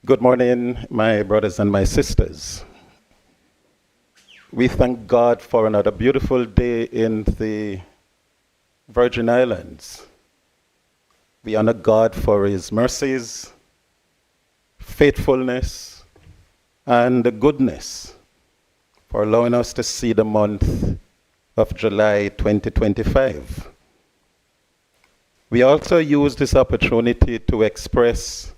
Good morning, my brothers and my sisters. We thank God for another beautiful day in the Virgin Islands. We honor God for his mercies, faithfulness, and goodness for allowing us to see the month of July 2025. We also use this opportunity to express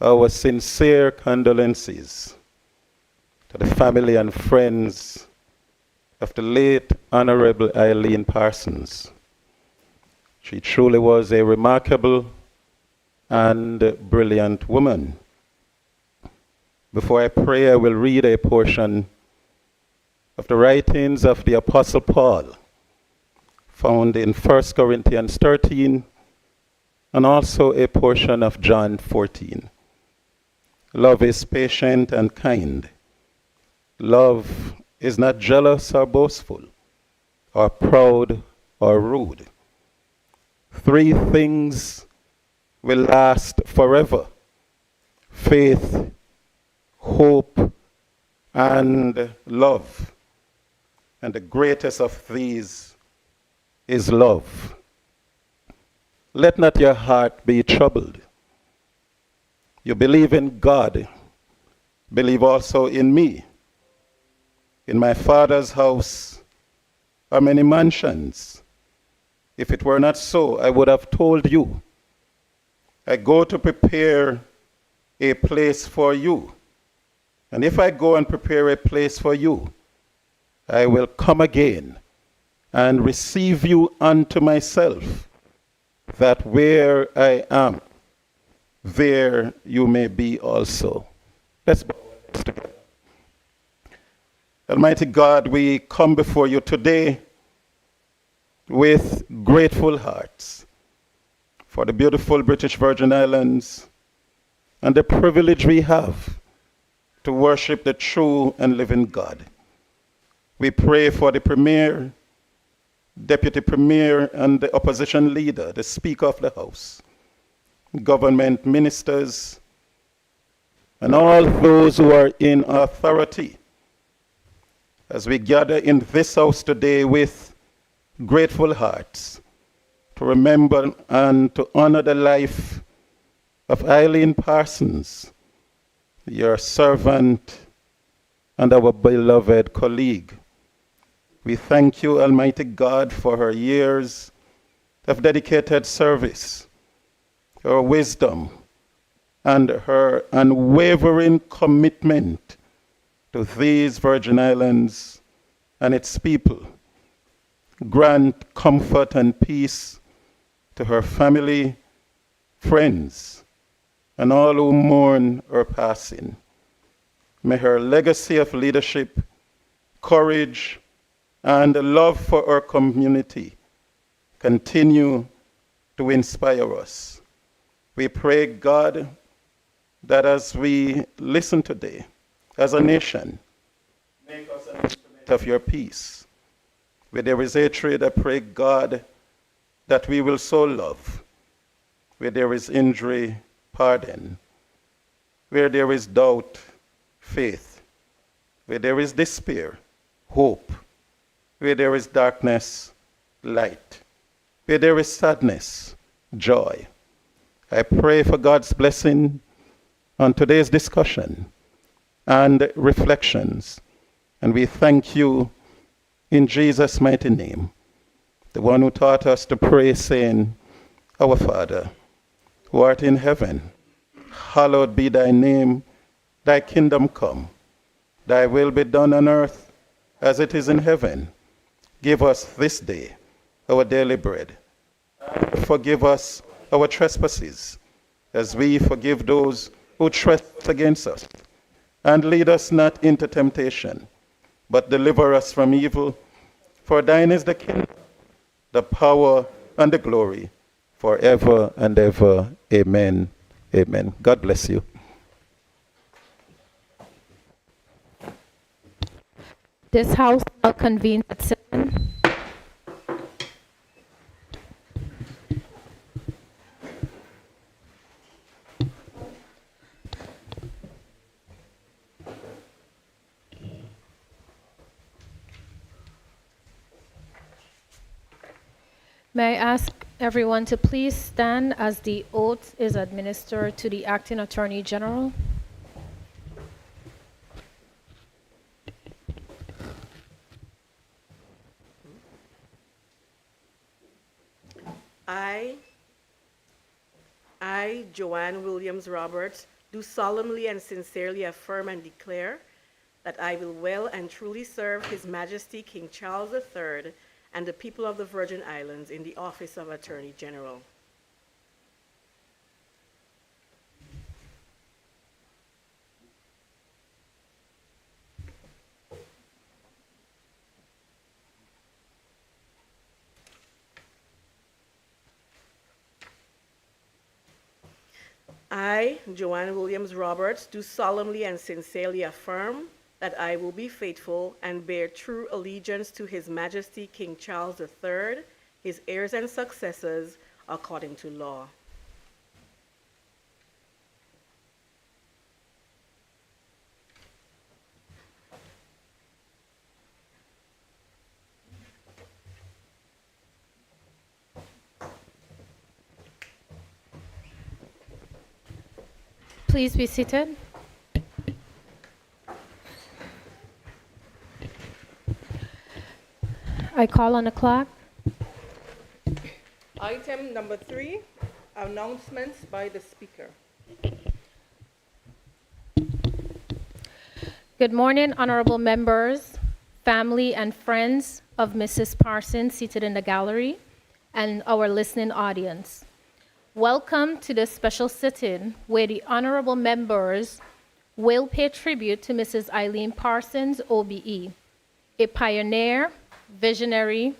our sincere condolences to the family and friends of the late Honorable Eileen Parsons. She truly was a remarkable and brilliant woman. Before I pray, I will read a portion of the writings of the Apostle Paul, found in 1 Corinthians 13, and also a portion of John 14. Love is patient and kind. Love is not jealous or boastful, or proud or rude. Three things will last forever: faith, hope, and love. And the greatest of these is love. Let not your heart be troubled. You believe in God, believe also in me. In my Father's house are many mansions. If it were not so, I would have told you. I go to prepare a place for you. And if I go and prepare a place for you, I will come again and receive you unto myself, that where I am, there you may be also. Let's bow our heads together. Almighty God, we come before you today with grateful hearts for the beautiful British Virgin Islands and the privilege we have to worship the true and living God. We pray for the Premier, Deputy Premier, and the Opposition Leader, the Speaker of the House, government ministers, and all those who are in authority, as we gather in this house today with grateful hearts to remember and to honor the life of Eileen Parsons, your servant and our beloved colleague. We thank you, Almighty God, for her years of dedicated service, her wisdom, and her unwavering commitment to these Virgin Islands and its people. Grant comfort and peace to her family, friends, and all who mourn her passing. May her legacy of leadership, courage, and love for our community continue to inspire us. We pray, God, that as we listen today, as a nation, make us an instrument of your peace. Where there is hatred, I pray, God, that we will sow love. Where there is injury, pardon. Where there is doubt, faith. Where there is despair, hope. Where there is darkness, light. Where there is sadness, joy. I pray for God's blessing on today's discussion and reflections. And we thank you in Jesus' mighty name, the one who taught us to pray, saying, Our Father, who art in heaven, hallowed be thy name, thy kingdom come. Thy will be done on earth as it is in heaven. Give us this day our daily bread. And forgive us our trespasses, as we forgive those who trespass against us. And lead us not into temptation, but deliver us from evil. For thine is the kingdom, the power, and the glory, forever and ever. Amen. Amen. God bless you. This house now convenes at 7. May I ask everyone to please stand as the oath is administered to the Acting Attorney General? I, Joanne Williams Roberts, do solemnly and sincerely affirm and declare that I will well and truly serve His Majesty King Charles III and the people of the Virgin Islands in the office of Attorney General. I, Joanne Williams Roberts, do solemnly and sincerely affirm that I will be faithful and bear true allegiance to His Majesty King Charles III, his heirs and successors, according to law. Please be seated. I call on the clock. Item number 3, announcements by the Speaker. Good morning, honorable members, family, and friends of Mrs. Parsons seated in the gallery, and our listening audience. Welcome to this special sit-in where the honorable members will pay tribute to Mrs. Eileen Parsons, OBE, a pioneer, visionary,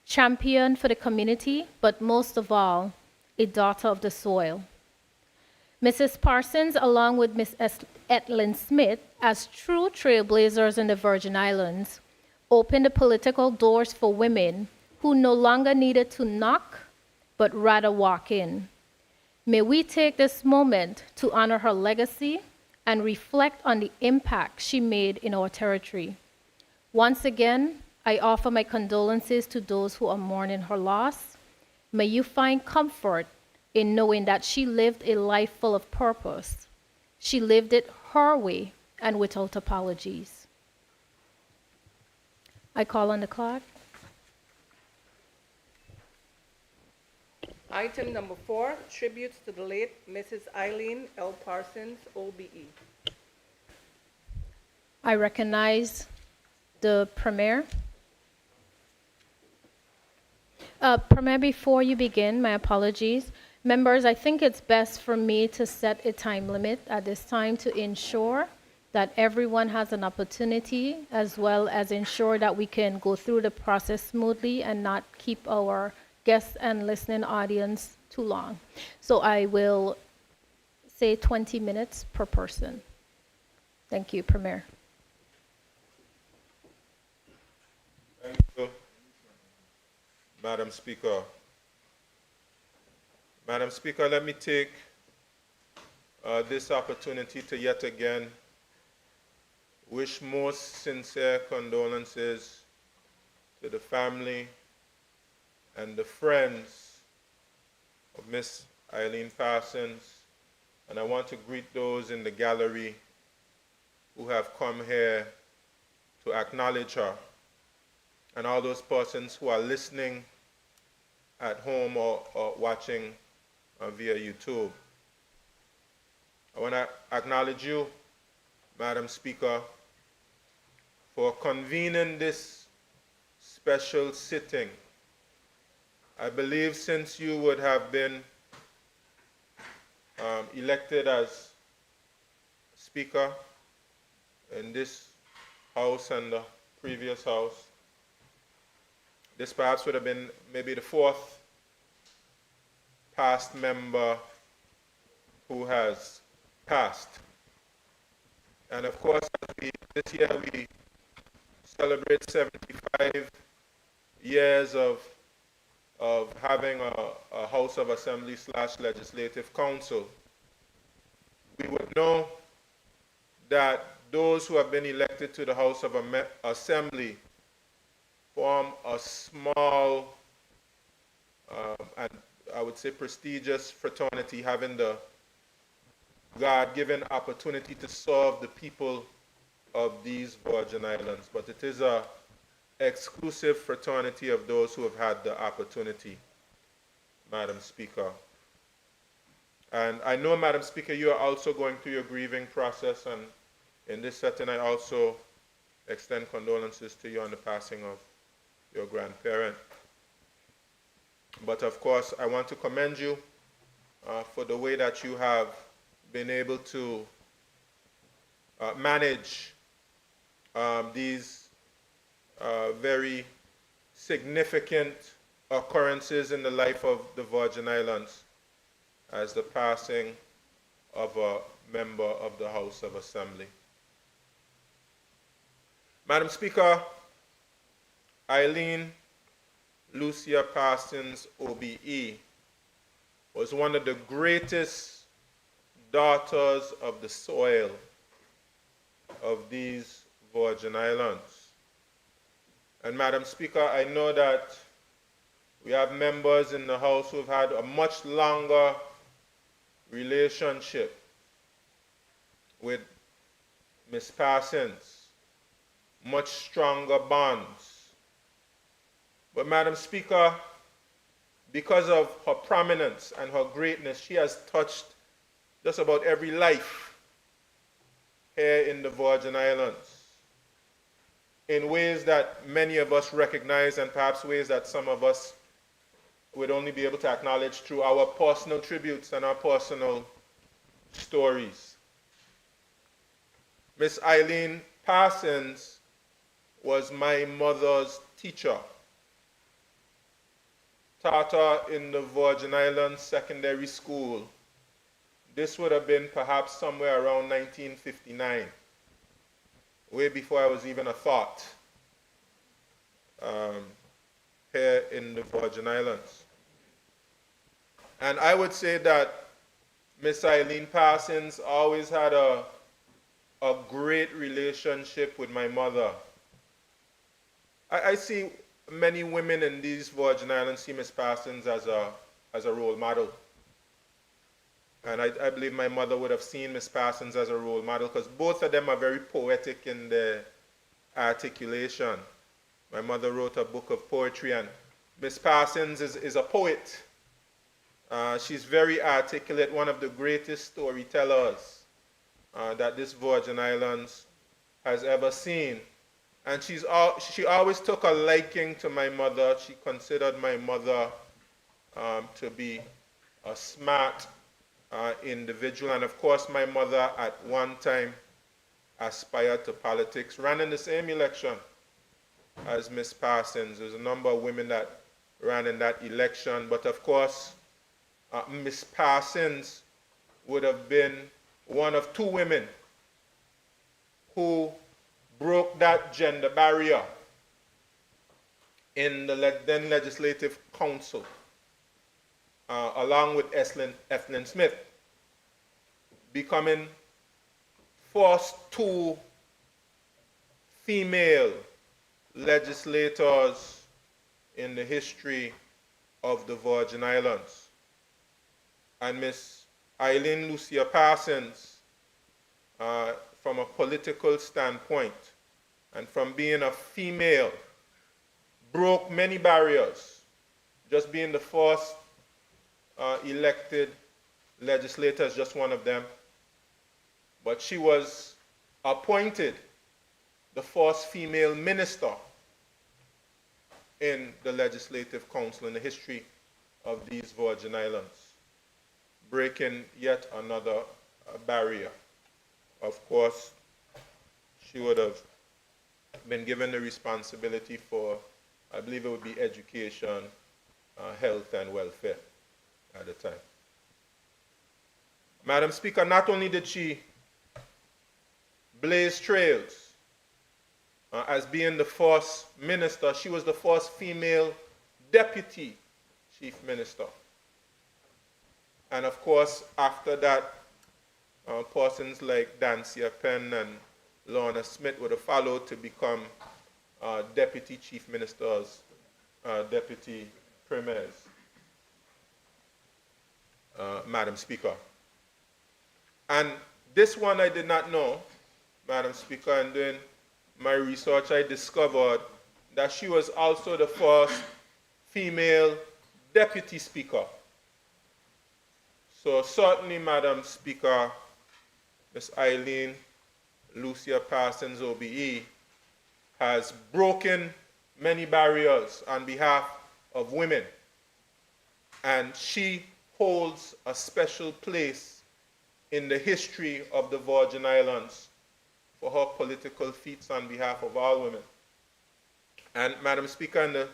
champion for the community, but most of all, a daughter of the soil. Mrs. Parsons, along with Miss Etlyn Smith, as true trailblazers in the Virgin Islands, opened the political doors for women who no longer needed to knock, but rather walk in. May we take this moment to honor her legacy and reflect on the impact she made in our territory. Once again, I offer my condolences to those who are mourning her loss. May you find comfort in knowing that she lived a life full of purpose. She lived it her way and without apologies. I call on the clock. Item number 4, tributes to the late Mrs. Eileen L. Parsons, OBE. I recognize the Premier. Premier, before you begin, my apologies. Members, I think it's best for me to set a time limit at this time to ensure that everyone has an opportunity, as well as ensure that we can go through the process smoothly and not keep our guests and listening audience too long. So I will say 20 minutes per person. Thank you, Premier. Thank you, Madam Speaker. Madam Speaker, let me take this opportunity to yet again wish most sincere condolences to the family and the friends of Miss Eileen Parsons, and I want to greet those in the gallery who have come here to acknowledge her, and all those persons who are listening at home or watching via YouTube. I want to acknowledge you, Madam Speaker, for convening this special sitting. I believe since you would have been elected as Speaker in this House and the previous House, this perhaps would have been maybe the 4th past member who has passed. And of course, this year we celebrate 75 years of having a House of Assembly / Legislative Council. We would know that those who have been elected to the House of Assembly form a small and I would say prestigious fraternity, having the God-given opportunity to serve the people of these Virgin Islands. But it is a exclusive fraternity of those who have had the opportunity, Madam Speaker. And I know, Madam Speaker, you are also going through your grieving process, and in this setting I also extend condolences to you on the passing of your grandparent. But of course, I want to commend you for the way that you have been able to manage these very significant occurrences in the life of the Virgin Islands, as the passing of a member of the House of Assembly. Madam Speaker, Eileen Lucia Parsons, OBE, was one of the greatest daughters of the soil of these Virgin Islands. And Madam Speaker, I know that we have members in the House who have had a much longer relationship with Ms. Parsons, much stronger bonds. But Madam Speaker, because of her prominence and her greatness, she has touched just about every life here in the Virgin Islands in ways that many of us recognize, and perhaps ways that some of us would only be able to acknowledge through our personal tributes and our personal stories. Miss Eileen Parsons was my mother's teacher. Taught her in the Virgin Islands Secondary School. This would have been perhaps somewhere around 1959, way before I was even a thought here in the Virgin Islands. And I would say that Miss Eileen Parsons always had a great relationship with my mother. I see many women in these Virgin Islands see Miss Parsons as a role model. And I believe my mother would have seen Miss Parsons as a role model, because both of them are very poetic in their articulation. My mother wrote a book of poetry, and Miss Parsons is a poet. She's very articulate, one of the greatest storytellers that this Virgin Islands has ever seen. And she always took a liking to my mother. She considered my mother to be a smart individual. And of course, my mother at one time aspired to politics, ran in the same election as Miss Parsons. There's a number of women that ran in that election. But of course, Miss Parsons would have been one of two women who broke that gender barrier in the then Legislative Council, along with Ethlyn Smith, becoming first two female legislators in the history of the Virgin Islands. And Miss Eileen Lucia Parsons, from a political standpoint, and from being a female, broke many barriers, just being the first elected legislator is just one of them. But she was appointed the first female minister in the Legislative Council in the history of these Virgin Islands, breaking yet another barrier. Of course, she would have been given the responsibility for, I believe it would be education, health, and welfare at the time. Madam Speaker, not only did she blaze trails as being the first minister, she was the first female deputy chief minister. And of course, after that, persons like Dancia Penn and Lorna Smith would have followed to become deputy chief ministers, deputy premiers. Madam Speaker. And this one I did not know, Madam Speaker, and doing my research I discovered that she was also the first female deputy speaker. So certainly, Madam Speaker, Ms. Eileen Lucia Parsons OBE has broken many barriers on behalf of women, and she holds a special place in the history of the Virgin Islands for her political feats on behalf of all women. And Madam Speaker, in the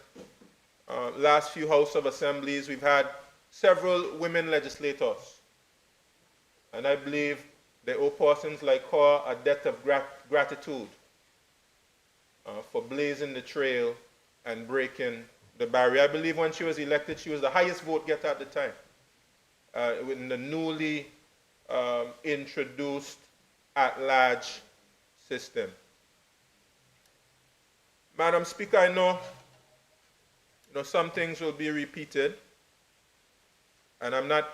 last few House of Assemblies, we've had several women legislators, and I believe they owe persons like her a debt of gratitude for blazing the trail and breaking the barrier. I believe when she was elected, she was the highest vote getter at the time in the newly introduced at-large system. Madam Speaker, I know some things will be repeated, and I'm not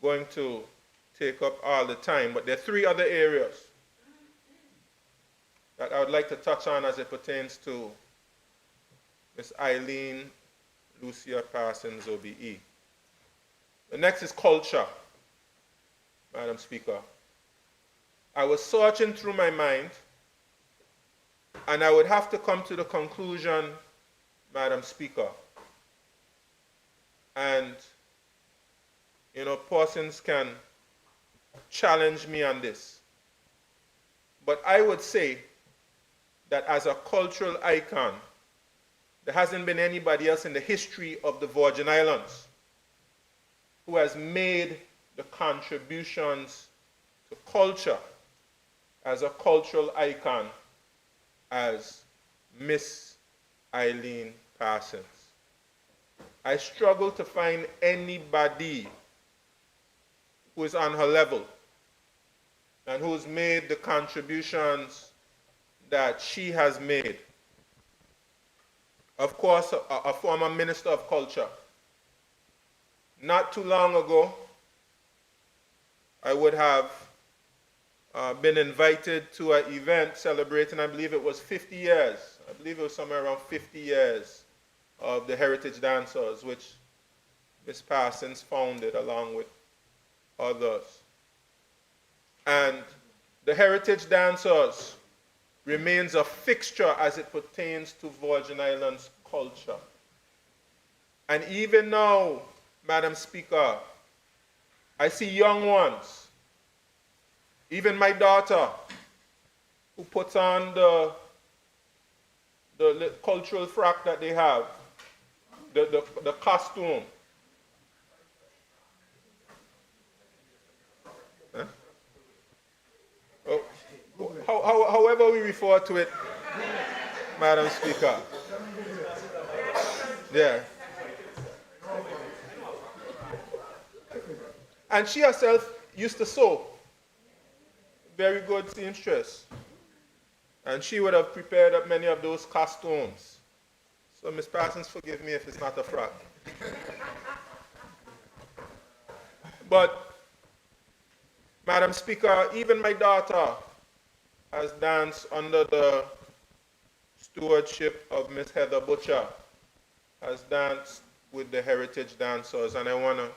going to take up all the time, but there are three other areas that I would like to touch on as it pertains to Ms. Eileen Lucia Parsons OBE. The next is culture, Madam Speaker. I was searching through my mind, and I would have to come to the conclusion, Madam Speaker, and persons can challenge me on this, but I would say that as a cultural icon, there hasn't been anybody else in the history of the Virgin Islands who has made the contributions to culture as a cultural icon as Miss Eileen Parsons. I struggle to find anybody who is on her level and who's made the contributions that she has made. Of course, a former Minister of Culture. Not too long ago, I would have been invited to an event celebrating, I believe it was 50 years. I believe it was somewhere around 50 years of the Heritage Dancers, which Ms. Parsons founded along with others. And the Heritage Dancers remains a fixture as it pertains to Virgin Islands culture. And even now, Madam Speaker, I see young ones, even my daughter, who puts on the cultural frock that they have, the costume. Huh? Oh, however we refer to it, Madam Speaker. Yeah. And she herself used to sew. Very good seamstress. And she would have prepared up many of those costumes. So, Ms. Parsons, forgive me if it's not a frock. But, Madam Speaker, even my daughter has danced under the stewardship of Miss Heather Butcher, has danced with the Heritage Dancers, and I want to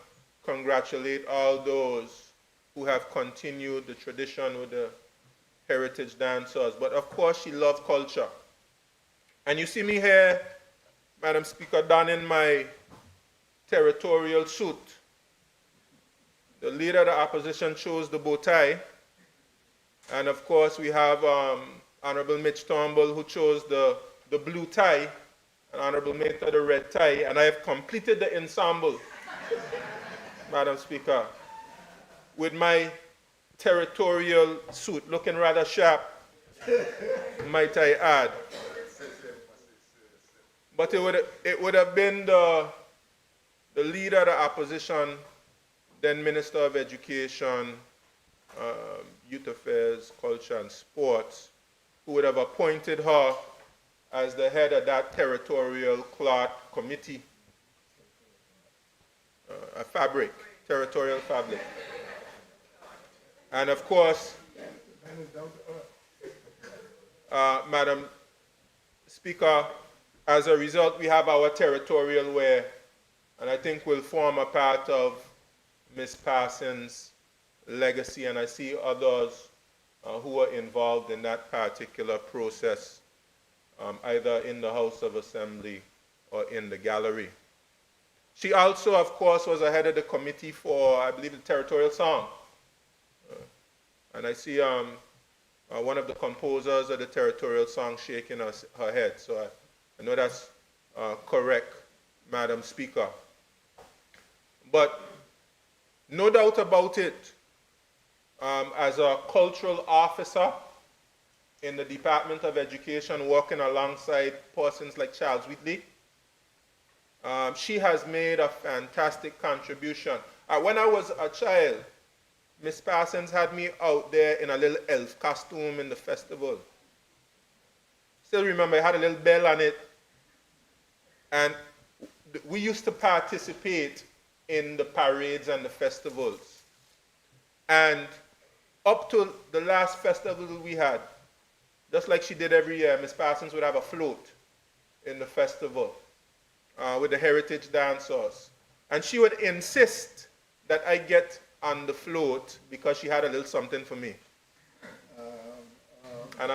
congratulate all those who have continued the tradition with the Heritage Dancers. But of course, she loved culture. And you see me here, Madam Speaker, donning my territorial suit. The leader of the opposition chose the bow tie. And of course, we have Honorable Mitch Turnbull, who chose the blue tie, and Honorable Mata the red tie. And I have completed the ensemble, Madam Speaker, with my territorial suit, looking rather sharp, might I add. But it would have been the leader of the opposition, then Minister of Education, Youth Affairs, Culture and Sports, who would have appointed her as the head of that territorial cloth committee, a fabric territorial fabric. And of course, Madam Speaker, as a result, we have our territorial wear, and I think will form a part of Ms. Parsons' legacy, and I see others who are involved in that particular process, either in the House of Assembly or in the gallery. She also, of course, was the head of the committee for, I believe, the territorial song. And I see one of the composers of the territorial song shaking her head. So I know that's correct, Madam Speaker. But no doubt about it, as a cultural officer in the Department of Education, working alongside persons like Charles Whitley, she has made a fantastic contribution. When I was a child, Miss Parsons had me out there in a little elf costume in the festival. Still remember, it had a little bell on it. And we used to participate in the parades and the festivals. And up to the last festival we had, just like she did every year, Miss Parsons would have a float in the festival with the heritage dancers. And she would insist that I get on the float because she had a little something for me. And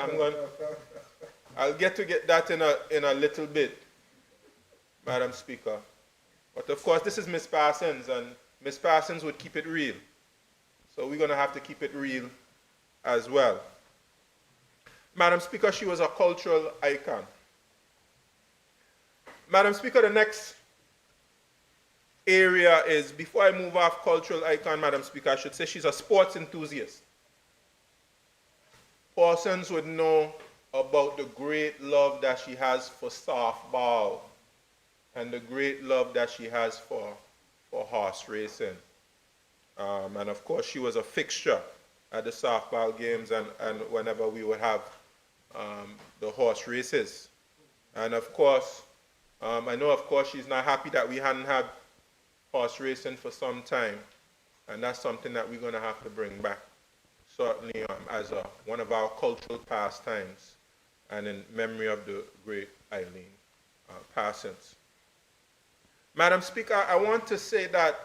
I'll get that in a little bit, Madam Speaker. But of course, this is Miss Parsons, and Miss Parsons would keep it real. So we're going to have to keep it real as well. Madam Speaker, she was a cultural icon. Madam Speaker, the next area is, before I move off cultural icon, Madam Speaker, I should say she's a sports enthusiast. Persons would know about the great love that she has for softball and the great love that she has for horse racing. And of course, she was a fixture at the softball games and whenever we would have the horse races. And of course, I know of course she's not happy that we hadn't had horse racing for some time. And that's something that we're going to have to bring back, certainly as one of our cultural pastimes and in memory of the great Eileen Parsons. Madam Speaker, I want to say that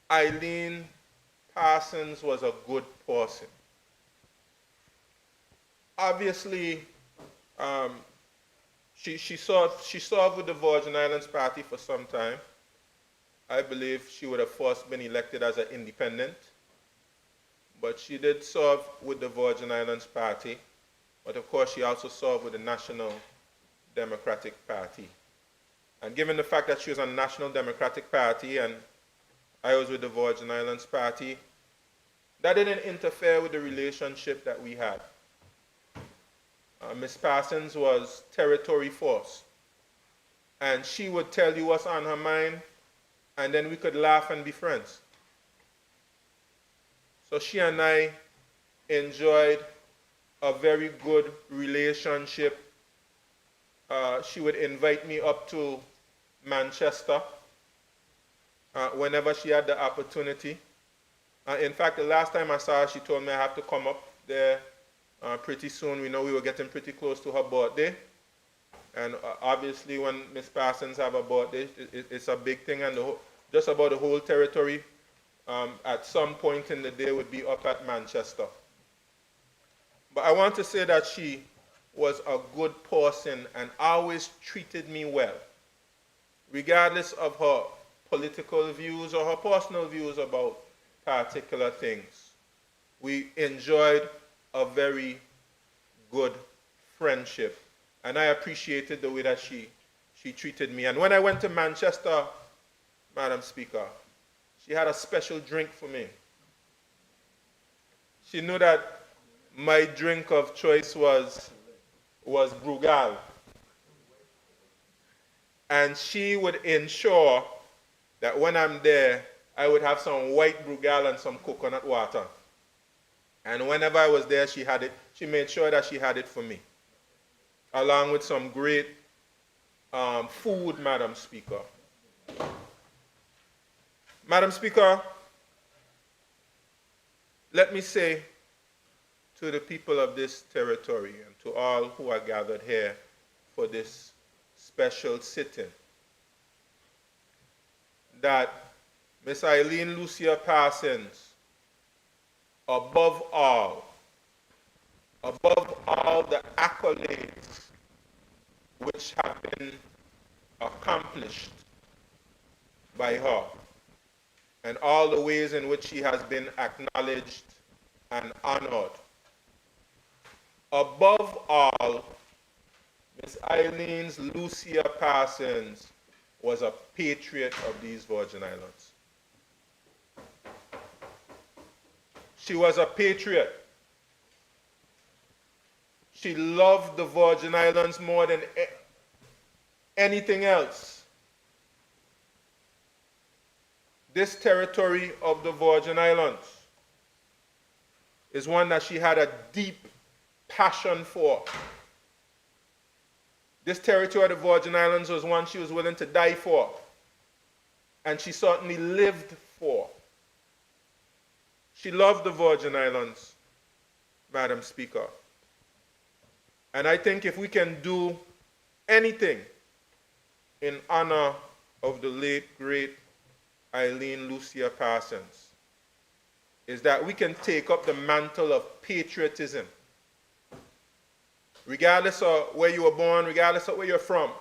Eileen Parsons was a good person. Obviously, she served with the Virgin Islands Party for some time. I believe she would have first been elected as an independent, but she did serve with the Virgin Islands Party. But of course, she also served with the National Democratic Party. And given the fact that she was on the National Democratic Party and I was with the Virgin Islands Party, that didn't interfere with the relationship that we had. Ms. Parsons was territory force, and she would tell you what's on her mind, and then we could laugh and be friends. So she and I enjoyed a very good relationship. She would invite me up to Manchester whenever she had the opportunity. In fact, the last time I saw her, she told me I have to come up there pretty soon. We know we were getting pretty close to her birthday. And obviously when Ms. Parsons have a birthday, it's a big thing, and just about the whole territory at some point in the day would be up at Manchester. But I want to say that she was a good person and always treated me well, regardless of her political views or her personal views about particular things. We enjoyed a very good friendship, and I appreciated the way that she treated me. And when I went to Manchester, Madam Speaker, she had a special drink for me. She knew that my drink of choice was Brugal. And she would ensure that when I'm there, I would have some white Brugal and some coconut water. And whenever I was there, she had it. She made sure that she had it for me, along with some great food, Madam Speaker. Madam Speaker, let me say to the people of this territory and to all who are gathered here for this special sitting that Miss Eileen Lucia Parsons, above all the accolades which have been accomplished by her, and all the ways in which she has been acknowledged and honored. Above all, Miss Eileen Lucia Parsons was a patriot of these Virgin Islands. She was a patriot. She loved the Virgin Islands more than anything else. This territory of the Virgin Islands is one that she had a deep passion for. This territory of the Virgin Islands was one she was willing to die for, and she certainly lived for. She loved the Virgin Islands, Madam Speaker. And I think if we can do anything in honor of the late, great Eileen Lucia Parsons, is that we can take up the mantle of patriotism. Regardless of where you were born, regardless of where you're from.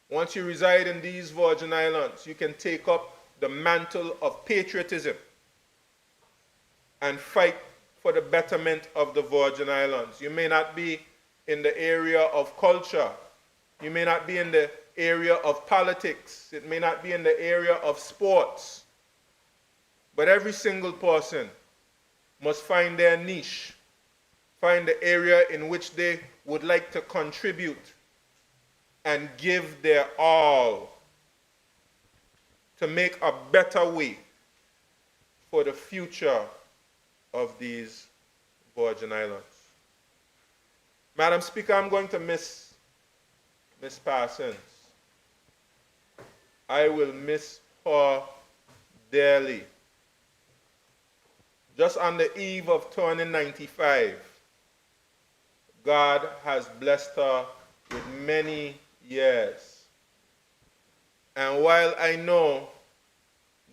Once you reside in these Virgin Islands, you can take up the mantle of patriotism and fight for the betterment of the Virgin Islands. You may not be in the area of culture. You may not be in the area of politics. It may not be in the area of sports. But every single person must find their niche, find the area in which they would like to contribute and give their all to make a better way for the future of these Virgin Islands. Madam Speaker, I'm going to miss Miss Parsons. I will miss her dearly. Just on the eve of turning 95, God has blessed her with many years. And while I know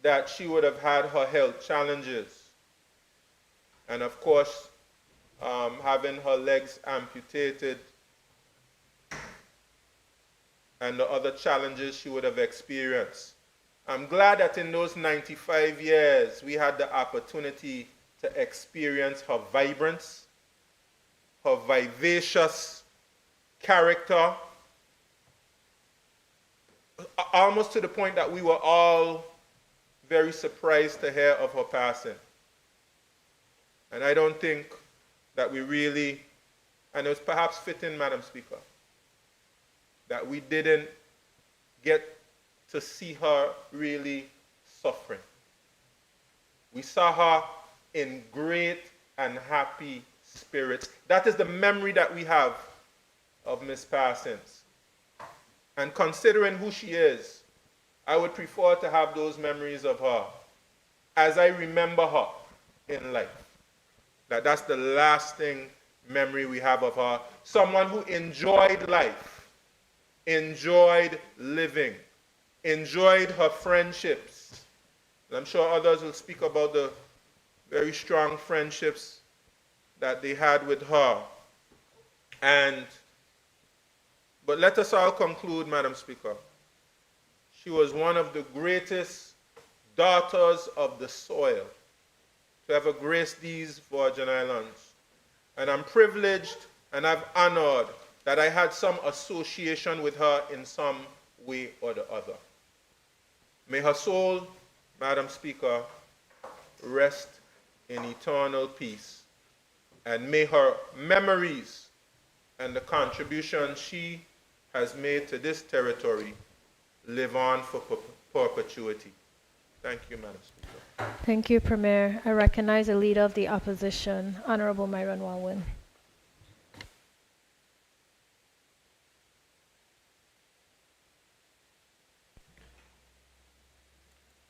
that she would have had her health challenges, and of course, having her legs amputated, and the other challenges she would have experienced, I'm glad that in those 95 years, we had the opportunity to experience her vibrance, her vivacious character, almost to the point that we were all very surprised to hear of her passing. And I don't think that we really, and it was perhaps fitting, Madam Speaker, that we didn't get to see her really suffering. We saw her in great and happy spirits. That is the memory that we have of Miss Parsons. And considering who she is, I would prefer to have those memories of her as I remember her in life. That's the last memory we have of her. Someone who enjoyed life, enjoyed living, enjoyed her friendships. And I'm sure others will speak about the very strong friendships that they had with her. But let us all conclude, Madam Speaker. She was one of the greatest daughters of the soil to ever grace these Virgin Islands. And I'm privileged and I'm honored that I had some association with her in some way or the other. May her soul, Madam Speaker, rest in eternal peace. And may her memories and the contribution she has made to this territory live on for perpetuity. Thank you, Madam Speaker. Thank you, Premier. I recognize the Leader of the Opposition, Honorable Myron Walwyn.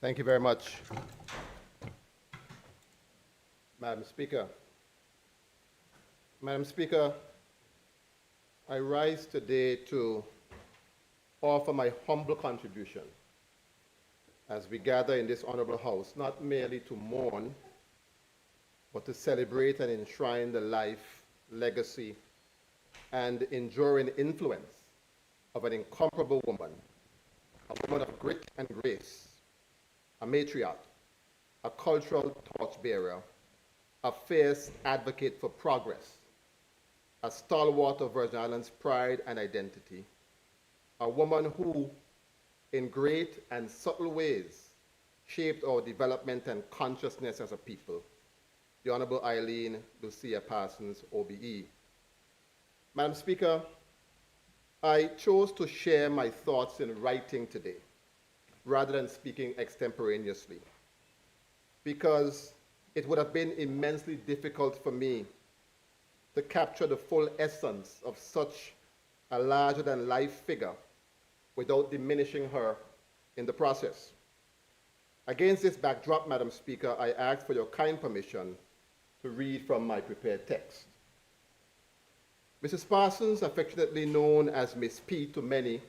Thank you very much. Madam Speaker. Madam Speaker, I rise today to offer my humble contribution as we gather in this honorable house, not merely to mourn, but to celebrate and enshrine the life, legacy, and enduring influence of an incomparable woman, a woman of grit and grace, a matriarch, a cultural torchbearer, a fierce advocate for progress, a stalwart of Virgin Islands' pride and identity, a woman who, in great and subtle ways, shaped our development and consciousness as a people, the Honorable Eileen Lucia Parsons, OBE. Madam Speaker, I chose to share my thoughts in writing today, rather than speaking extemporaneously, because it would have been immensely difficult for me to capture the full essence of such a larger-than-life figure without diminishing her in the process. Against this backdrop, Madam Speaker, I ask for your kind permission to read from my prepared text. Mrs. Parsons, affectionately known as Miss P to many,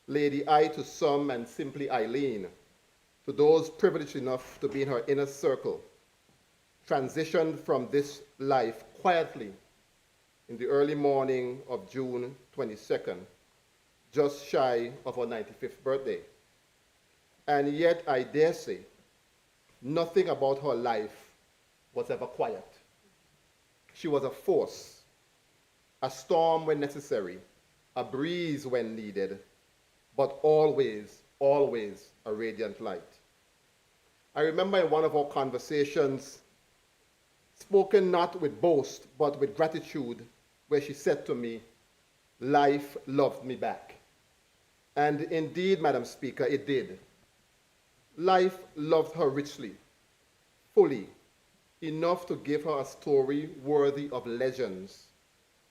Lady I to some, and simply Eileen, to those privileged enough to be in her inner circle, transitioned from this life quietly in the early morning of June 22nd, just shy of her 95th birthday. And yet, I dare say, nothing about her life was ever quiet. She was a force, a storm when necessary, a breeze when needed, but always, always a radiant light. I remember in one of our conversations, spoken not with boast, but with gratitude, where she said to me, "Life loved me back." And indeed, Madam Speaker, it did. Life loved her richly, fully, enough to give her a story worthy of legends,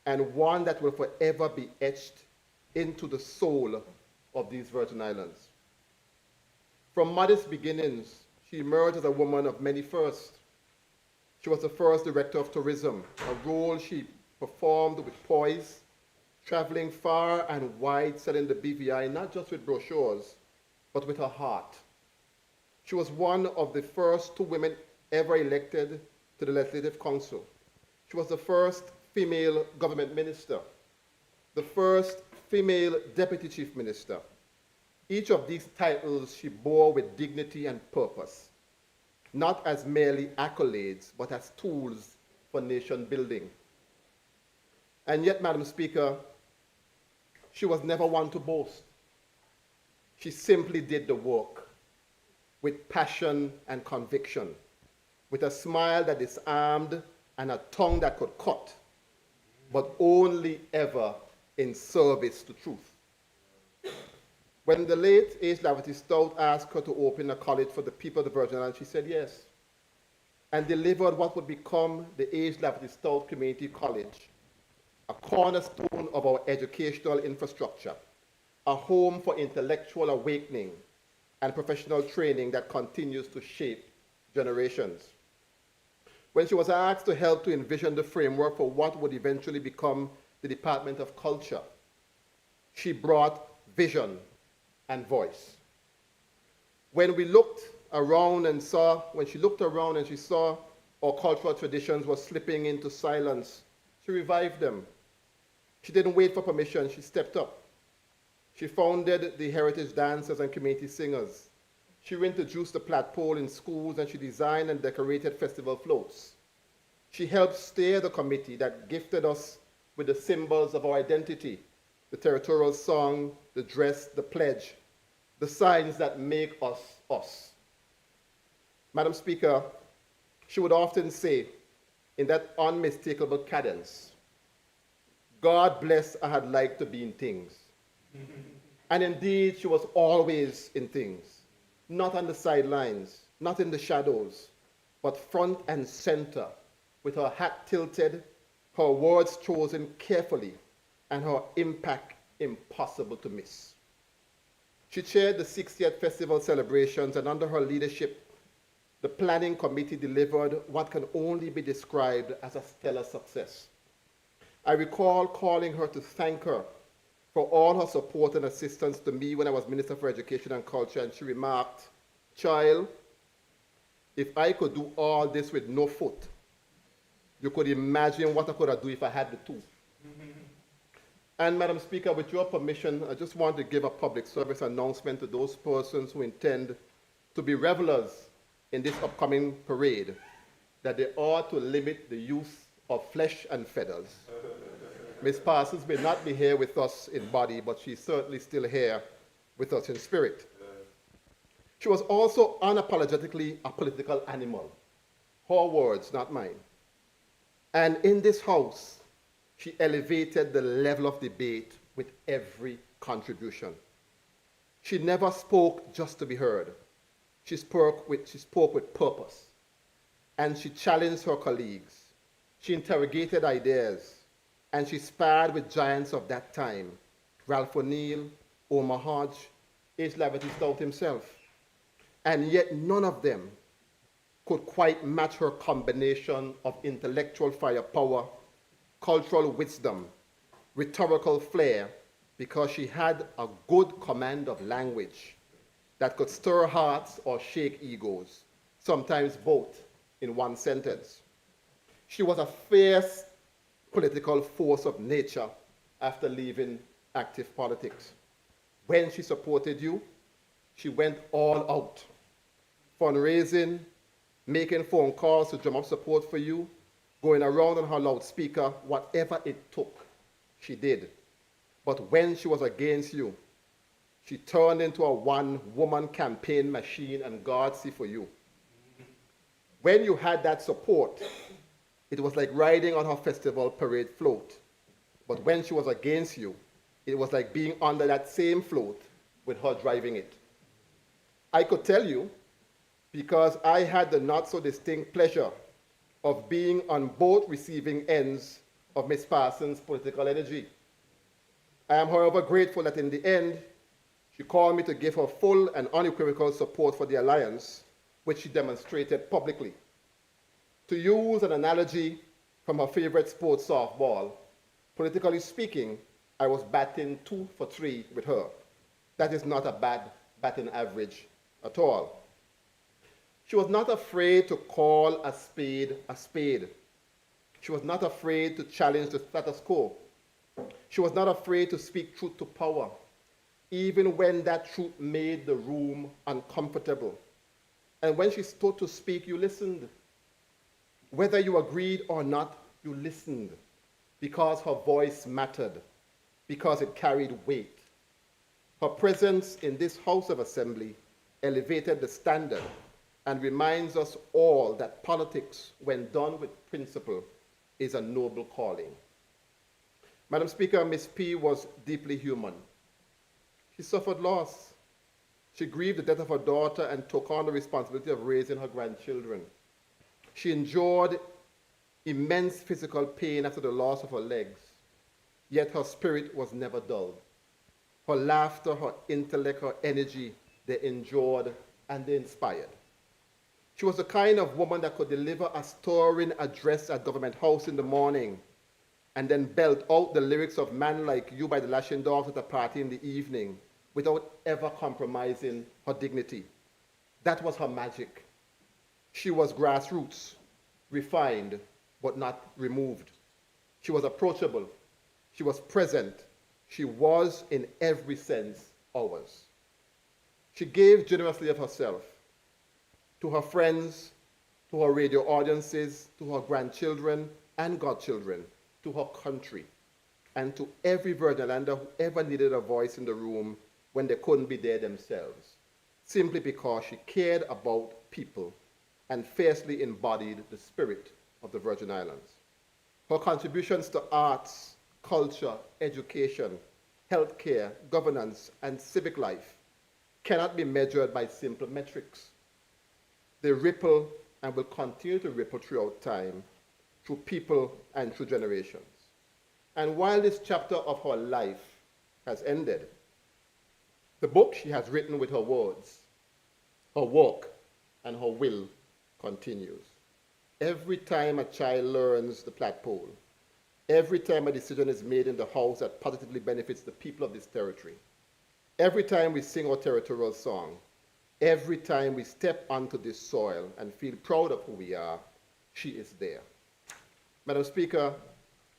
and one that will forever be etched into the soul of these Virgin Islands. From modest beginnings, she emerged as a woman of many firsts. She was the first director of tourism, a role she performed with poise, traveling far and wide, selling the BVI not just with brochures, but with her heart. She was one of the first 2 women ever elected to the Legislative Council. She was the first female government minister, the first female deputy chief minister. Each of these titles she bore with dignity and purpose, not as merely accolades, but as tools for nation building. And yet, Madam Speaker, she was never one to boast. She simply did the work with passion and conviction, with a smile that disarmed and a tongue that could cut, but only ever in service to truth. When the late H. Laverty Stout asked her to open a college for the people of the Virgin Islands, she said yes, and delivered what would become the H. Laverty Stout Community College, a cornerstone of our educational infrastructure, a home for intellectual awakening and professional training that continues to shape generations. When she was asked to help to envision the framework for what would eventually become the Department of Culture, she brought vision and voice. When she looked around and she saw our cultural traditions were slipping into silence, she revived them. She didn't wait for permission, she stepped up. She founded the Heritage Dancers and Community Singers. She reintroduced the Platpole in schools, and she designed and decorated festival floats. She helped steer the committee that gifted us with the symbols of our identity, the territorial song, the dress, the pledge, the signs that make us us. Madam Speaker, she would often say, in that unmistakable cadence, "God bless, I had liked to be in things." And indeed, she was always in things, not on the sidelines, not in the shadows, but front and center, with her hat tilted, her words chosen carefully, and her impact impossible to miss. She chaired the 60th festival celebrations, and under her leadership, the planning committee delivered what can only be described as a stellar success. I recall calling her to thank her for all her support and assistance to me when I was Minister for Education and Culture, and she remarked, "Child, if I could do all this with no foot, you could imagine what I could have done if I had the two." And Madam Speaker, with your permission, I just want to give a public service announcement to those persons who intend to be revelers in this upcoming parade, that they ought to limit the use of flesh and feathers. Ms. Parsons may not be here with us in body, but she's certainly still here with us in spirit. She was also unapologetically a political animal. Her words, not mine. And in this House, she elevated the level of debate with every contribution. She never spoke just to be heard. She spoke with purpose. And she challenged her colleagues. She interrogated ideas. And she sparred with giants of that time, Ralph O'Neill, Omar Hodge, H. Lavity Stout himself. And yet none of them could quite match her combination of intellectual firepower, cultural wisdom, rhetorical flair, because she had a good command of language that could stir hearts or shake egos, sometimes both in one sentence. She was a fierce political force of nature after leaving active politics. When she supported you, she went all out, fundraising, making phone calls to drum up support for you, going around on her loudspeaker, whatever it took, she did. But when she was against you, she turned into a one-woman campaign machine, and God see for you. When you had that support, it was like riding on her festival parade float. But when she was against you, it was like being under that same float with her driving it. I could tell you, because I had the not so distinct pleasure of being on both receiving ends of Ms. Parsons' political energy. I am, however, grateful that in the end, she called me to give her full and unequivocal support for the alliance, which she demonstrated publicly. To use an analogy from her favorite sport, softball, politically speaking, I was batting 2 for 3 with her. That is not a bad batting average at all. She was not afraid to call a spade a spade. She was not afraid to challenge the status quo. She was not afraid to speak truth to power, even when that truth made the room uncomfortable. And when she stood to speak, you listened. Whether you agreed or not, you listened, because her voice mattered, because it carried weight. Her presence in this House of Assembly elevated the standard and reminds us all that politics, when done with principle, is a noble calling. Madam Speaker, Ms. P. was deeply human. She suffered loss. She grieved the death of her daughter and took on the responsibility of raising her grandchildren. She endured immense physical pain after the loss of her legs, yet her spirit was never dulled. Her laughter, her intellect, her energy, they endured and they inspired. She was the kind of woman that could deliver a stirring address at Government House in the morning and then belt out the lyrics of Man Like You by the Lashing Dogs at a party in the evening without ever compromising her dignity. That was her magic. She was grassroots, refined, but not removed. She was approachable. She was present. She was, in every sense, ours. She gave generously of herself to her friends, to her radio audiences, to her grandchildren and godchildren, to her country, and to every Virgin Islander who ever needed a voice in the room when they couldn't be there themselves, simply because she cared about people and fiercely embodied the spirit of the Virgin Islands. Her contributions to arts, culture, education, healthcare, governance, and civic life cannot be measured by simple metrics. They ripple and will continue to ripple throughout time, through people and through generations. And while this chapter of her life has ended, the book she has written with her words, her work, and her will continues. Every time a child learns the plat pole, every time a decision is made in the House that positively benefits the people of this territory, every time we sing our territorial song, every time we step onto this soil and feel proud of who we are, she is there. Madam Speaker,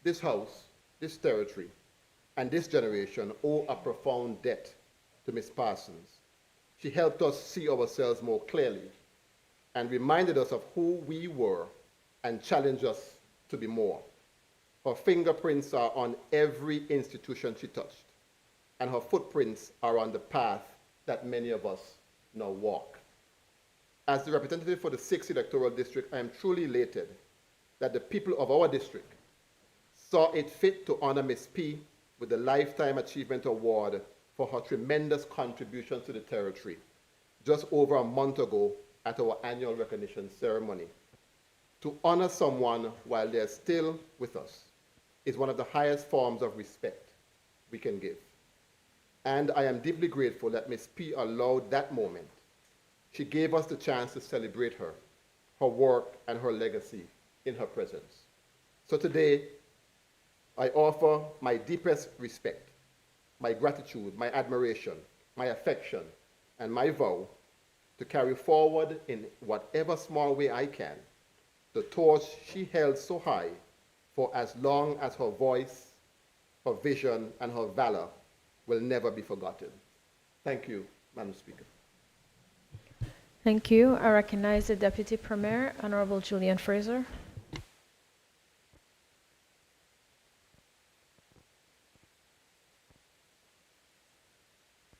this House, this territory, and this generation owe a profound debt to Ms. Parsons. She helped us see ourselves more clearly and reminded us of who we were and challenged us to be more. Her fingerprints are on every institution she touched, and her footprints are on the path that many of us now walk. As the representative for the 6th electoral district, I am truly elated that the people of our district saw it fit to honor Ms. P with the Lifetime Achievement Award for her tremendous contributions to the territory just over a month ago at our annual recognition ceremony. To honor someone while they're still with us is one of the highest forms of respect we can give. And I am deeply grateful that Ms. P allowed that moment. She gave us the chance to celebrate her work, and her legacy in her presence. So today, I offer my deepest respect, my gratitude, my admiration, my affection, and my vow to carry forward in whatever small way I can the torch she held so high for as long as her voice, her vision, and her valor will never be forgotten. Thank you, Madam Speaker. Thank you. I recognize the Deputy Premier, Honorable Julian Fraser.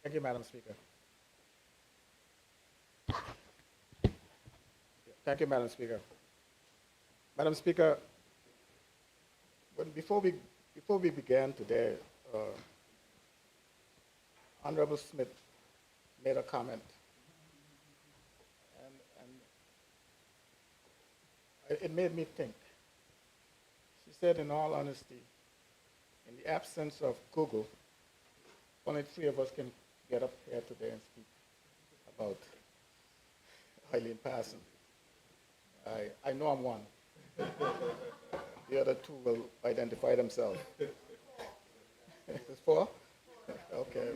Thank you, Madam Speaker. Thank you, Madam Speaker. Madam Speaker, before we began today, Honorable Smith made a comment, and it made me think. She said, in all honesty, in the absence of Google, only 3 of us can get up here today and speak about Eileen Parson. I know I'm one. The other 2 will identify themselves. There's 4? Okay.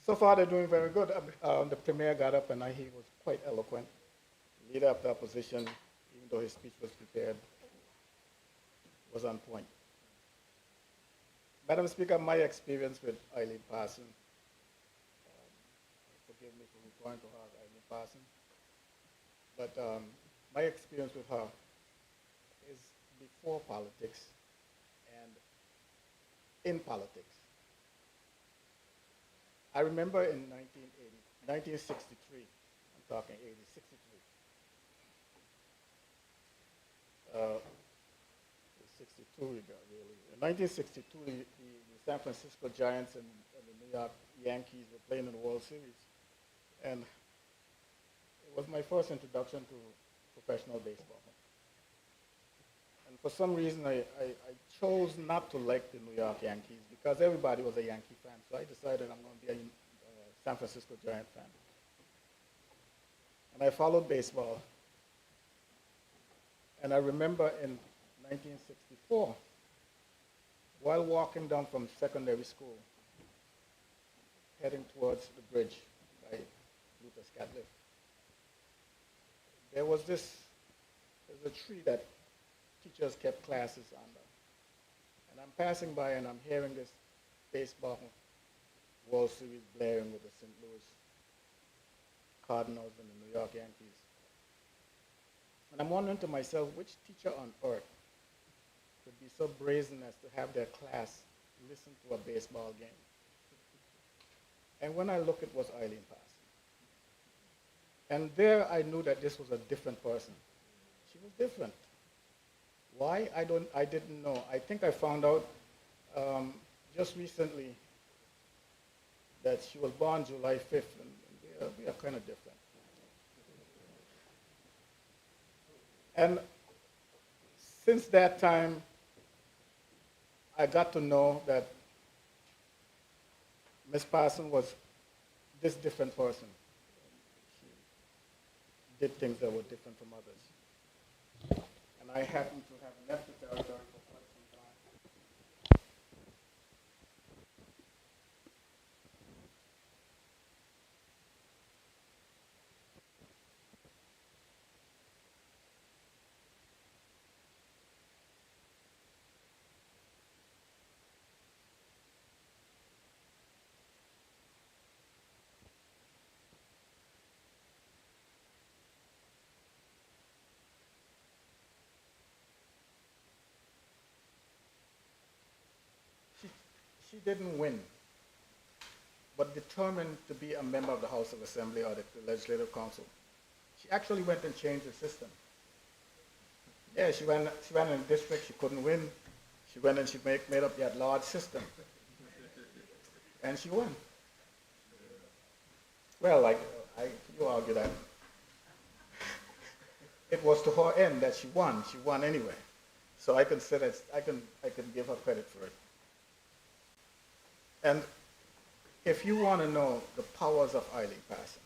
So far, they're doing very good. The Premier got up and he was quite eloquent. Leader of the opposition, even though his speech was prepared, was on point. Madam Speaker, my experience with Eileen Parson, forgive me for referring to her as Eileen Parson, but my experience with her is before politics and in politics. I remember in 1963, I'm talking 80, 63. 62 really. In 1962, the San Francisco Giants and the New York Yankees were playing in the World Series. And it was my first introduction to professional baseball. And for some reason, I chose not to like the New York Yankees because everybody was a Yankee fan. So I decided I'm going to be a San Francisco Giant fan. And I followed baseball. And I remember in 1964, while walking down from secondary school, heading towards the bridge by Luther Scatliff, there's a tree that teachers kept classes under. And I'm passing by and I'm hearing this baseball World Series blaring with the St. Louis Cardinals and the New York Yankees. And I'm wondering to myself, which teacher on earth could be so brazen as to have their class listen to a baseball game? And when I looked, it was Eileen Parson. And there I knew that this was a different person. She was different. Why? I didn't know. I think I found out just recently that she was born July 5th, and we are kind of different. And since that time, I got to know that Ms. Parson was this different person. She did things that were different from others. And I happened to have left the territory for quite some time. She didn't win, but determined to be a member of the House of Assembly or the Legislative Council. She actually went and changed the system. Yeah, she ran in a district, she couldn't win. She went and she made up the at-large system. And she won. Well, you argue that. It was to her end that she won. She won anyway. So I can give her credit for it. And if you want to know the powers of Eileen Parson,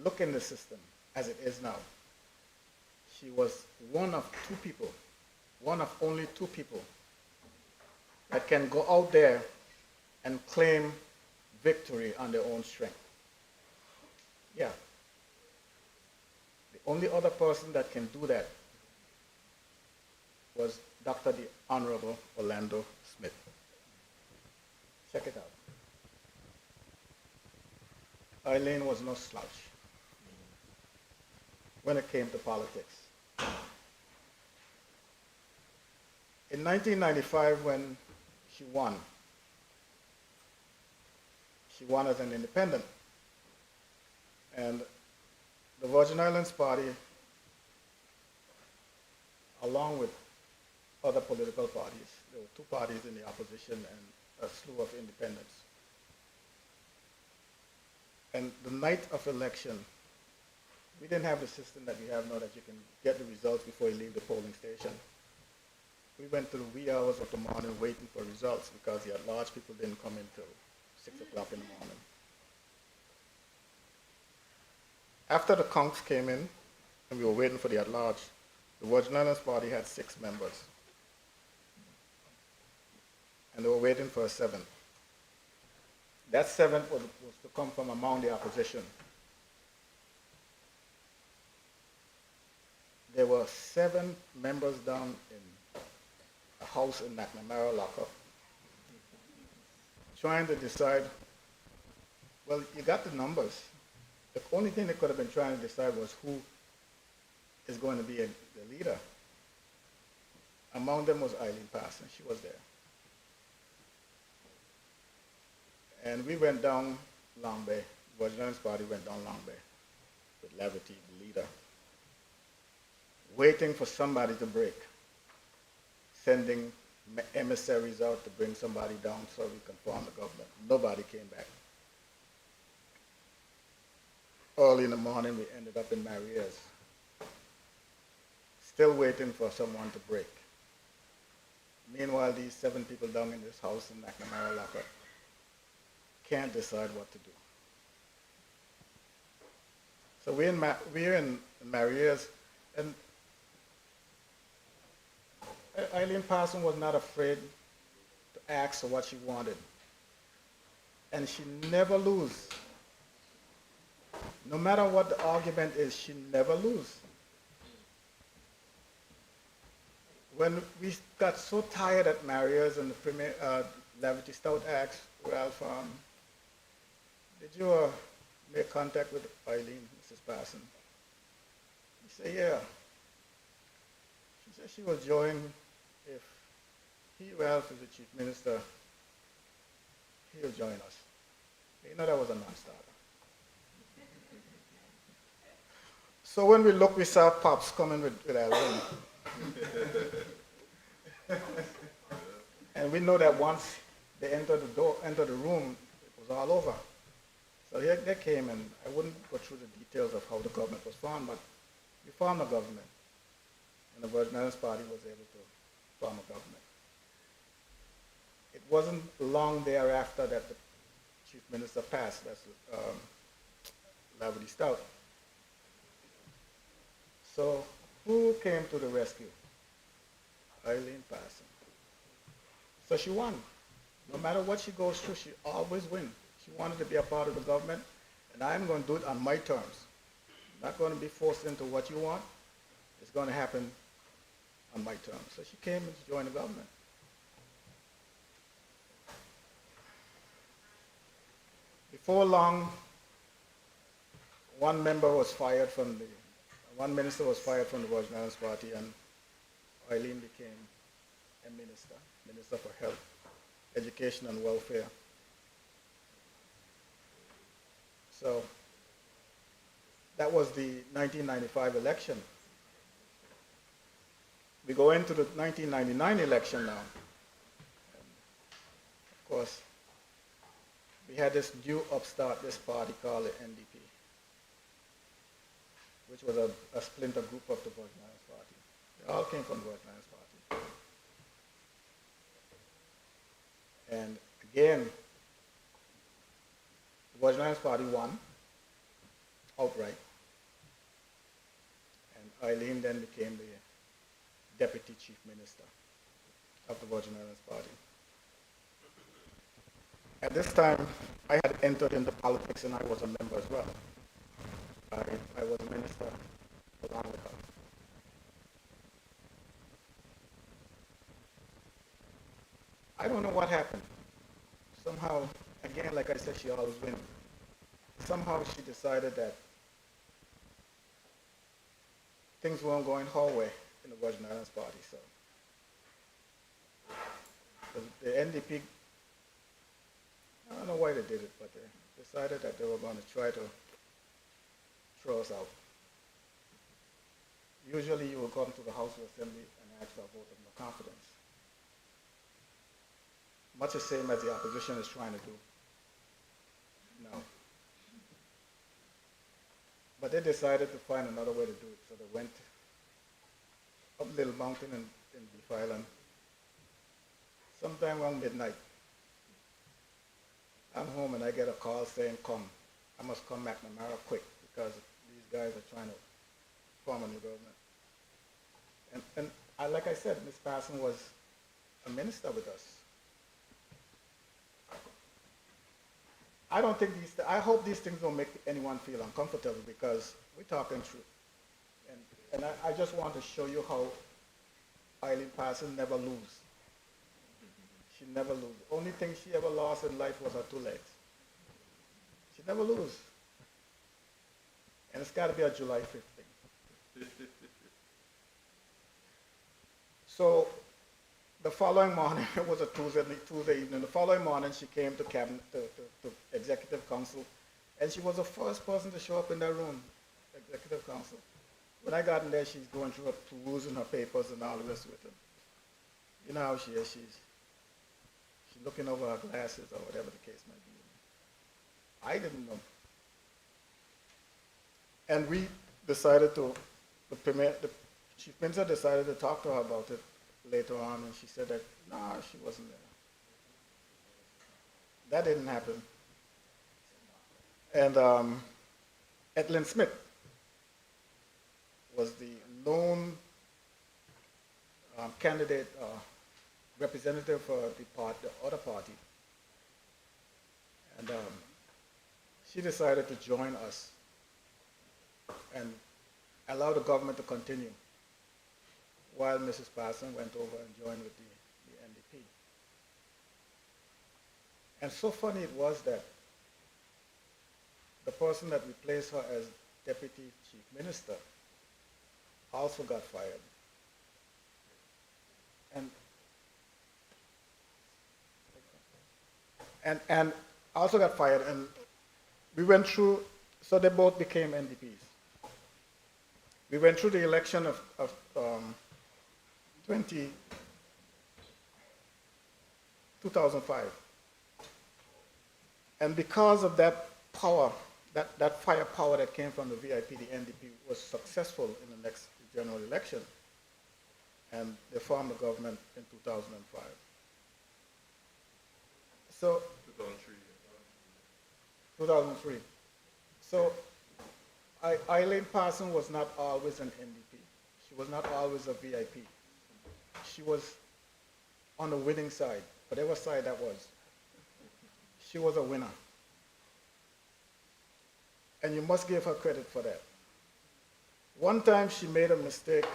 look in the system as it is now. She was one of only two people that can go out there and claim victory on their own strength. Yeah. The only other person that can do that was Dr. the Honorable Orlando Smith. Check it out. Eileen was no slouch when it came to politics. In 1995, when she won as an independent. And the Virgin Islands Party, along with other political parties, there were two parties in the opposition and a slew of independents. And the night of election, we didn't have the system that we have now that you can get the results before you leave the polling station. We went through wee hours of the morning waiting for results because the at-large people didn't come in till 6 o'clock in the morning. After the counts came in, and we were waiting for the at-large, the Virgin Islands Party had 6 members. And they were waiting for a 7th. That 7th was to come from among the opposition. There were 7 members down in a house in McNamara lockup trying to decide, well, you got the numbers. The only thing they could have been trying to decide was who is going to be the leader. Among them was Eileen Parson. She was there. And we went down Long Bay. The Virgin Islands Party went down Long Bay with Levity, the leader, waiting for somebody to break, sending emissaries out to bring somebody down so we can form the government. Nobody came back. Early in the morning, we ended up in Maria's, still waiting for someone to break. Meanwhile, these 7 people down in this house in McNamara lockup can't decide what to do. So we're in Maria's, and Eileen Parson was not afraid to ask for what she wanted. And she never lose. No matter what the argument is, she never lose. When we got so tired at Maria's and the Premier Levity Stout asked Ralph, did you make contact with Eileen, Mrs. Parson? He said, yeah. She said she was joining if Ralph is the chief minister, he'll join us. You know, that was a non-starter. So when we looked, we saw Pops coming with Eileen. And we know that once they entered the room, it was all over. So they came, and I wouldn't go through the details of how the government was formed, but we formed a government. And the Virgin Islands Party was able to form a government. It wasn't long thereafter that the chief minister passed. That's Lavity Stout. So who came to the rescue? Eileen Parson. So she won. No matter what she goes through, she always wins. She wanted to be a part of the government, and I'm going to do it on my terms. I'm not going to be forced into what you want. It's going to happen on my terms. So she came and joined the government. Before long, one minister was fired from the Virgin Islands Party, and Eileen became a minister for health, education, and welfare. So that was the 1995 election. We go into the 1999 election now. And of course, we had this new upstart, this party called the NDP, which was a splinter group of the Virgin Islands Party. They all came from the Virgin Islands Party. And again, the Virgin Islands Party won outright. And Eileen then became the deputy chief minister of the Virgin Islands Party. At this time, I had entered into politics and I was a member as well. I was a minister along with her. I don't know what happened. Somehow, again, like I said, she always wins. Somehow she decided that things weren't going her way in the Virgin Islands Party. So the NDP, I don't know why they did it, but they decided that they were going to try to throw us out. Usually you will come to the House of Assembly and ask for a vote of no confidence. Much the same as the opposition is trying to do now. But they decided to find another way to do it, so they went up Little Mountain in Beef Island sometime around midnight. I'm home and I get a call saying, come, I must come McNamara quick because these guys are trying to form a new government. And like I said, Ms. Parson was a minister with us. I don't think I hope these things don't make anyone feel uncomfortable because we're talking truth. And I just want to show you how Eileen Parson never lose. She never lose. The only thing she ever lost in life was her two legs. She never lose. And it's got to be a July 5th thing. So the following morning, it was a Tuesday evening, the following morning she came to cabinet, to executive council, and she was the first person to show up in that room, executive council. When I got in there, she's going through her tools and her papers and all the rest of it. You know how she is, she's looking over her glasses or whatever the case might be. I didn't know. And we decided to, the chief minister decided to talk to her about it later on, and she said that, no, she wasn't there. That didn't happen. And Etlin Smith was the lone candidate, representative for the other party. And she decided to join us and allow the government to continue while Mrs. Parson went over and joined with the NDP. And so funny it was that the person that replaced her as deputy chief minister also got fired. And also got fired, and we went through, so they both became NDPs. We went through the election of 2005. And because of that power, that firepower that came from the VIP, the NDP was successful in the next general election. And they formed the government in 2005. So, 2003. So Eileen Parson was not always an NDP. She was not always a VIP. She was on the winning side, whatever side that was. She was a winner. And you must give her credit for that. One time she made a mistake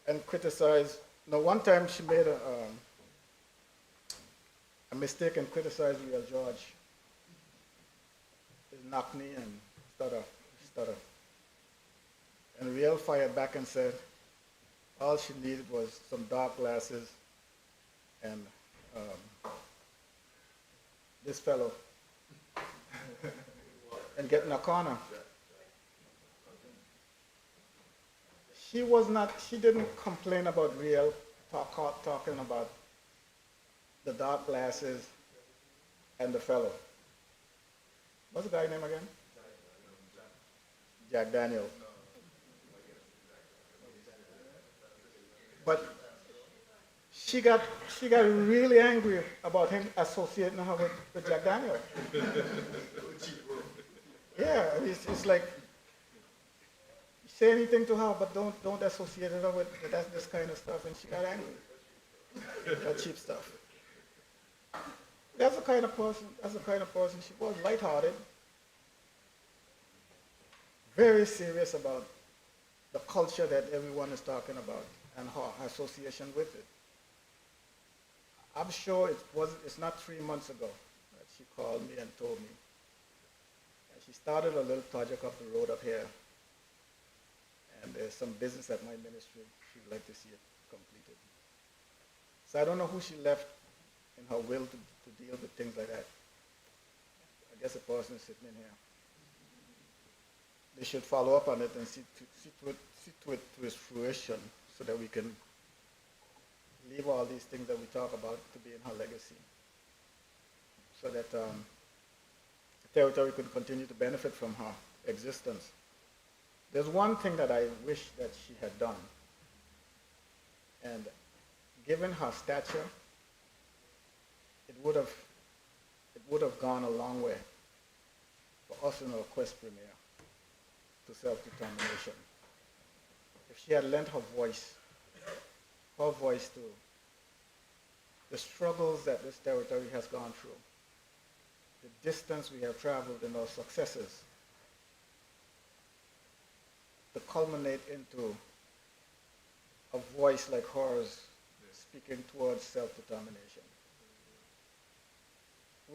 and criticized, no, one time she made a mistake and criticized Real George. His knock knee and stutter. And Real fired back and said all she needed was some dark glasses and this fellow and get in a corner. She didn't complain about Real talking about the dark glasses and the fellow. What's the guy's name again? Jack Daniel. But she got really angry about him associating her with Jack Daniel. Yeah, it's like, say anything to her, but don't associate her with this kind of stuff, and she got angry. That cheap stuff. That's the kind of person she was, lighthearted, very serious about the culture that everyone is talking about and her association with it. I'm sure it's not 3 months ago that she called me and told me that she started a little project up the road up here, and there's some business at my ministry. She'd like to see it completed. So I don't know who she left in her will to deal with things like that. I guess a person is sitting in here. They should follow up on it and see to it to its fruition so that we can leave all these things that we talk about to be in her legacy, so that the territory could continue to benefit from her existence. There's one thing that I wish that she had done, and given her stature, it would have gone a long way for us in our quest premier to self-determination. If she had lent her voice to the struggles that this territory has gone through, the distance we have traveled in our successes, to culminate into a voice like hers speaking towards self-determination.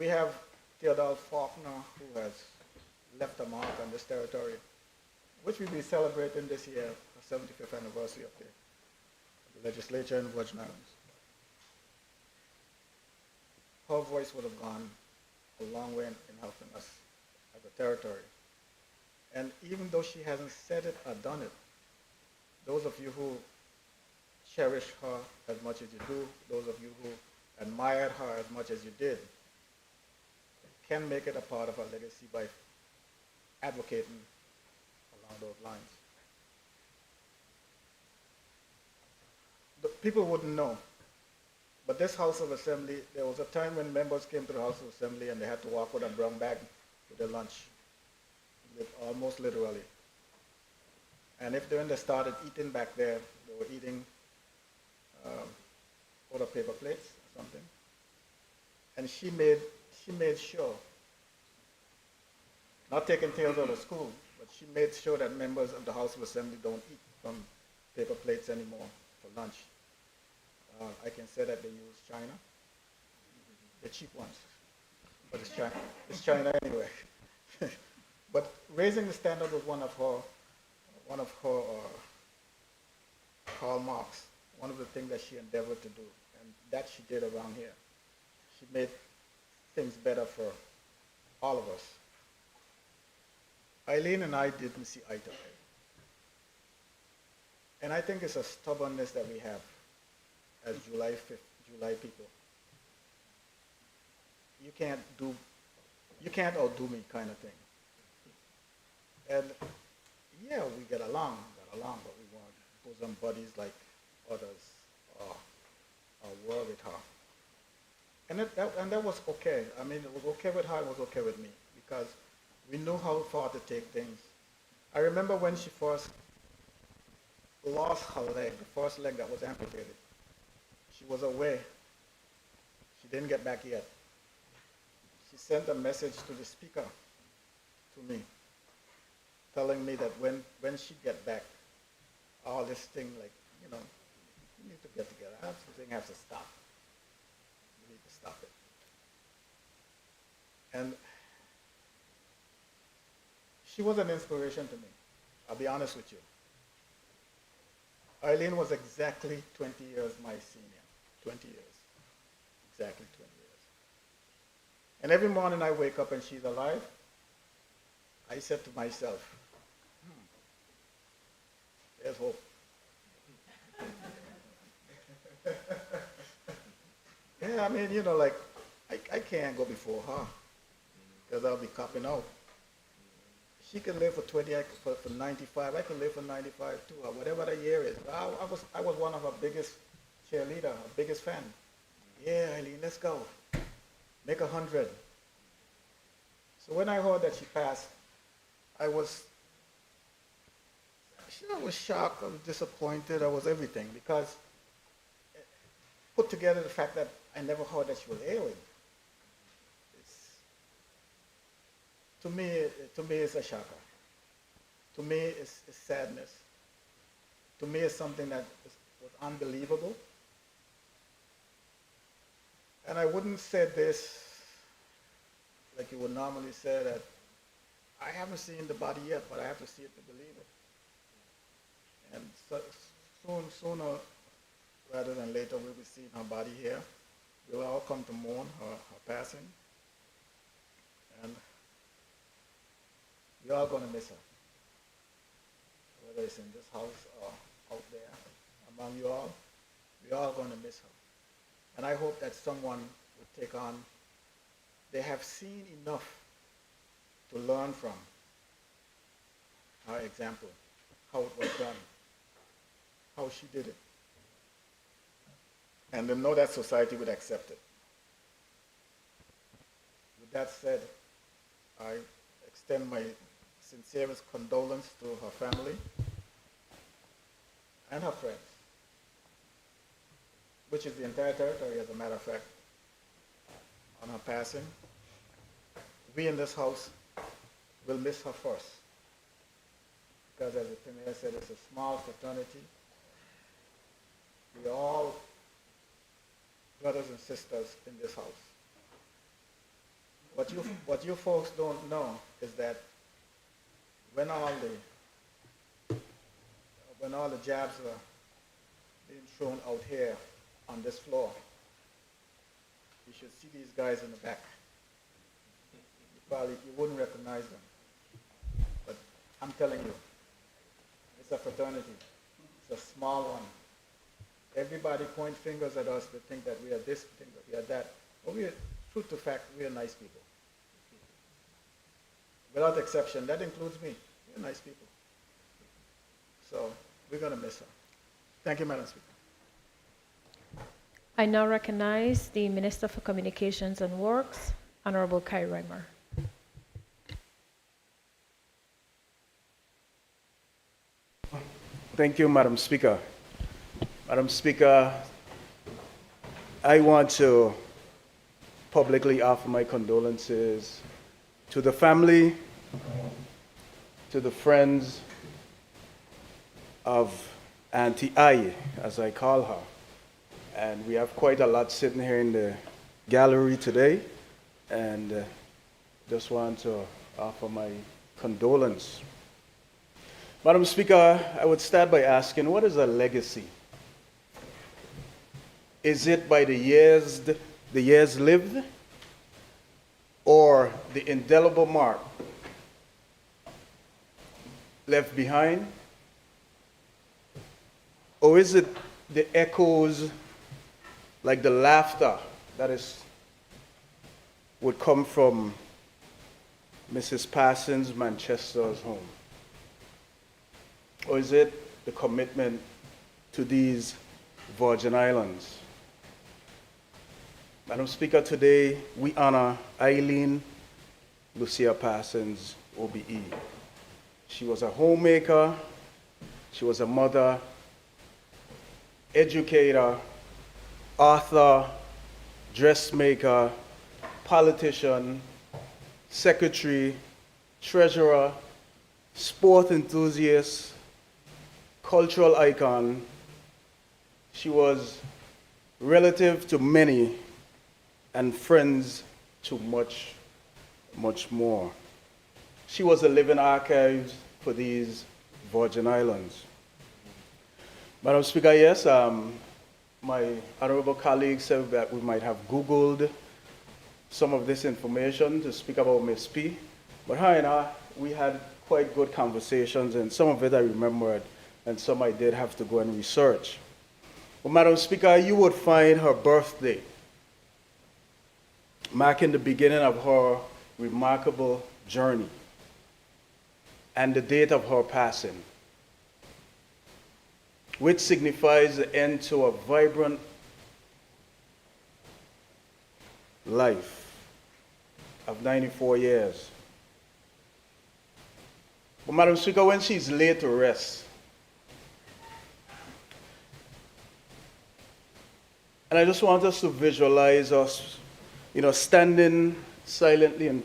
We have Theodore Faulkner, who has left a mark on this territory, which we'll be celebrating this year, the 75th anniversary of the legislature in Virgin Islands. Her voice would have gone a long way in helping us as a territory. And even though she hasn't said it or done it, those of you who cherish her as much as you do, those of you who admired her as much as you did, can make it a part of her legacy by advocating along those lines. The people wouldn't know, but this House of Assembly, there was a time when members came to the House of Assembly and they had to walk with a brown bag with their lunch, almost literally. And if when they started eating back there, they were eating out of paper plates or something. And she made sure, not taking tails out of school, but she made sure that members of the House of Assembly don't eat from paper plates anymore for lunch. I can say that they use China, the cheap ones, but it's China anyway. But raising the standard was one of her hallmarks, one of the things that she endeavored to do, and that she did around here. She made things better for all of us. Eileen and I didn't see eye to eye. And I think it's a stubbornness that we have as July people. You can't outdo me kind of thing. And yeah, we got along, but we weren't bosom buddies like others or were with her. And that was okay. I mean, it was okay with her, it was okay with me, because we knew how far to take things. I remember when she first lost her leg, the first leg that was amputated. She was away. She didn't get back yet. She sent a message to the speaker, to me, telling me that when she get back, all this thing, like, you know, you need to get together. Something has to stop. You need to stop it. And she was an inspiration to me. I'll be honest with you. Eileen was exactly 20 years my senior. 20 years. Exactly 20 years. And every morning I wake up and she's alive, I said to myself, there's hope. Yeah, I mean, you know, like, I can't go before her because I'll be copping out. She can live for 20, for 95. I can live for 95 too, or whatever the year is. I was one of her biggest cheerleader, her biggest fan. Yeah, Eileen, let's go. Make 100. So when I heard that she passed, I was shocked, I was disappointed, I was everything, because put together the fact that I never heard that she was ailing. To me, it's a shocker. To me, it's sadness. To me, it's something that was unbelievable. And I wouldn't say this like you would normally say, that I haven't seen the body yet, but I have to see it to believe it. And so, sooner rather than later, we'll be seeing her body here. We'll all come to mourn her passing. And we're all going to miss her, whether it's in this house or out there among you all. We're all going to miss her. And I hope that someone will take on, they have seen enough to learn from her example, how it was done, how she did it. And they know that society would accept it. With that said, I extend my sincerest condolence to her family and her friends, which is the entire territory, as a matter of fact, on her passing. We in this house will miss her first, because as the Premier said, it's a small fraternity. We are all brothers and sisters in this house. What you folks don't know is that when all the jabs are being thrown out here on this floor, you should see these guys in the back. You wouldn't recognize them. But I'm telling you, it's a fraternity. It's a small one. Everybody point fingers at us to think that we are this, think that we are that. But we are, true to fact, we are nice people. Without exception, that includes me. We're nice people. So we're going to miss her. Thank you, Madam Speaker. I now recognize the Minister for Communications and Works, Honorable Kai Reimer. Thank you, Madam Speaker. Madam Speaker, I want to publicly offer my condolences to the family, to the friends of Auntie I, as I call her. And we have quite a lot sitting here in the gallery today, and just want to offer my condolence. Madam Speaker, I would start by asking, what is a legacy? Is it by the years lived, or the indelible mark left behind? Or is it the echoes, like the laughter that would come from Mrs. Parsons' Manchester's home? Or is it the commitment to these Virgin Islands? Madam Speaker, today we honor Eileen Lucia Parsons, OBE. She was a homemaker, she was a mother, educator, author, dressmaker, politician, secretary, treasurer, sport enthusiast, cultural icon. She was relative to many and friends to much, much more. She was a living archive for these Virgin Islands. Madam Speaker, yes, my honorable colleague said that we might have Googled some of this information to speak about Miss P, but her and I, we had quite good conversations, and some of it I remembered, and some I did have to go and research. But Madam Speaker, you would find her birthday marking the beginning of her remarkable journey and the date of her passing, which signifies the end to a vibrant life of 94 years. But Madam Speaker, when she's laid to rest, and I just want us to visualize us, standing silently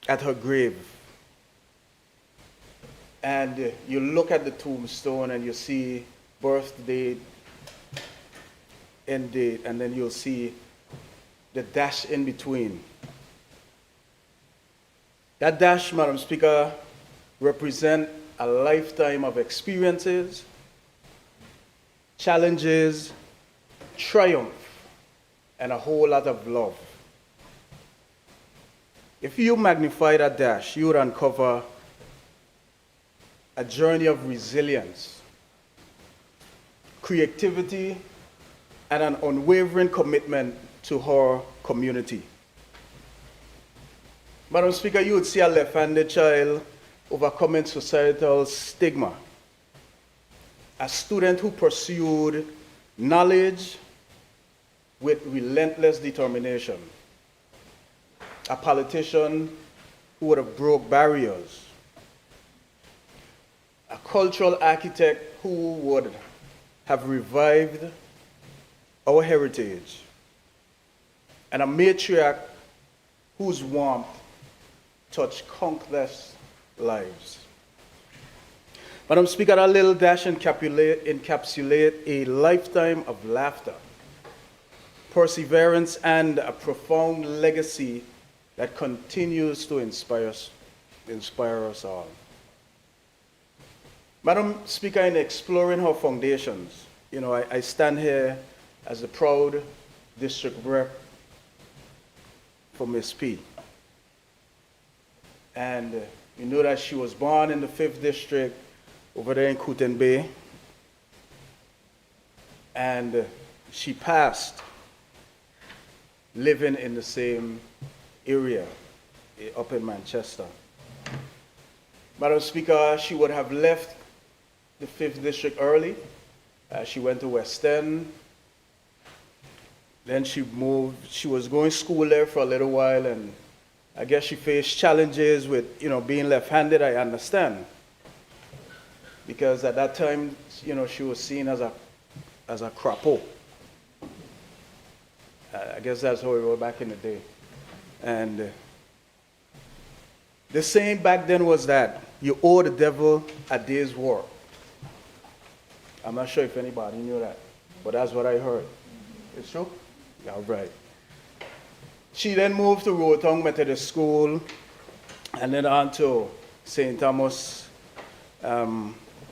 at her grave. And you look at the tombstone and you see birthday, end date, and then you'll see the dash in between. That dash, Madam Speaker, represents a lifetime of experiences, challenges, triumph, and a whole lot of love. If you magnify that dash, you would uncover a journey of resilience, creativity, and an unwavering commitment to her community. Madam Speaker, you would see a left-handed child overcoming societal stigma, a student who pursued knowledge with relentless determination, a politician who would have broke barriers, a cultural architect who would have revived our heritage, and a matriarch whose warmth touched countless lives. Madam Speaker, that little dash encapsulate a lifetime of laughter, perseverance, and a profound legacy that continues to inspire us all. Madam Speaker, in exploring her foundations, I stand here as the proud district rep for Miss P. And you know that she was born in the 5th district over there in Kooten Bay. And she passed living in the same area up in Manchester. Madam Speaker, she would have left the 5th district early. She went to West End. Then she moved. She was going to school there for a little while, and I guess she faced challenges with, being left-handed. I understand, because at that time, she was seen as a crapo. I guess that's how it was back in the day. And the saying back then was that you owe the devil a day's work. I'm not sure if anybody knew that, but that's what I heard. It's true? Yeah, right. She then moved to Rotong Methodist School and then on to St. Thomas,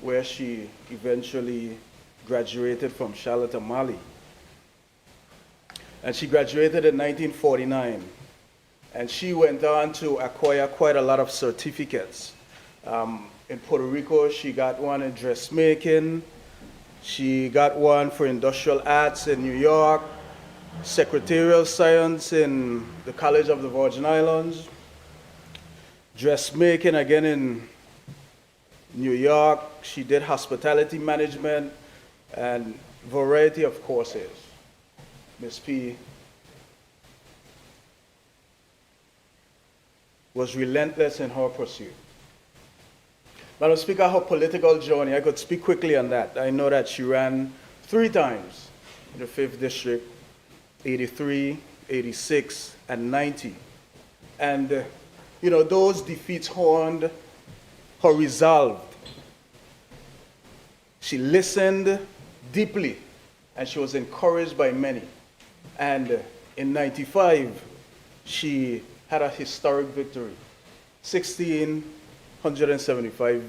where she eventually graduated from Charlotte, Mali. And she graduated in 1949. And she went on to acquire quite a lot of certificates. In Puerto Rico, she got one in dressmaking. She got one for industrial arts in New York, secretarial science in the College of the Virgin Islands, dressmaking again in New York. She did hospitality management and variety of courses. Ms. P was relentless in her pursuit. Madam Speaker, her political journey, I could speak quickly on that. I know that she ran 3 times in the 5th District, 83, 86, and 90. And, those defeats honed her resolve. She listened deeply, and she was encouraged by many. And in 95, she had a historic victory, 1,675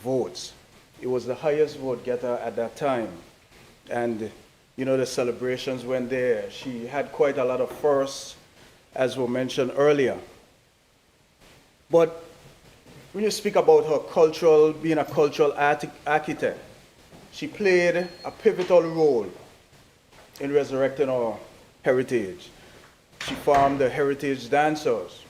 votes. It was the highest vote getter at that time. And, the celebrations went there. She had quite a lot of firsts, as were mentioned earlier. But when you speak about her being a cultural architect, she played a pivotal role in resurrecting our heritage. She formed the Heritage Dancers.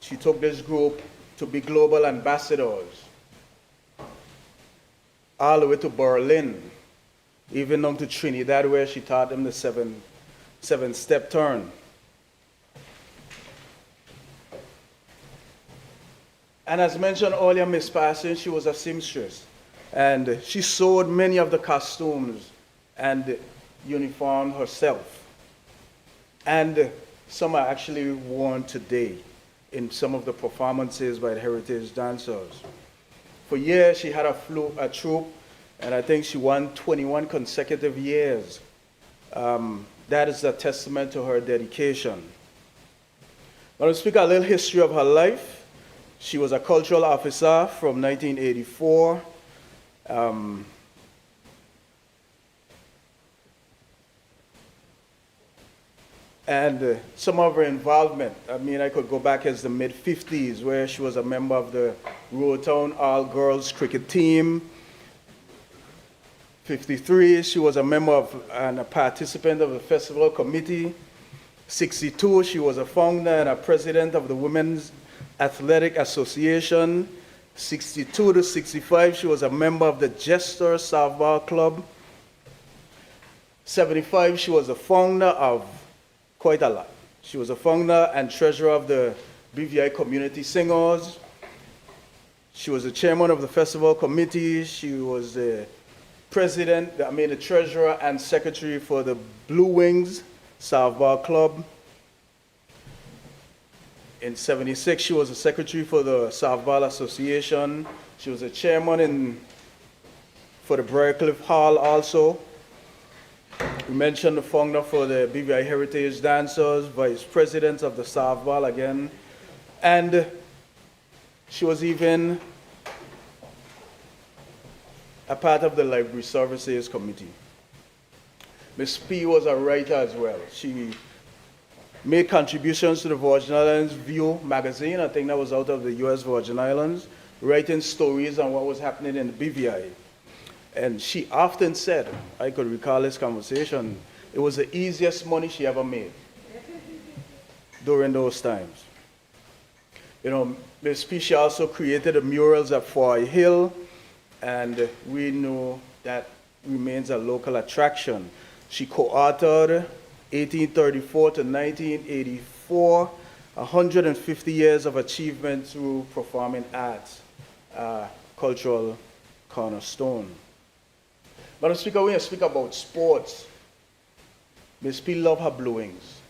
She took this group to be global ambassadors, all the way to Berlin, even down to Trinidad, where she taught them the seven-step turn. And as mentioned earlier, Miss Parsons, she was a seamstress. And she sewed many of the costumes and uniform herself. And some are actually worn today in some of the performances by the Heritage Dancers. For years, she had a troupe, and I think she won 21 consecutive years. That is a testament to her dedication. Now, to speak a little history of her life, she was a cultural officer from 1984. And some of her involvement, I could go back as the mid-50s, where she was a member of the Rotown All-Girls Cricket Team. 53, she was a member of and a participant of the Festival Committee. 62, she was a founder and a president of the Women's Athletic Association. 62 to 65, she was a member of the Jester Softball Club. 75, she was a founder of quite a lot. She was a founder and treasurer of the BVI Community Singers. She was the chairman of the festival committee. She was the the treasurer and secretary for the Blue Wings Softball Club. In 76, she was the secretary for the Softball Association. She was a chairman for the Briarcliff Hall also. We mentioned the founder for the BVI Heritage Dancers, vice president of the softball again. And she was even a part of the Library Services Committee. Ms. P was a writer as well. She made contributions to the Virgin Islands View magazine. I think that was out of the US Virgin Islands, writing stories on what was happening in the BVI. And she often said, I could recall this conversation, it was the easiest money she ever made during those times. Ms. P, she also created the murals at Foy Hill, and we know that remains a local attraction. She co-authored 1834 to 1984, 150 years of achievement through performing arts, cultural cornerstone. Madam Speaker, when you speak about sports, Ms. P loved her Blue Wings.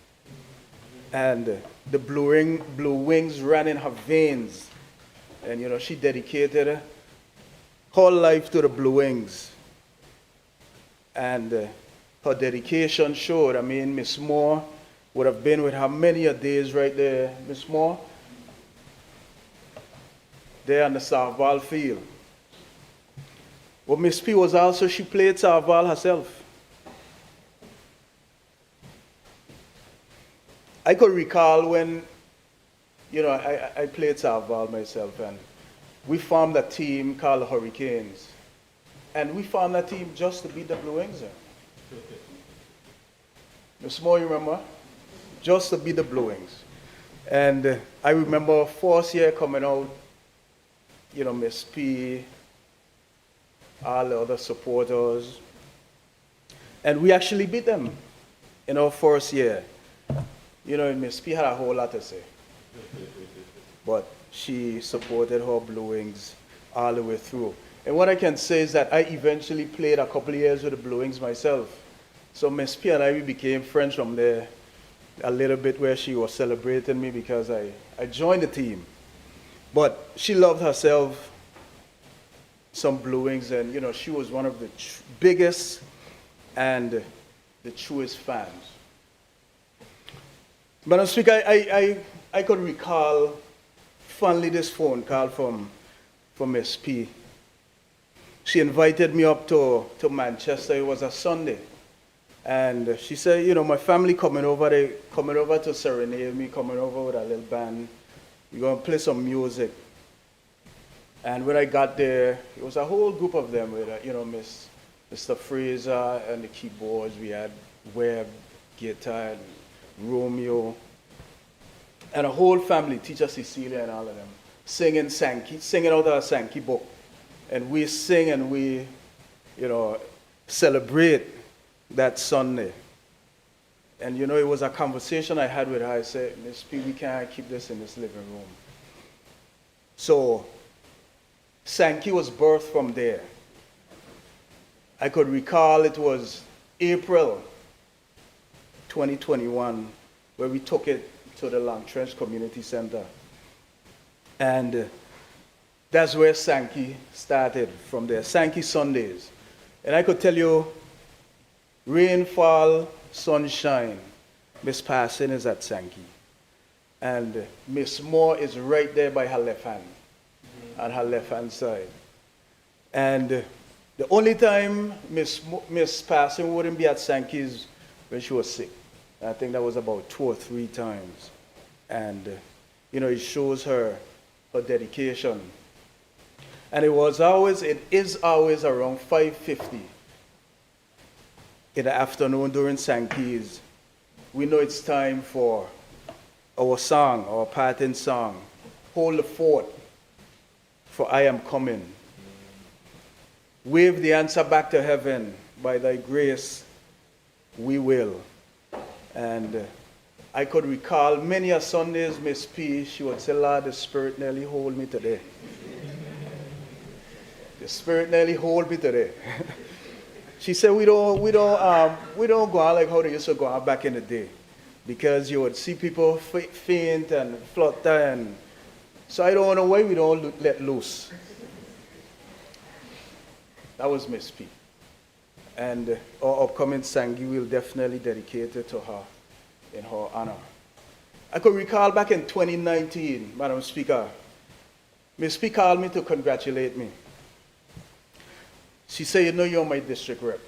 And the Blue Wings ran in her veins. And, she dedicated her life to the Blue Wings. And her dedication showed. Miss Moore would have been with her many a days right there, Miss Moore, there on the softball field. Well, Miss P was also, she played softball herself. I could recall when, I played softball myself, and we formed a team called the Hurricanes. And we formed that team just to beat the Blue Wings. Miss Moore, you remember? Just to beat the Blue Wings. And I remember first year coming out, Miss P, all the other supporters. And we actually beat them in our first year. Miss P had a whole lot to say. But she supported her Blue Wings all the way through. And what I can say is that I eventually played a couple of years with the Blue Wings myself. So Miss P and I, we became friends from there a little bit, where she was celebrating me because I joined the team. But she loved herself some Blue Wings, and she was one of the biggest and the truest fans. Madam Speaker, I could recall fondly this phone call from Miss P. She invited me up to Manchester. It was a Sunday. And she said, my family coming over, they coming over to serenade me, coming over with a little band. We're going to play some music. And when I got there, it was a whole group of them with, Mr. Fraser and the keyboards. We had Webb, guitar, and Romeo, and a whole family, Teacher Cecilia and all of them, singing out our Sankey book. And we sing and we, celebrate that Sunday. And it was a conversation I had with her. I said, Miss P, we can't keep this in this living room. So Sankey was birthed from there. I could recall it was April 2021 where we took it to the Long Trench Community Center. And that's where Sankey started from there, Sankey Sundays. And I could tell you, rainfall, sunshine, Miss Parson is at Sankey. And Miss Moore is right there by her left hand, on her left hand side. And the only time Miss Parson wouldn't be at Sankey is when she was sick. I think that was about 2 or 3 times. And, it shows her dedication. And it is always around 5:50 in the afternoon during Sankey's. We know it's time for our song, our parting song, Hold the Fort, for I am coming. Wave the answer back to heaven, by thy grace we will. And I could recall many a Sundays, Miss P, she would say, Lord, the Spirit nearly hold me today. The Spirit nearly hold me today. She said, we don't go on like how they used to go on back in the day, because you would see people faint and flutter, and so I don't know why we don't let loose. That was Miss P. And our upcoming Sankey will definitely dedicate it to her in her honor. I could recall back in 2019, Madam Speaker, Miss P called me to congratulate me. She said, you're my district rep.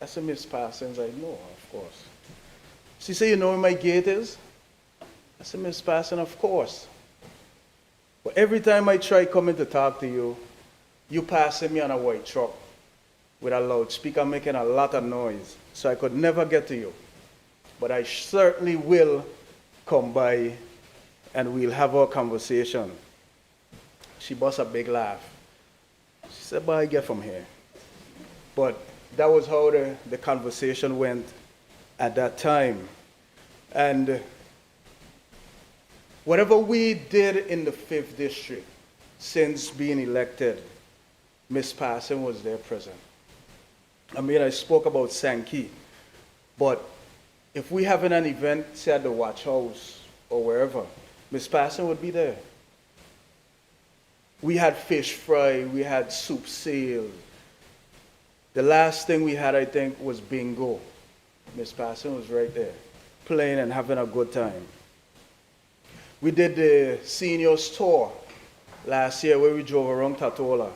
I said, Miss Parsons, I know, of course. She said, you know where my gate is? I said, Miss Parsons, of course. But every time I try coming to talk to you, you passing me on a white truck with a loudspeaker making a lot of noise, so I could never get to you. But I certainly will come by and we'll have our conversation. She bust a big laugh. She said, "Boy, I get from here." But that was how the conversation went at that time. And whatever we did in the 5th district since being elected, Miss Parson was there present. I mean, I spoke about Sankey, but if we having an event, say at the Watch House or wherever, Miss Parson would be there. We had fish fry, we had soup sale. The last thing we had, I think, was bingo. Miss Parson was right there, playing and having a good time. We did the seniors tour last year where we drove around Tortola.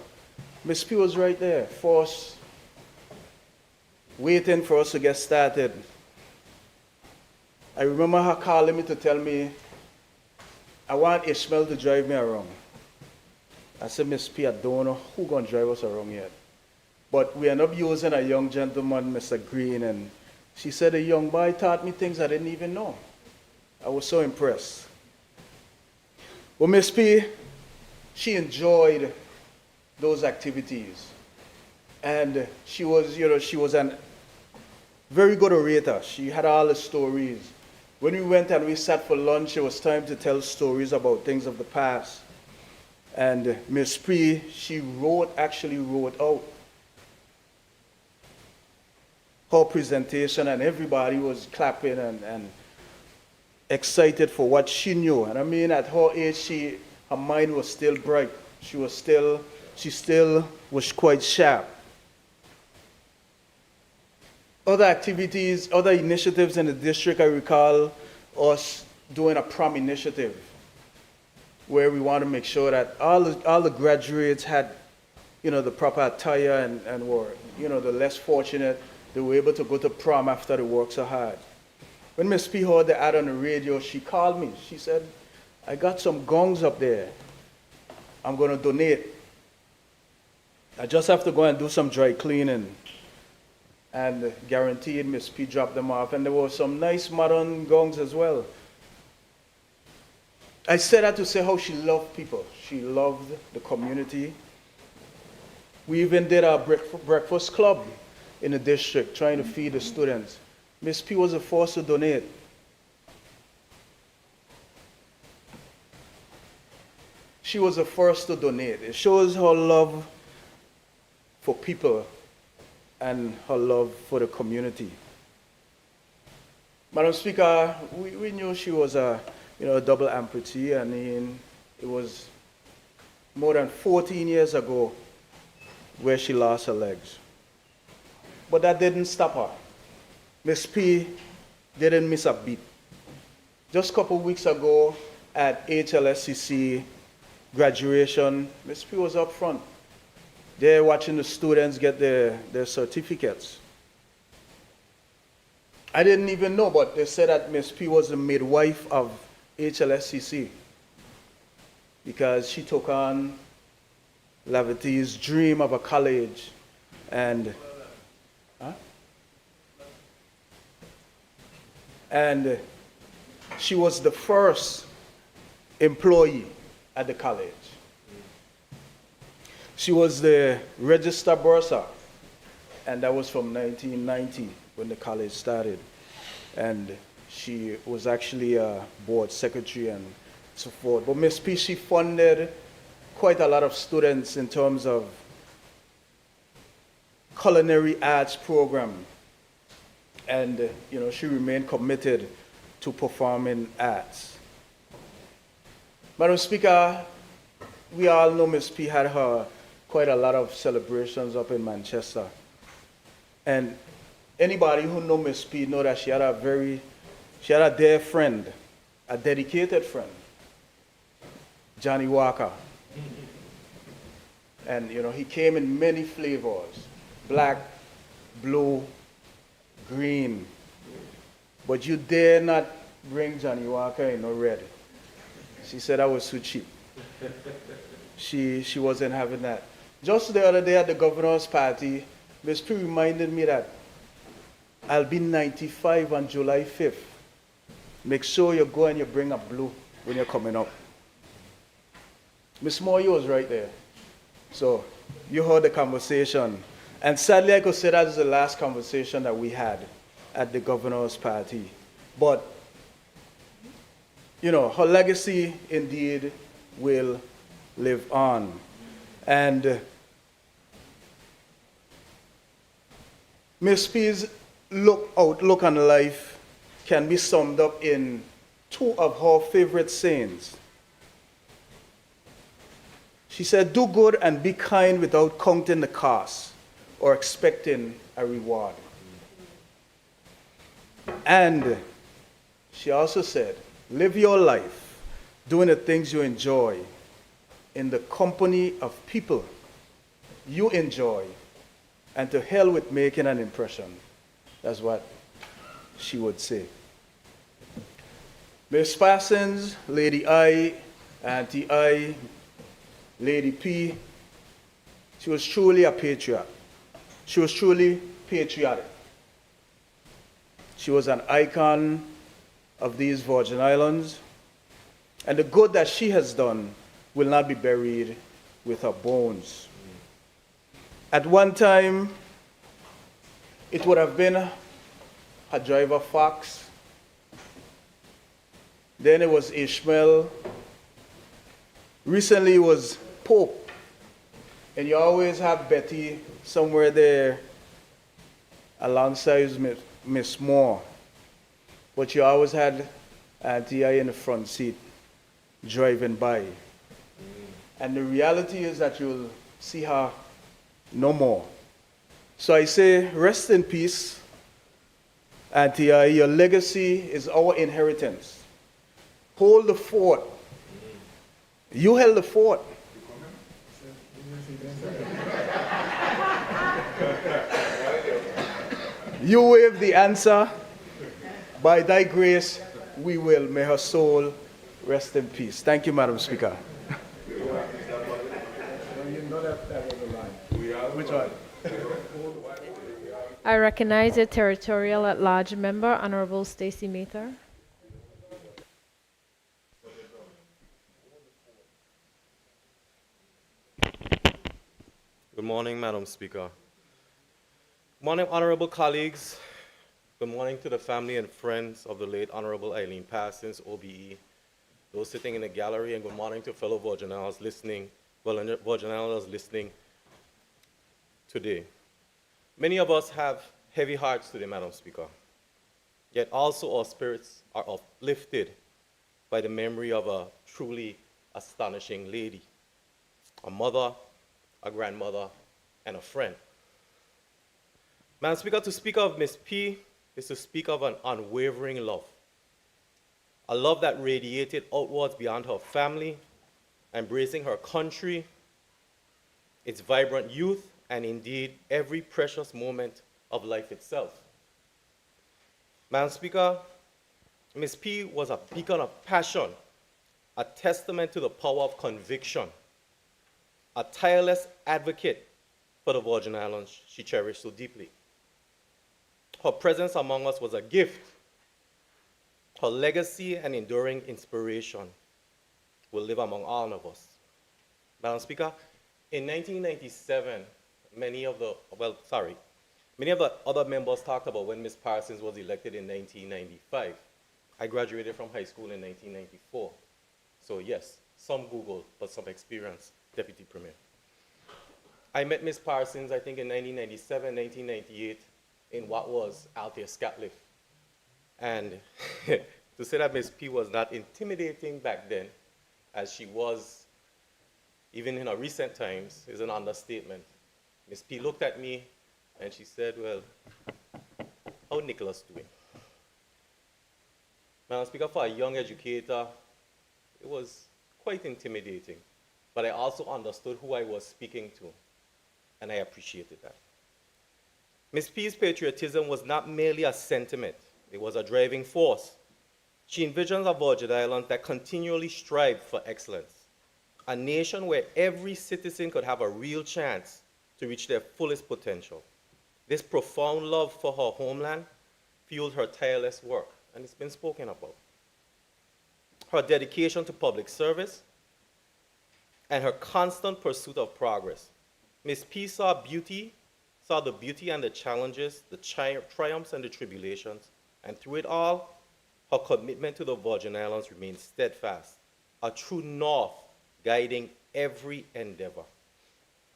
Miss P was right there, for us, waiting for us to get started. I remember her calling me to tell me, "I want Ishmael to drive me around." I said, "Miss P, I don't know who's going to drive us around yet." But we ended up using a young gentleman, Mr. Green, and she said, "A young boy taught me things I didn't even know." I was so impressed. Well, Miss P, she enjoyed those activities. And she was a very good orator. She had all the stories. When we went and we sat for lunch, it was time to tell stories about things of the past. And Miss P, she actually wrote out her presentation, and everybody was clapping and excited for what she knew. And I mean, at her age, her mind was still bright. She still was quite sharp. Other activities, other initiatives in the district, I recall us doing a prom initiative where we want to make sure that all the graduates had, the proper attire and were, the less fortunate, they were able to go to prom after they worked so hard. When Miss P heard the ad on the radio, she called me. She said, I got some gongs up there. I'm going to donate. I just have to go and do some dry cleaning. And guaranteed Miss P dropped them off. And there were some nice modern gongs as well. I said that to say how she loved people. She loved the community. We even did our breakfast club in the district, trying to feed the students. Miss P was the first to donate. She was the first to donate. It shows her love for people and her love for the community. Madam Speaker, we knew she was a double amputee. I mean, it was more than 14 years ago where she lost her legs. But that didn't stop her. Miss P didn't miss a beat. Just a couple weeks ago at HLSCC graduation, Miss P was up front. They're watching the students get their certificates. I didn't even know, but they said that Miss P was the midwife of HLSCC because she took on Lavity's dream of a college and she was the first employee at the college. She was the register bursar, and that was from 1990 when the college started. And she was actually a board secretary and so forth. But Miss P, she funded quite a lot of students in terms of culinary arts program. And she remained committed to performing arts. Madam Speaker, we all know Miss P had quite a lot of celebrations up in Manchester. And anybody who knows Miss P know that she had a dear friend, a dedicated friend, Johnny Walker. And he came in many flavors, black, blue, green. But you dare not bring Johnny Walker in no red. She said that was too cheap. She wasn't having that. Just the other day at the governor's party, Ms. P reminded me that I'll be 95 on July 5th. Make sure you go and you bring a blue when you're coming up. Ms. Moore, you was right there. So you heard the conversation. And sadly, I could say that was the last conversation that we had at the governor's party. But, her legacy indeed will live on. And Miss P's outlook on life can be summed up in two of her favorite sayings. She said, do good and be kind without counting the cost or expecting a reward. And she also said, live your life doing the things you enjoy in the company of people you enjoy, and to hell with making an impression. That's what she would say. Miss Parsons, Lady I, Auntie I, Lady P, she was truly a patriot. She was truly patriotic. She was an icon of these Virgin Islands, and the good that she has done will not be buried with her bones. At one time, it would have been her driver Fox, Then it was Ishmael. Recently it was Pope. And you always have Betty somewhere there alongside Miss Moore. But you always had Auntie I in the front seat driving by. And the reality is that you'll see her no more. So I say, rest in peace, Auntie I. Your legacy is our inheritance. Hold the fort. You held the fort. You wave the answer. By thy grace, we will. May her soul rest in peace. Thank you, Madam Speaker. You know that was a line. Which one? I recognize the Territorial at-Large Member, Honorable Stacy Mather. Good morning, Madam Speaker. Good morning, honorable colleagues. Good morning to the family and friends of the late Honorable Eileen Parsons, OBE, those sitting in the gallery, and good morning to fellow Virginals listening today. Many of us have heavy hearts today, Madam Speaker, yet also our spirits are uplifted by the memory of a truly astonishing lady, a mother, a grandmother, and a friend. Madam Speaker, to speak of Miss P is to speak of an unwavering love, a love that radiated outwards beyond her family, embracing her country, its vibrant youth, and indeed every precious moment of life itself. Madam Speaker, Miss P was a beacon of passion, a testament to the power of conviction, a tireless advocate for the Virgin Islands she cherished so deeply. Her presence among us was a gift. Her legacy and enduring inspiration will live among all of us. Madam Speaker, in 1997, many of the other members talked about when Ms. Parsons was elected in 1995. I graduated from high school in 1994. So yes, some Google, but some experience, Deputy Premier. I met Ms. Parsons, I think in 1997, 1998, in what was Althea Scatliff. And to say that Ms. P was not intimidating back then, as she was even in her recent times, is an understatement. Ms. P looked at me and she said, well, how Nicholas doing? Madam Speaker, for a young educator, it was quite intimidating, but I also understood who I was speaking to, and I appreciated that. Ms. P's patriotism was not merely a sentiment, it was a driving force. She envisions a Virgin Island that continually strived for excellence, a nation where every citizen could have a real chance to reach their fullest potential. This profound love for her homeland fueled her tireless work, and it's been spoken about. Her dedication to public service and her constant pursuit of progress. Ms. P saw the beauty and the challenges, the triumphs and the tribulations, and through it all, her commitment to the Virgin Islands remained steadfast, a true north guiding every endeavor.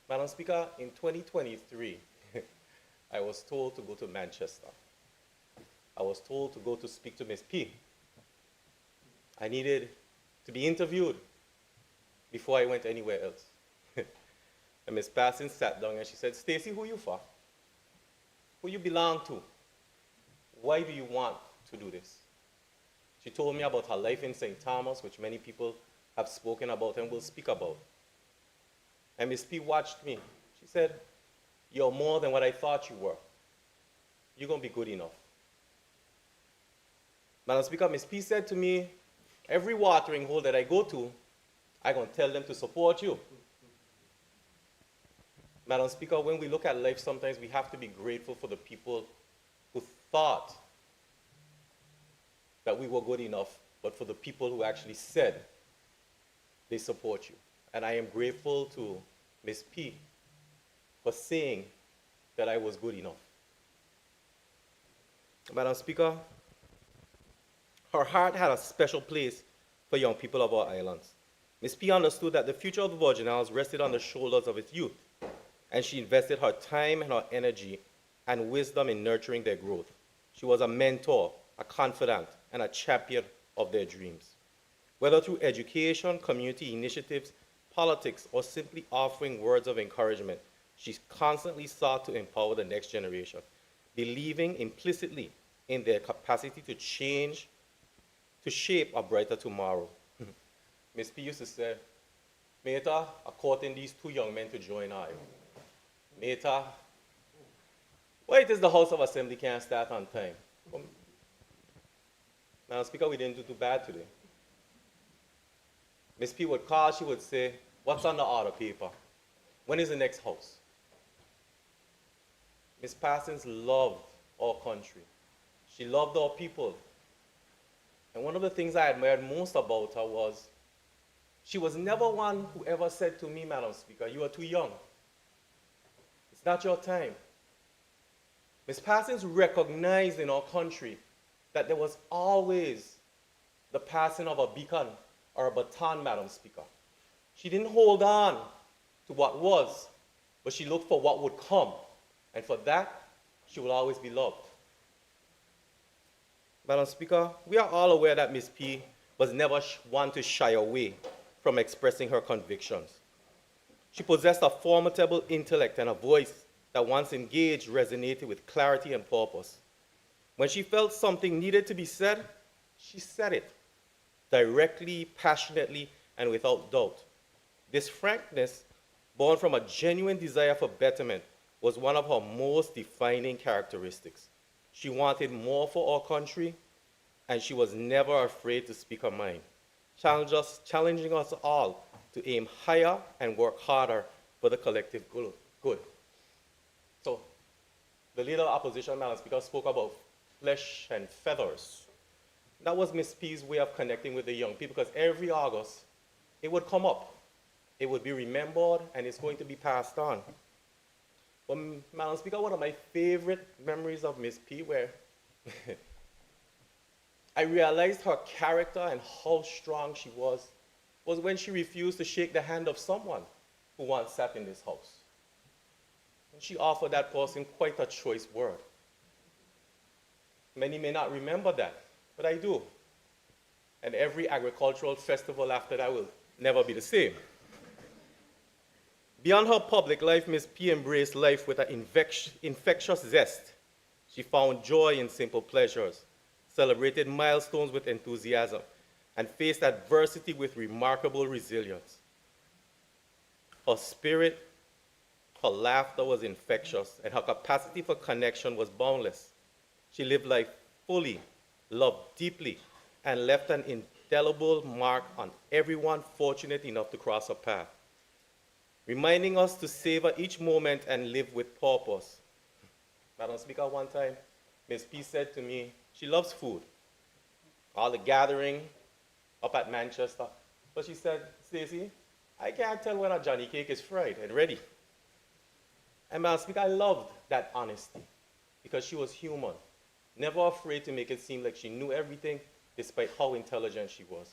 Madam Speaker, in 2023, I was told to go to Manchester. I was told to go to speak to Ms. P. I needed to be interviewed before I went anywhere else. And Ms. Parsons sat down and she said, Stacy, who you for? Who you belong to? Why do you want to do this? She told me about her life in St. Thomas, which many people have spoken about and will speak about. And Ms. P watched me. She said, you're more than what I thought you were. You're going to be good enough. Madam Speaker, Ms. P said to me, every watering hole that I go to, I'm going to tell them to support you. Madam Speaker, when we look at life, sometimes we have to be grateful for the people who thought that we were good enough, but for the people who actually said they support you. And I am grateful to Ms. P for saying that I was good enough. Madam Speaker, Her heart had a special place for young people of our islands. Ms. P understood that the future of the Virgin Islands rested on the shoulders of its youth, and she invested her time and her energy and wisdom in nurturing their growth. She was a mentor, a confidant, and a champion of their dreams. Whether through education, community initiatives, politics, or simply offering words of encouragement, she constantly sought to empower the next generation, believing implicitly in their capacity to change, to shape a brighter tomorrow. Ms. P used to say, Meta, I'm courting these two young men to join I. Meta, why it is the House of Assembly can't start on time? Madam Speaker, we didn't do too bad today. Ms. P would call, she would say, what's on the order paper? When is the next house? Ms. Parsons loved our country. She loved our people. And one of the things I admired most about her was she was never one who ever said to me, Madam Speaker, you are too young. It's not your time. Ms. Parsons recognized in our country that there was always the passing of a beacon or a baton, Madam Speaker. She didn't hold on to what was, but she looked for what would come. And for that, she will always be loved. Madam Speaker, we are all aware that Ms. P was never one to shy away from expressing her convictions. She possessed a formidable intellect and a voice that once engaged resonated with clarity and purpose. When she felt something needed to be said, she said it directly, passionately, and without doubt. This frankness, born from a genuine desire for betterment, was one of her most defining characteristics. She wanted more for our country, and she was never afraid to speak her mind, challenging us all to aim higher and work harder for the collective good. So, the leader of opposition, Madam Speaker, spoke about flesh and feathers. That was Ms. P's way of connecting with the young people, because every August, it would come up. It would be remembered, and it's going to be passed on. But, Madam Speaker, one of my favorite memories of Ms. P, where I realized her character and how strong she was when she refused to shake the hand of someone who once sat in this house. And she offered that person quite a choice word. Many may not remember that, but I do. And every agricultural festival after that will never be the same. Beyond her public life, Ms. P embraced life with an infectious zest. She found joy in simple pleasures, celebrated milestones with enthusiasm, and faced adversity with remarkable resilience. Her spirit, her laughter was infectious, and her capacity for connection was boundless. She lived life fully, loved deeply, and left an indelible mark on everyone fortunate enough to cross her path, reminding us to savor each moment and live with purpose. Madam Speaker, one time, Ms. P said to me, she loves food. All the gathering up at Manchester. But she said, Stacey, I can't tell when a Johnny cake is fried and ready. And Madam Speaker, I loved that honesty because she was human, never afraid to make it seem like she knew everything despite how intelligent she was.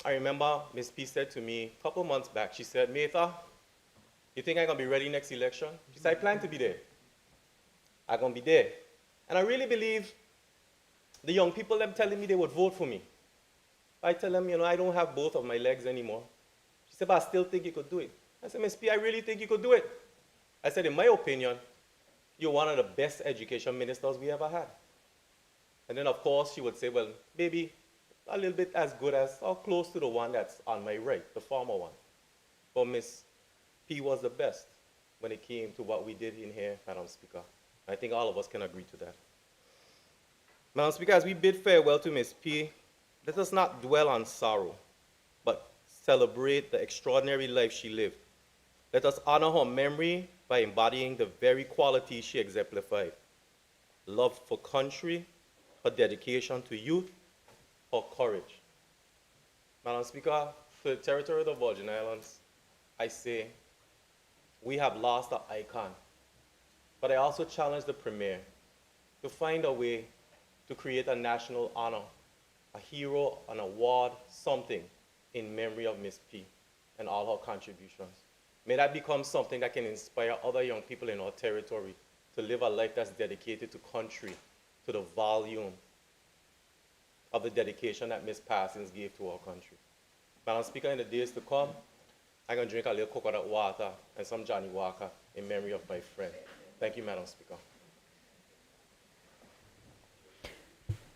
I remember Ms. P said to me a couple months back, she said, Metha, you think I'm going to be ready next election? She said, I plan to be there. I'm going to be there. And I really believe the young people, them telling me they would vote for me. I tell them, I don't have both of my legs anymore. She said, but I still think you could do it. I said, Ms. P, I really think you could do it. I said, in my opinion, you're one of the best education ministers we ever had. And then, of course, she would say, well, maybe a little bit as good as, or close to the one that's on my right, the former one. But Ms. P was the best when it came to what we did in here, Madam Speaker. I think all of us can agree to that. Madam Speaker, as we bid farewell to Ms. P, let us not dwell on sorrow, but celebrate the extraordinary life she lived. Let us honor her memory by embodying the very qualities she exemplified: love for country, her dedication to youth, her courage. Madam Speaker, to the territory of the Virgin Islands, I say, we have lost an icon. But I also challenge the Premier to find a way to create a national honor, a hero, an award, something in memory of Miss P and all her contributions. May that become something that can inspire other young people in our territory to live a life that's dedicated to country, to the volume of the dedication that Ms. Parsons gave to our country. Madam Speaker, in the days to come, I'm going to drink a little coconut water and some Johnny Walker in memory of my friend. Thank you, Madam Speaker.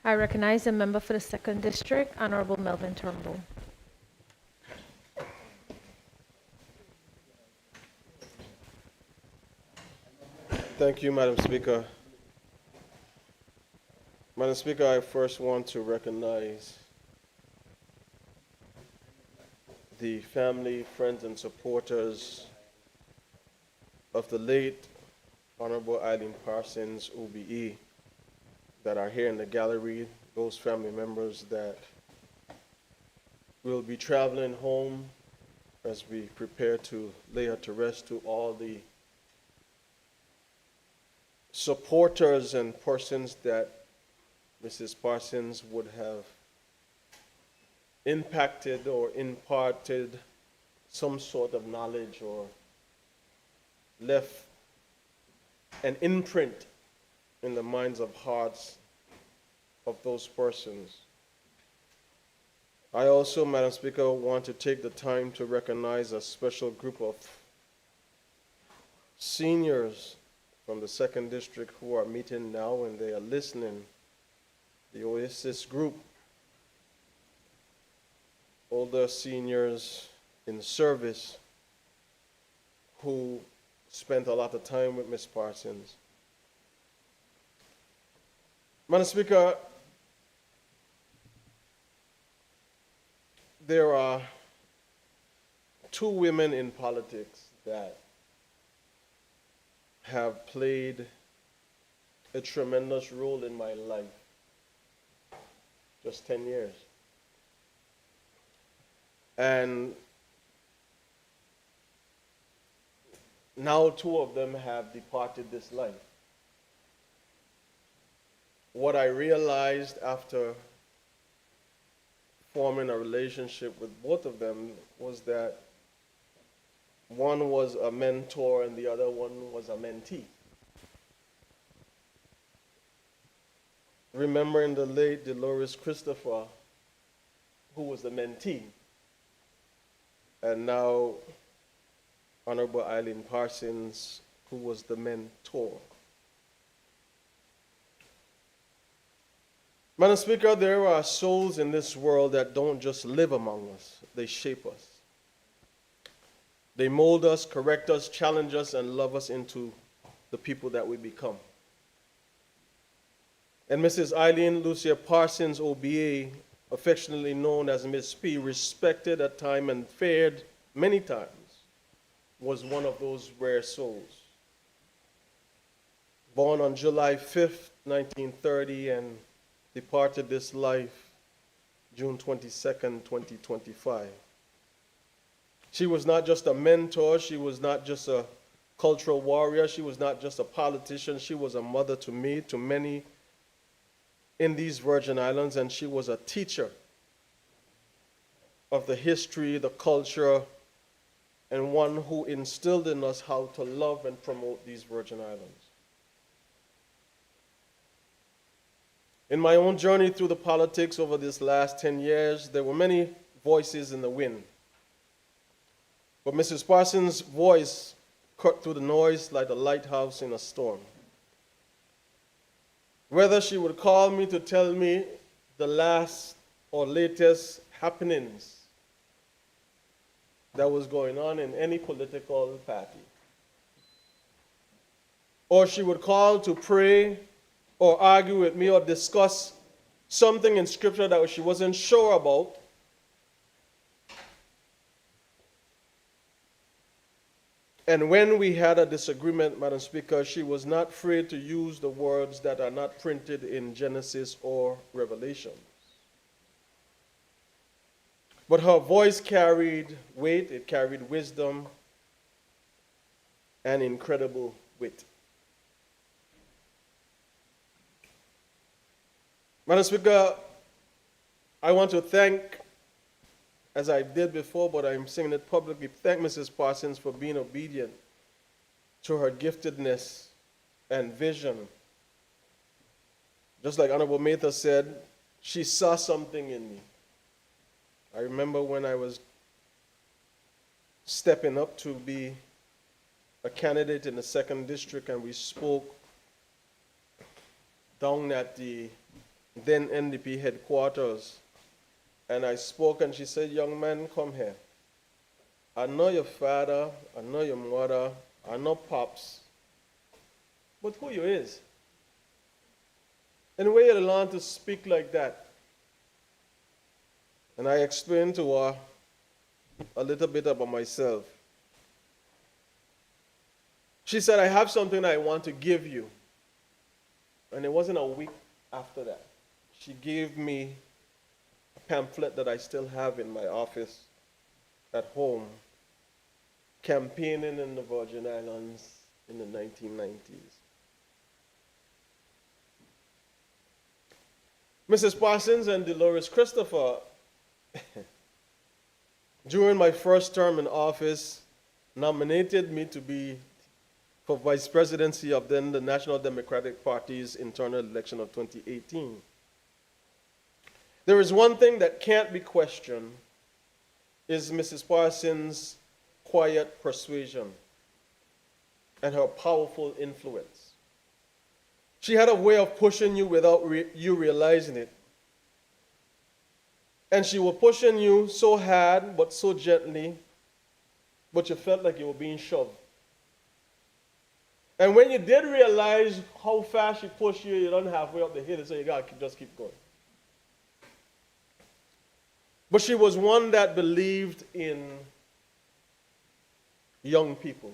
I recognize the member for the 2nd District, Honorable Melvin Turnbull. Thank you, Madam Speaker. Madam Speaker, I first want to recognize the family, friends, and supporters of the late Honorable Eileen Parsons, OBE, that are here in the gallery, those family members that will be traveling home as we prepare to lay her to rest, to all the supporters and persons that Mrs. Parsons would have impacted or imparted some sort of knowledge or left an imprint in the minds of hearts of those persons. I also, Madam Speaker, want to take the time to recognize a special group of seniors from the 2nd District who are meeting now and they are listening. The Oasis group, older seniors in service who spent a lot of time with Ms. Parsons. Madam Speaker, there are 2 women in politics that have played a tremendous role in my life. Just 10 years. And now 2 of them have departed this life. What I realized after forming a relationship with both of them was that one was a mentor and the other one was a mentee. Remembering the late Dolores Christopher, who was the mentee, and now Honorable Eileen Parsons, who was the mentor. Madam Speaker, there are souls in this world that don't just live among us, they shape us. They mold us, correct us, challenge us, and love us into the people that we become. And Mrs. Eileen Lucia Parsons, OBA, affectionately known as Miss P, respected at times and feared many times, was one of those rare souls. Born on July 5th, 1930, and departed this life June 22nd, 2025. She was not just a mentor, she was not just a cultural warrior, she was not just a politician, she was a mother to me, to many in these Virgin Islands, and she was a teacher of the history, the culture, and one who instilled in us how to love and promote these Virgin Islands. In my own journey through the politics over this last 10 years, there were many voices in the wind. But Mrs. Parsons' voice cut through the noise like a lighthouse in a storm. Whether she would call me to tell me the last or latest happenings that was going on in any political party, or she would call to pray or argue with me or discuss something in Scripture that she wasn't sure about, and when we had a disagreement, Madam Speaker, she was not afraid to use the words that are not printed in Genesis or Revelation. But her voice carried weight, it carried wisdom, and incredible wit. Madam Speaker, I want to thank, as I did before, but I'm saying it publicly, thank Mrs. Parsons for being obedient to her giftedness and vision. Just like Honorable Mather said, she saw something in me. I remember when I was stepping up to be a candidate in the 2nd District, and we spoke down at the then NDP headquarters. And I spoke, and she said, "Young man, come here. I know your father, I know your mother, I know Pops, but who you is?" And where you learn to speak like that. And I explained to her a little bit about myself. She said, "I have something I want to give you." And it wasn't a week after that. She gave me a pamphlet that I still have in my office at home, campaigning in the Virgin Islands in the 1990s. Mrs. Parsons and Dolores Christopher, during my first term in office, nominated me to be for vice presidency of then the National Democratic Party's internal election of 2018. There is one thing that can't be questioned, is Mrs. Parsons' quiet persuasion and her powerful influence. She had a way of pushing you without you realizing it. And she was pushing you so hard, but so gently, but you felt like you were being shoved. And when you did realize how fast she pushed you, you don't halfway up the hill, so you gotta just keep going. But she was one that believed in young people.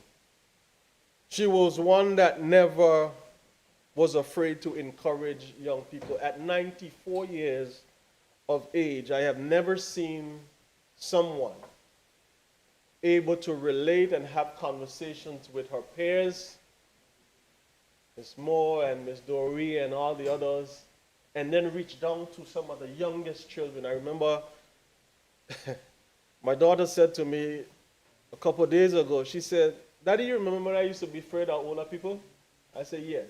She was one that never was afraid to encourage young people. At 94 years of age, I have never seen someone able to relate and have conversations with her peers, Miss Moore and Miss Dory and all the others, and then reach down to some of the youngest children. I remember my daughter said to me a couple of days ago, she said, "Daddy, you remember when I used to be afraid of older people?" I said, "Yes."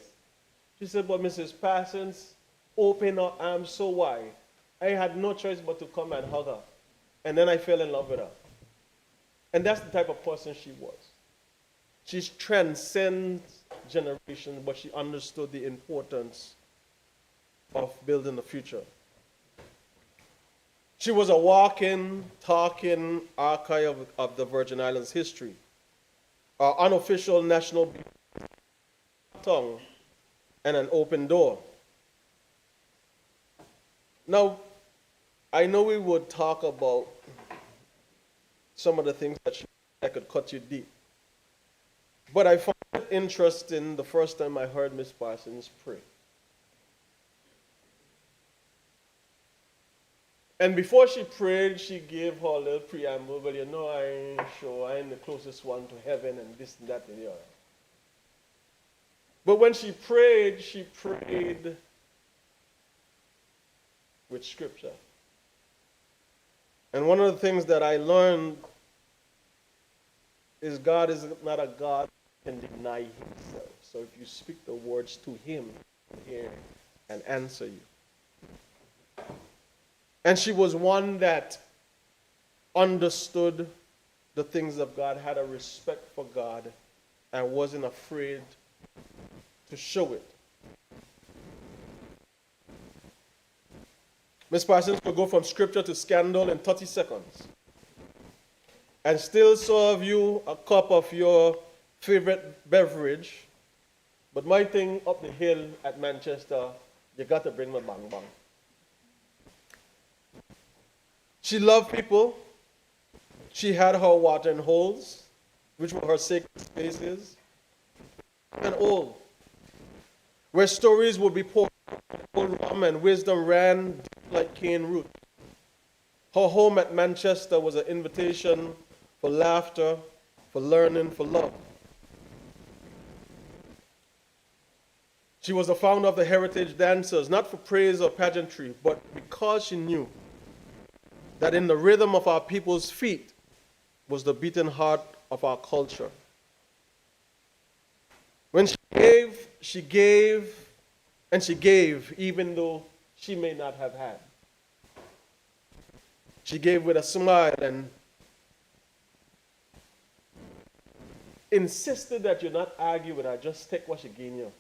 She said, "But Mrs. Parsons opened her arms so wide, I had no choice but to come and hug her. And then I fell in love with her." And that's the type of person she was. She transcends generations, but she understood the importance of building the future. She was a walking, talking archive of the Virgin Islands history, our unofficial national tongue, and an open door. Now, I know we would talk about some of the things that could cut you deep, but I found it interesting the first time I heard Miss Parsons pray. And before she prayed, she gave her a little preamble, "Well, you know, I ain't sure, I ain't the closest one to heaven, and this and that and the other." But when she prayed with scripture. And one of the things that I learned is God is not a God that can deny himself. So if you speak the words to him, he'll hear and answer you. And she was one that understood the things of God, had a respect for God, and wasn't afraid to show it. Ms. Parsons could go from scripture to scandal in 30 seconds and still serve you a cup of your favorite beverage. But my thing up the hill at Manchester, you got to bring my bang bang. She loved people. She had her watering holes, which were her sacred spaces, and all, where stories would be poured rum and wisdom ran deep like cane root. Her home at Manchester was an invitation for laughter, for learning, for love. She was the founder of the Heritage Dancers, not for praise or pageantry, but because she knew that in the rhythm of our people's feet was the beating heart of our culture. When she gave, and she gave, even though she may not have had. She gave with a smile and insisted that you not argue with her, just take what she gave you.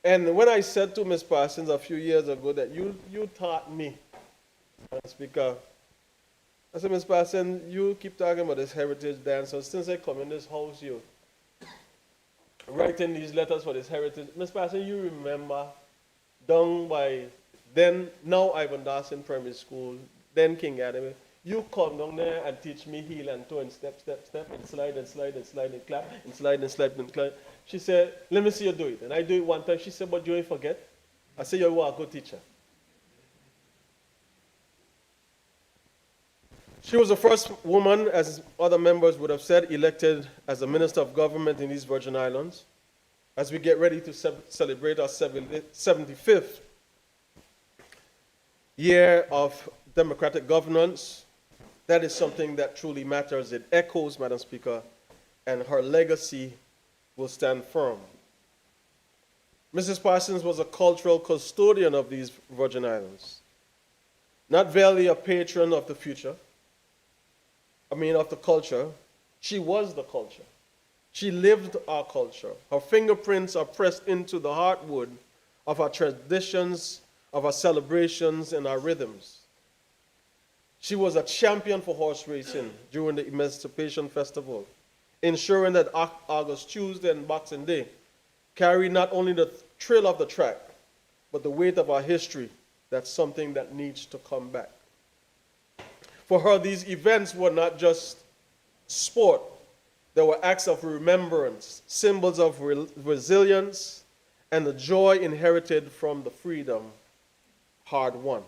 And when I said to Ms. Parsons a few years ago that you taught me, Speaker, I said, Ms. Parsons, you keep talking about this heritage dance, so since I come in this house, you writing these letters for this heritage. Ms. Parsons, you remember down by then, now Ivan Dawson Primary School, then King Adam, you come down there and teach me heel and toe and step, step, step, and slide and slide and slide and clap, and slide and slide and clap. She said, let me see you do it. And I do it one time. She said, but you ain't forget. I said, you are a good teacher. She was the first woman, as other members would have said, elected as a minister of government in these Virgin Islands. As we get ready to celebrate our 75th year of democratic governance, that is something that truly matters. It echoes, Madam Speaker, and her legacy will stand firm. Mrs. Parsons was a cultural custodian of these Virgin Islands, not merely a patron of the future, of the culture. She was the culture. She lived our culture. Her fingerprints are pressed into the heartwood of our traditions, of our celebrations, and our rhythms. She was a champion for horse racing during the Emancipation Festival, ensuring that August Tuesday and Boxing Day carry not only the thrill of the track, but the weight of our history. That's something that needs to come back. For her, these events were not just sport. They were acts of remembrance, symbols of resilience, and the joy inherited from the freedom hard won.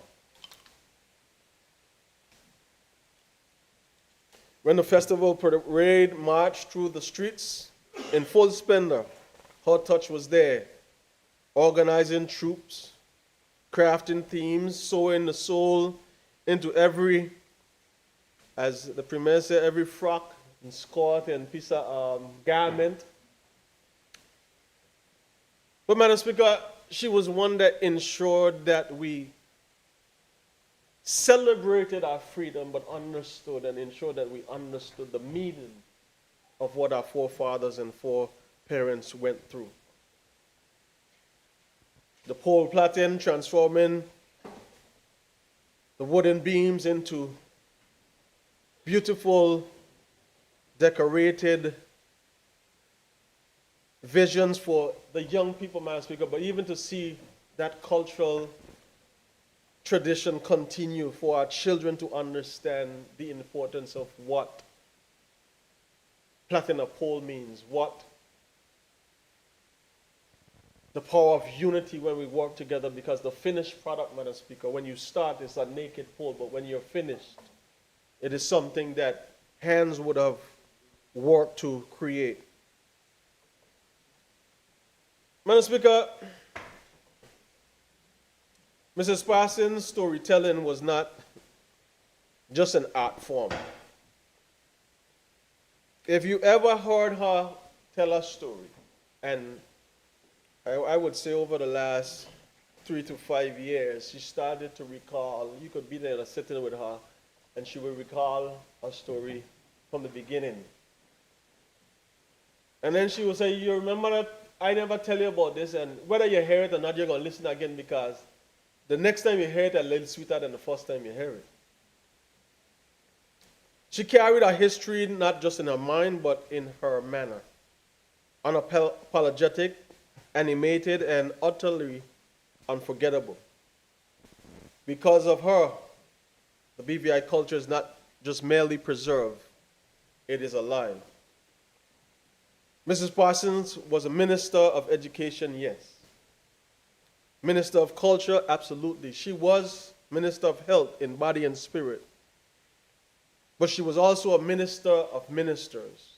When the festival parade marched through the streets in full splendor, her touch was there, organizing troops, crafting themes, sewing the soul into every, as the Premier said, every frock and skirt and piece of garment. But Madam Speaker, she was one that ensured that we celebrated our freedom, but understood and ensured that we understood the meaning of what our forefathers and foreparents went through. The pole plaiting, transforming the wooden beams into beautiful, decorated visions for the young people, Madam Speaker, but even to see that cultural tradition continue for our children to understand the importance of what plaiting a pole means, what the power of unity when we work together, because the finished product, Madam Speaker, when you start, it's a naked pole, but when you're finished, it is something that hands would have worked to create. Madam Speaker, Mrs. Parsons' storytelling was not just an art form. If you ever heard her tell a story, and I would say over the last 3 to 5 years, she started to recall, you could be there sitting with her, and she would recall a story from the beginning. And then she would say, you remember that I never tell you about this, and whether you hear it or not, you're going to listen again, because the next time you hear it, a little sweeter than the first time you hear it. She carried her history not just in her mind, but in her manner. Unapologetic, animated, and utterly unforgettable. Because of her, the BVI culture is not just merely preserved, it is alive. Mrs. Parsons was a minister of education, yes. Minister of culture, absolutely. She was minister of health in body and spirit. But she was also a minister of ministers,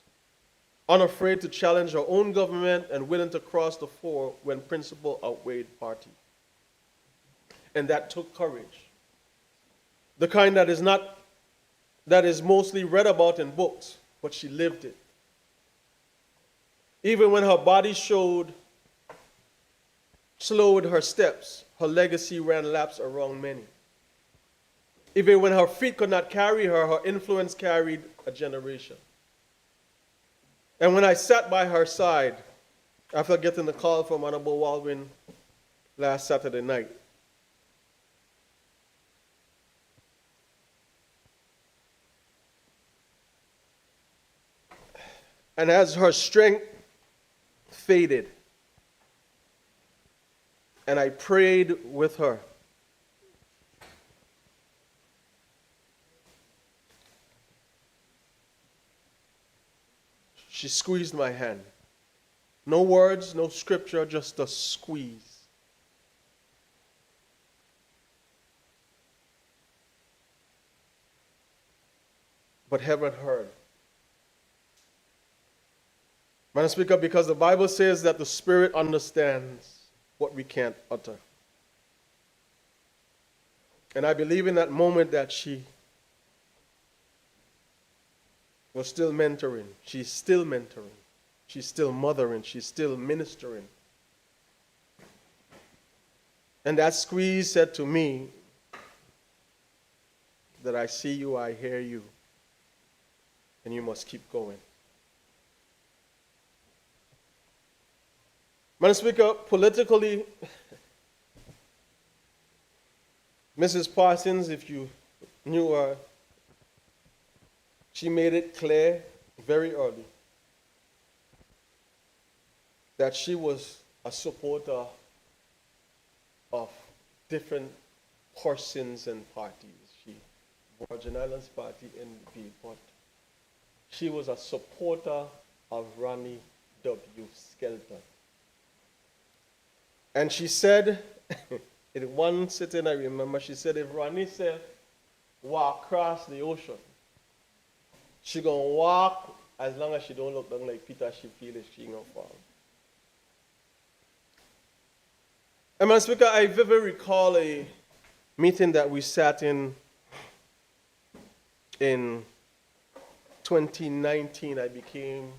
unafraid to challenge her own government, and willing to cross the floor when principle outweighed party. And that took courage. The kind that is mostly read about in books, but she lived it. Even when her body slowed her steps, her legacy ran laps around many. Even when her feet could not carry her, her influence carried a generation. And when I sat by her side, after getting the call from Honorable Baldwin last Saturday night, and as her strength faded, and I prayed with her, she squeezed my hand. No words, no scripture, just a squeeze. But heaven heard. Madam Speaker, because the Bible says that the Spirit understands what we can't utter. And I believe in that moment that she was still mentoring. She's still mentoring. She's still mothering. She's still ministering. And that squeeze said to me that I see you, I hear you, and you must keep going. Madam Speaker, politically, Mrs. Parsons, if you knew her, she made it clear very early that she was a supporter of different persons and parties. She, Virgin Islands Party, NDP, but she was a supporter of Ronnie W. Skelton. And she said, in one sitting I remember, she said, if Ronnie said, walk across the ocean, she gonna walk as long as she don't look down like Peter, she feel it, she gonna fall. And Madam Speaker, I vividly recall a meeting that we sat in 2019. I became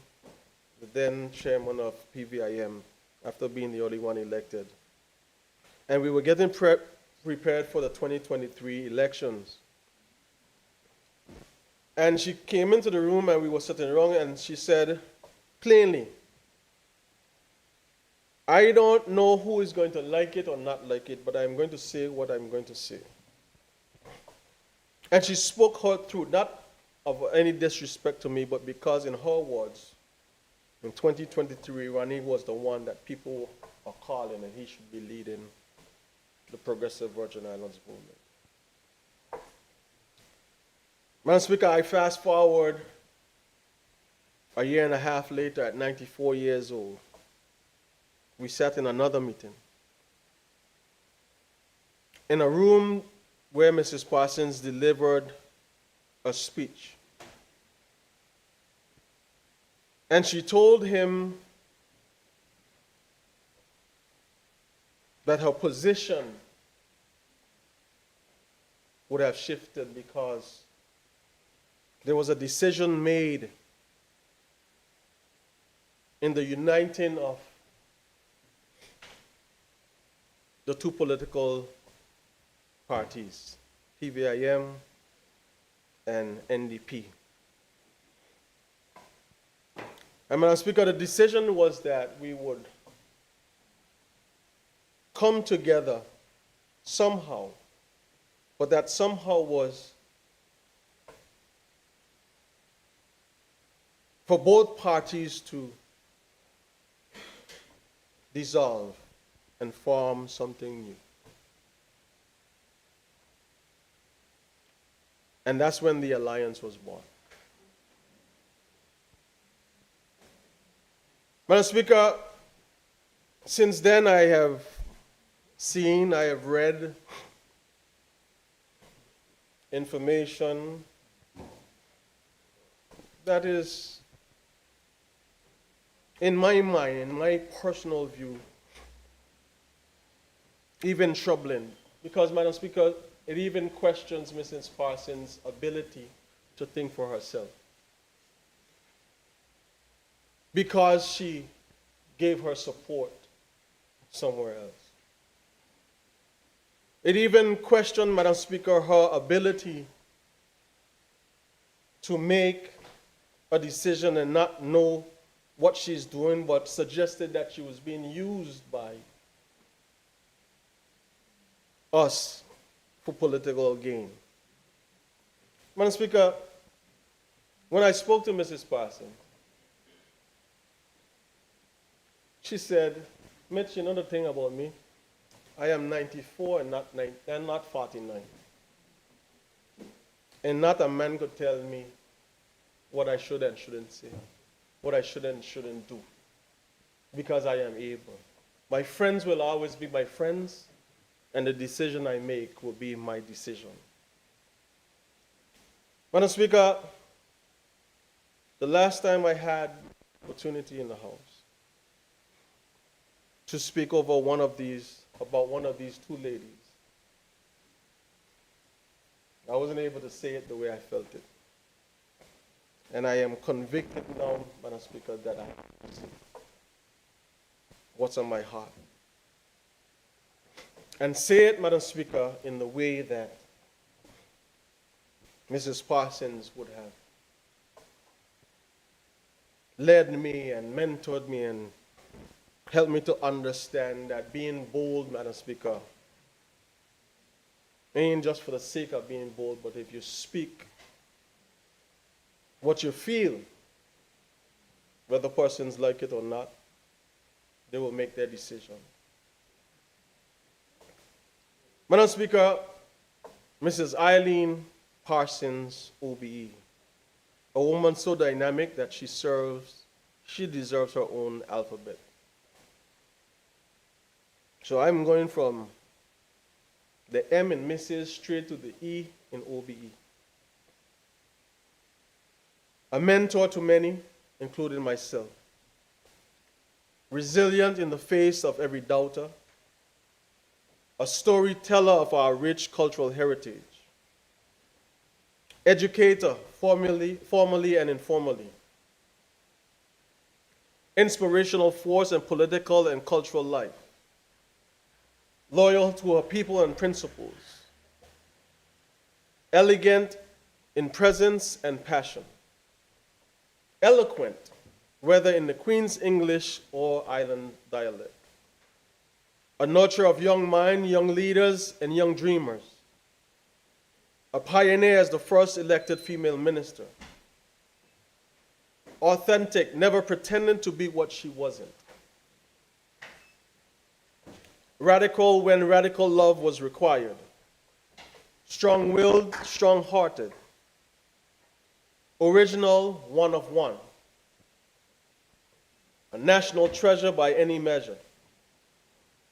the then chairman of PVIM after being the only one elected. And we were getting prepared for the 2023 elections. And she came into the room and we were sitting around and she said, plainly, I don't know who is going to like it or not like it, but I'm going to say what I'm going to say. And she spoke her truth, not of any disrespect to me, but because in her words, in 2023, Ronnie was the one that people are calling and he should be leading the Progressive Virgin Islands movement. Madam Speaker, I fast forward a year and a half later at 94 years old. We sat in another meeting in a room where Mrs. Parsons delivered a speech. And she told him that her position would have shifted because there was a decision made in the uniting of the two political parties, PVIM and NDP. And Madam Speaker, the decision was that we would come together somehow, but that somehow was for both parties to dissolve and form something new. And that's when the alliance was born. Madam Speaker, since then I have seen, I have read information that is in my mind, in my personal view, even troubling. Because, Madam Speaker, it even questions Mrs. Parsons' ability to think for herself. Because she gave her support somewhere else. It even questioned, Madam Speaker, her ability to make a decision and not know what she's doing, but suggested that she was being used by us for political gain. Madam Speaker, when I spoke to Mrs. Parsons, she said, Mitch, you know the thing about me? I am 94 and not 49. And not a man could tell me what I should and shouldn't say, what I should and shouldn't do, because I am able. My friends will always be my friends, and the decision I make will be my decision. Madam Speaker, the last time I had opportunity in the House to speak over about one of these two ladies, I wasn't able to say it the way I felt it. And I am convicted now, Madam Speaker, that I have to say what's on my heart. And say it, Madam Speaker, in the way that Mrs. Parsons would have led me and mentored me and helped me to understand that being bold, Madam Speaker, ain't just for the sake of being bold, but if you speak what you feel, whether persons like it or not, they will make their decision. Madam Speaker, Mrs. Eileen Parsons, OBE, a woman so dynamic that she deserves her own alphabet. So I'm going from the M in Mrs. straight to the E in OBE. A mentor to many, including myself. Resilient in the face of every doubter. A storyteller of our rich cultural heritage. Educator, formally and informally. Inspirational force in political and cultural life. Loyal to her people and principles. Elegant in presence and passion. Eloquent, whether in the Queen's English or island dialect. A nurturer of young minds, young leaders, and young dreamers. A pioneer as the first elected female minister. Authentic, never pretending to be what she wasn't. Radical when radical love was required. Strong-willed, strong-hearted. Original, one of one. A national treasure by any measure.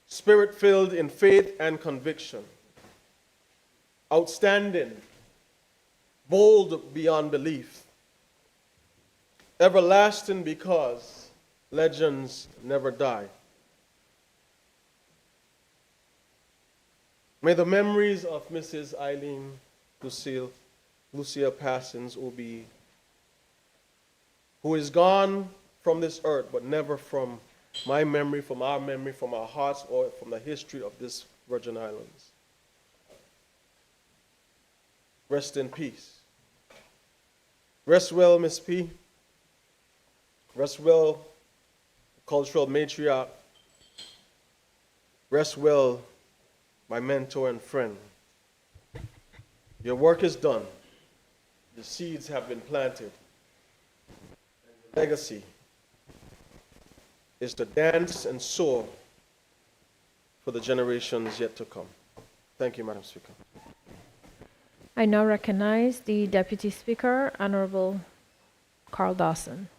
Spirit-filled in faith and conviction. Outstanding, bold beyond belief. Everlasting because legends never die. May the memories of Mrs. Eileen Lucia Parsons, OBE, who is gone from this earth, but never from my memory, from our hearts, or from the history of this Virgin Islands. Rest in peace. Rest well, Miss P. Rest well, cultural matriarch. Rest well, my mentor and friend. Your work is done. The seeds have been planted. Your legacy is to dance and soar for the generations yet to come. Thank you, Madam Speaker. I now recognize the Deputy Speaker, Honorable Carl Dawson.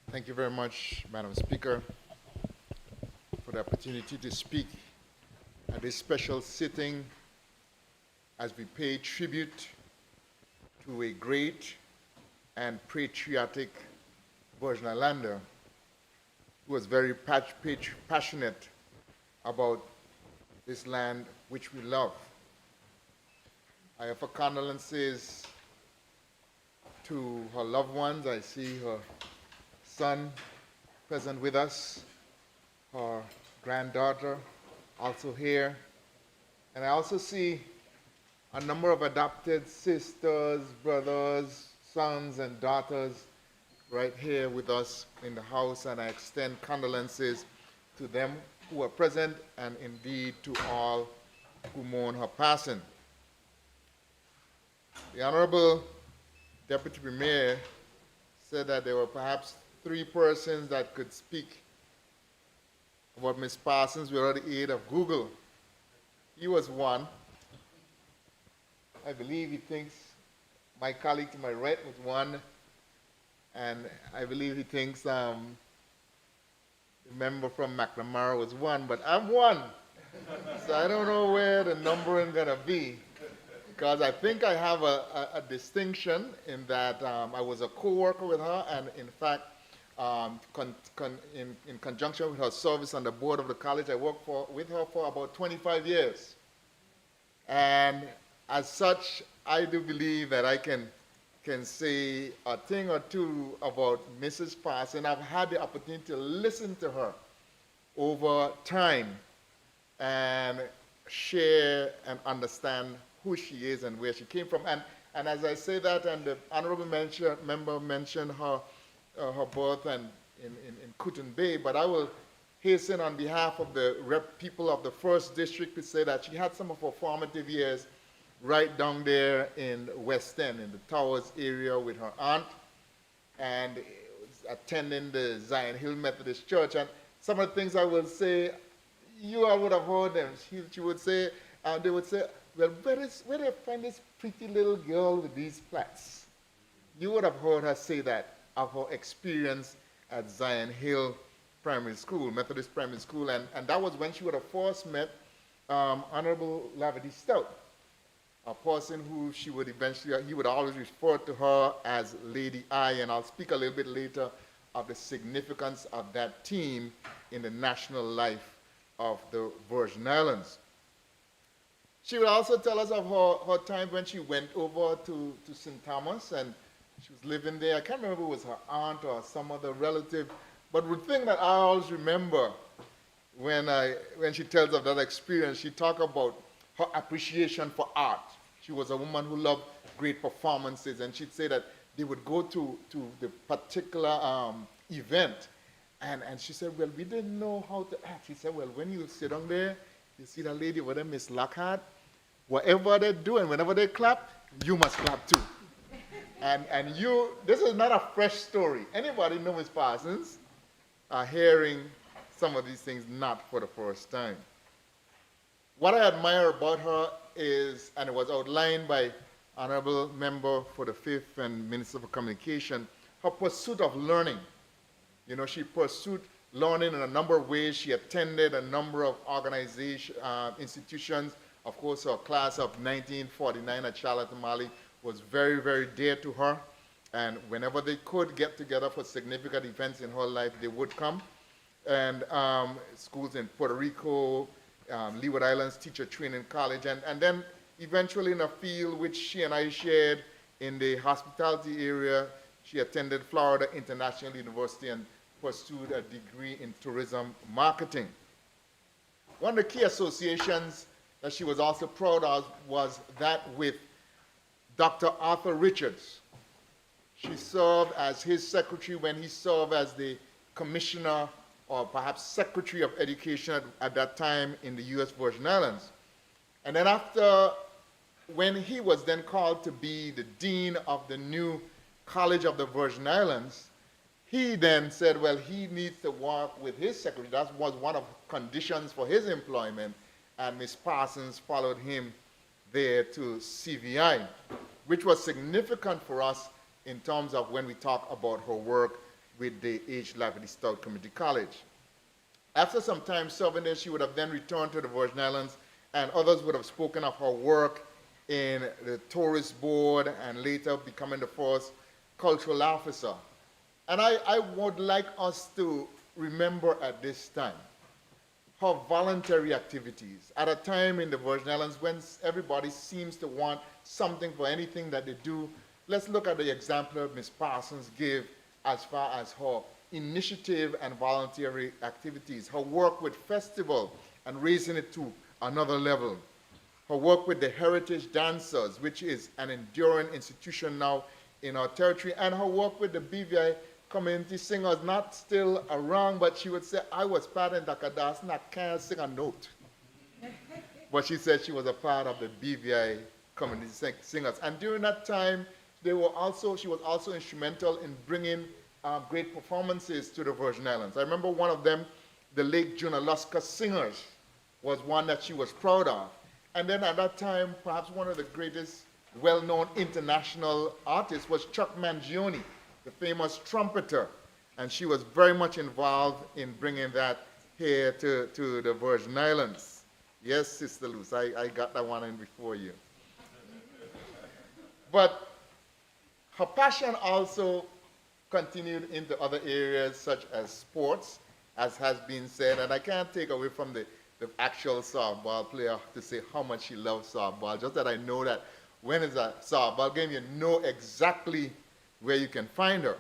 Thank you very much, Madam Speaker, for the opportunity to speak at this special sitting as we pay tribute to a great and patriotic Virgin Islander who was very passionate about this land which we love. I offer condolences to her loved ones. I see her son present with us, her granddaughter also here, and I also see a number of adopted sisters, brothers, sons, and daughters right here with us in the house, and I extend condolences to them who are present and indeed to all who mourn her passing. The Honorable Deputy Premier said that there were perhaps 3 persons that could speak about Ms. Parsons without the aid of Google. He was one. I believe he thinks my colleague to my right was one, and I believe he thinks the member from McNamara was one, but I'm one. So I don't know where the numbering gonna be, because I think I have a distinction in that I was a co-worker with her, and in fact, in conjunction with her service on the board of the college, I worked with her for about 25 years. And as such, I do believe that I can say a thing or two about Mrs. Parsons. I've had the opportunity to listen to her over time and share and understand who she is and where she came from. And as I say that, and the honorable member mentioned her birth and in Kooten Bay, but I will hasten on behalf of the people of the 1st District to say that she had some of her formative years right down there in West End, in the Towers area with her aunt, and attending the Zion Hill Methodist Church. And some of the things I will say, you all would have heard them. She would say, they would say, well, where do you find this pretty little girl with these plaits? You would have heard her say that of her experience at Zion Hill Primary School, Methodist Primary School, and that was when she would have first met Honorable Lavity Stout, a person who she would eventually, he would always refer to her as Lady I, and I'll speak a little bit later of the significance of that team in the national life of the Virgin Islands. She would also tell us of her time when she went over to St. Thomas, and she was living there. I can't remember if it was her aunt or some other relative, but the thing that I always remember when she tells of that experience, she talked about her appreciation for art. She was a woman who loved great performances, and she'd say that they would go to the particular event, and she said, well, we didn't know how to act. She said, well, when you sit down there, you see that lady over there, Miss Lockhart, whatever they're doing, whenever they clap, you must clap too. And you, this is not a fresh story. Anybody know Miss Parsons are hearing some of these things not for the first time. What I admire about her is, and it was outlined by Honorable Member for the 5th and Minister for Communication, her pursuit of learning. You know, she pursued learning in a number of ways. She attended a number of institutions. Of course, her class of 1949 at Charlotte Mali was very, very dear to her. And whenever they could get together for significant events in her life, they would come. And schools in Puerto Rico, Leeward Islands Teacher Training College, and then eventually in a field which she and I shared in the hospitality area, she attended Florida International University and pursued a degree in tourism marketing. One of the key associations that she was also proud of was that with Dr. Arthur Richards. She served as his secretary when he served as the commissioner or perhaps Secretary of Education at that time in the U.S. Virgin Islands. And then after, when he was then called to be the dean of the new College of the Virgin Islands, he then said, well, he needs to work with his secretary. That was one of the conditions for his employment, and Ms. Parsons followed him there to CVI, which was significant for us in terms of when we talk about her work with the H. Lavity Stout Community College. After some time serving there, she would have then returned to the Virgin Islands, and others would have spoken of her work in the tourist board and later becoming the first cultural officer. And I would like us to remember at this time her voluntary activities at a time in the Virgin Islands when everybody seems to want something for anything that they do. Let's look at the example Ms. Parsons gave as far as her initiative and voluntary activities, her work with festival and raising it to another level, her work with the heritage dancers, which is an enduring institution now in our territory, and her work with the BVI community singers, not still around, but she would say, I was part of Dakadas and I can't sing a note. But she said she was a part of the BVI community singers. And during that time, she was also instrumental in bringing great performances to the Virgin Islands. I remember one of them, the Lake Junaluska Singers, was one that she was proud of. And then at that time, perhaps one of the greatest well-known international artists was Chuck Mangione, the famous trumpeter. And she was very much involved in bringing that here to the Virgin Islands. Yes, Sister Luce, I got that one in before you. But her passion also continued into other areas such as sports, as has been said, and I can't take away from the actual softball player to say how much she loves softball, just that I know that when it's a softball game, you know exactly where you can find her.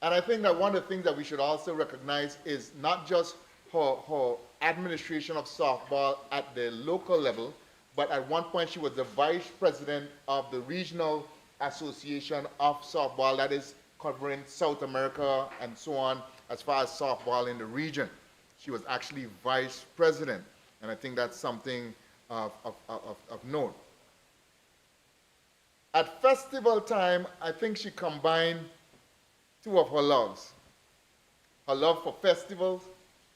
And I think that one of the things that we should also recognize is not just her administration of softball at the local level, but at one point she was the vice president of the regional association of softball that is covering South America and so on as far as softball in the region. She was actually vice president, and I think that's something of note. At festival time, I think she combined two of her loves. Her love for festivals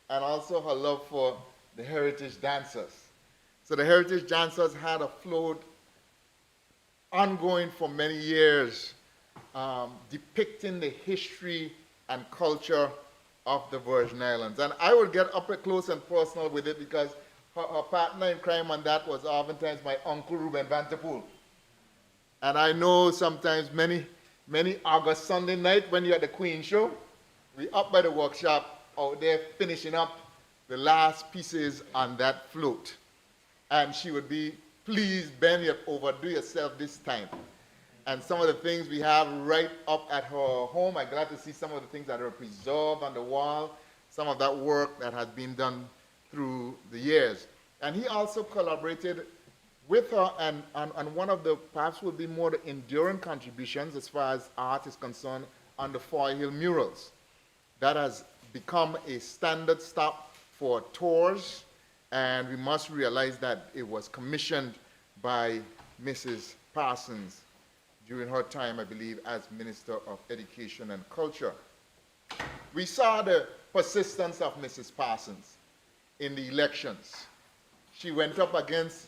and also her love for the heritage dancers. So the heritage dancers had a float ongoing for many years, depicting the history and culture of the Virgin Islands. And I would get up close and personal with it because her partner in crime on that was oftentimes my uncle Ruben Vanterpool. And I know sometimes many August Sunday night when you're at the Queen Show, we up by the workshop out there finishing up the last pieces on that float. And she would be, please, Ben, you overdo yourself this time. And some of the things we have right up at her home, I'm glad to see some of the things that are preserved on the wall, some of that work that has been done through the years. And he also collaborated with her, and one of the perhaps would be more the enduring contributions as far as art is concerned on the Foy Hill murals. That has become a standard stop for tours, and we must realize that it was commissioned by Mrs. Parsons during her time, I believe, as Minister of Education and Culture. We saw the persistence of Mrs. Parsons in the elections. She went up against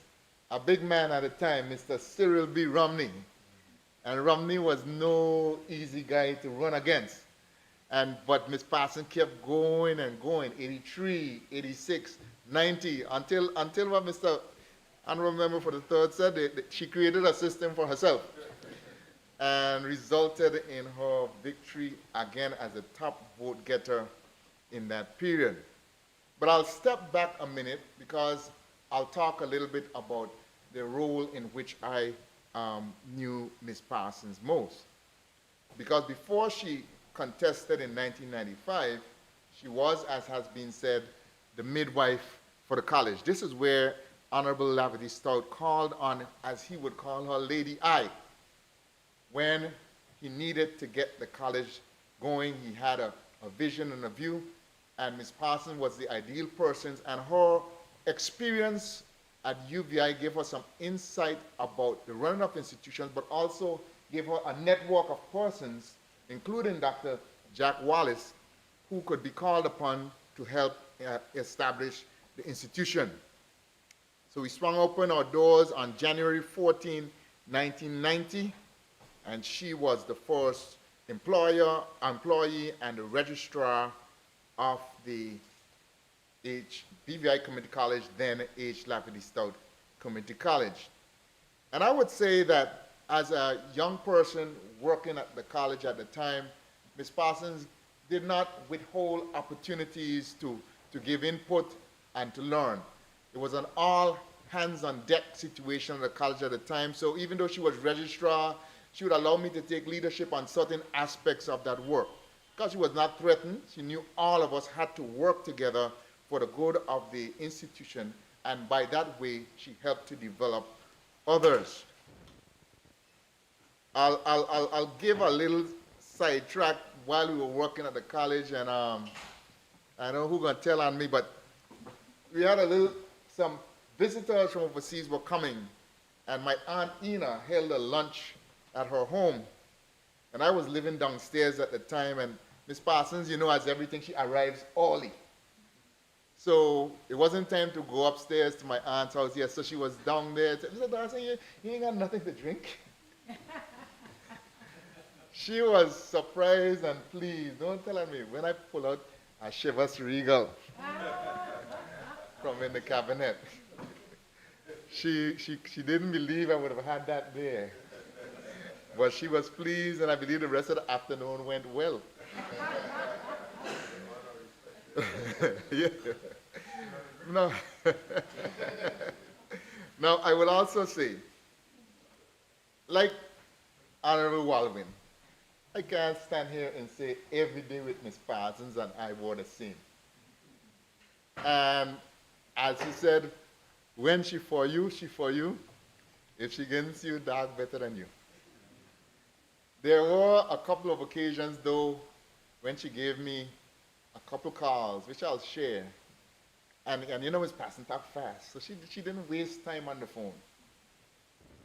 a big man at the time, Mr. Cyril B. Romney. And Romney was no easy guy to run against. But Ms. Parsons kept going and going, 83, 86, 90, until what Mr. Honorable Member for the Third said, she created a system for herself and resulted in her victory again as the top vote getter in that period. But I'll step back a minute because I'll talk a little bit about the role in which I knew Ms. Parsons most. Because before she contested in 1995, she was, as has been said, the midwife for the college. This is where Honorable Lavity Stout called on, as he would call her, Lady I. When he needed to get the college going, he had a vision and a view, and Ms. Parsons was the ideal person, and her experience at UVI gave her some insight about the running of institutions, but also gave her a network of persons, including Dr. Jack Wallace, who could be called upon to help establish the institution. So we sprung open our doors on January 14, 1990, and she was the first employee, and the registrar of the BVI Community College, then H. Lafferty Stout Community College. And I would say that as a young person working at the college at the time, Ms. Parsons did not withhold opportunities to give input and to learn. It was an all hands on deck situation at the college at the time. So even though she was registrar, she would allow me to take leadership on certain aspects of that work. Because she was not threatened, she knew all of us had to work together for the good of the institution, and by that way, she helped to develop others. I'll give a little sidetrack while we were working at the college, and I don't know who's going to tell on me, but we had some visitors from overseas were coming, and my Aunt Ina held a lunch at her home, and I was living downstairs at the time, and Miss Parsons, you know, as everything, she arrives early. So it wasn't time to go upstairs to my aunt's house yet, so she was down there. Mr. Dawson, you ain't got nothing to drink? She was surprised and pleased. Don't tell me. When I pull out a Chivas Regal from in the cabinet, she didn't believe I would have had that there. But she was pleased, and I believe the rest of the afternoon went well. Yeah. No. Now, I will also say, like Honorable Walwyn, I can't stand here and say every day with Miss Parsons and I wore the same. And as she said, when she for you, she for you. If she against you, dark better than you. There were a couple of occasions, though, when she gave me a couple calls, which I'll share. And you know, Miss Parsons talk fast, so she didn't waste time on the phone.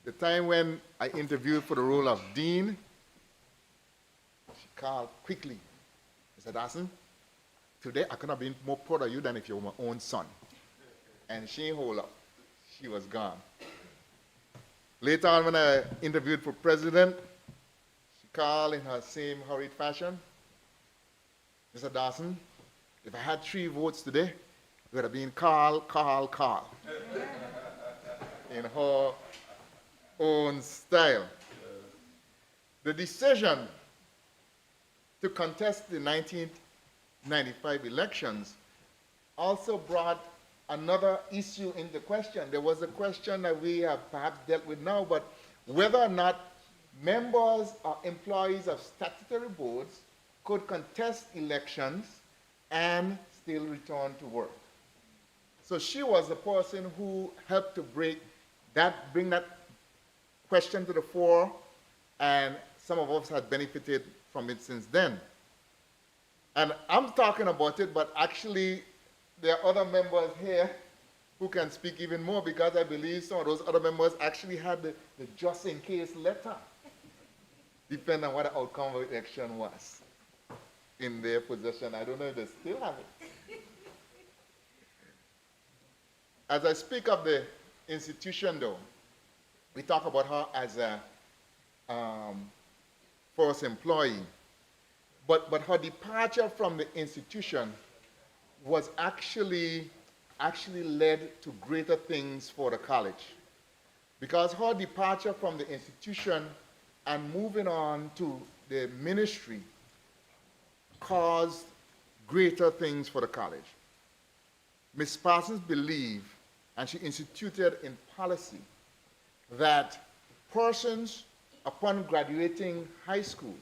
The time when I interviewed for the role of dean, she called quickly. I said, Dawson, today I could have been more proud of you than if you were my own son. And she ain't hold up. She was gone. Later on, when I interviewed for president, she called in her same hurried fashion. Mr. Dawson, if I had 3 votes today, it would have been call. In her own style. The decision to contest the 1995 elections also brought another issue into question. There was a question that we have perhaps dealt with now, but whether or not members or employees of statutory boards could contest elections and still return to work. So she was the person who helped to bring that question to the fore, and some of us had benefited from it since then. And I'm talking about it, but actually there are other members here who can speak even more, because I believe some of those other members actually had the just in case letter, depending on what the outcome of the election was in their possession. I don't know if they still have it. As I speak of the institution, though, we talk about her as a first employee, but her departure from the institution was actually led to greater things for the college, because her departure from the institution and moving on to the ministry caused greater things for the college. Ms. Parsons believed, and she instituted in policy, that persons upon graduating high school,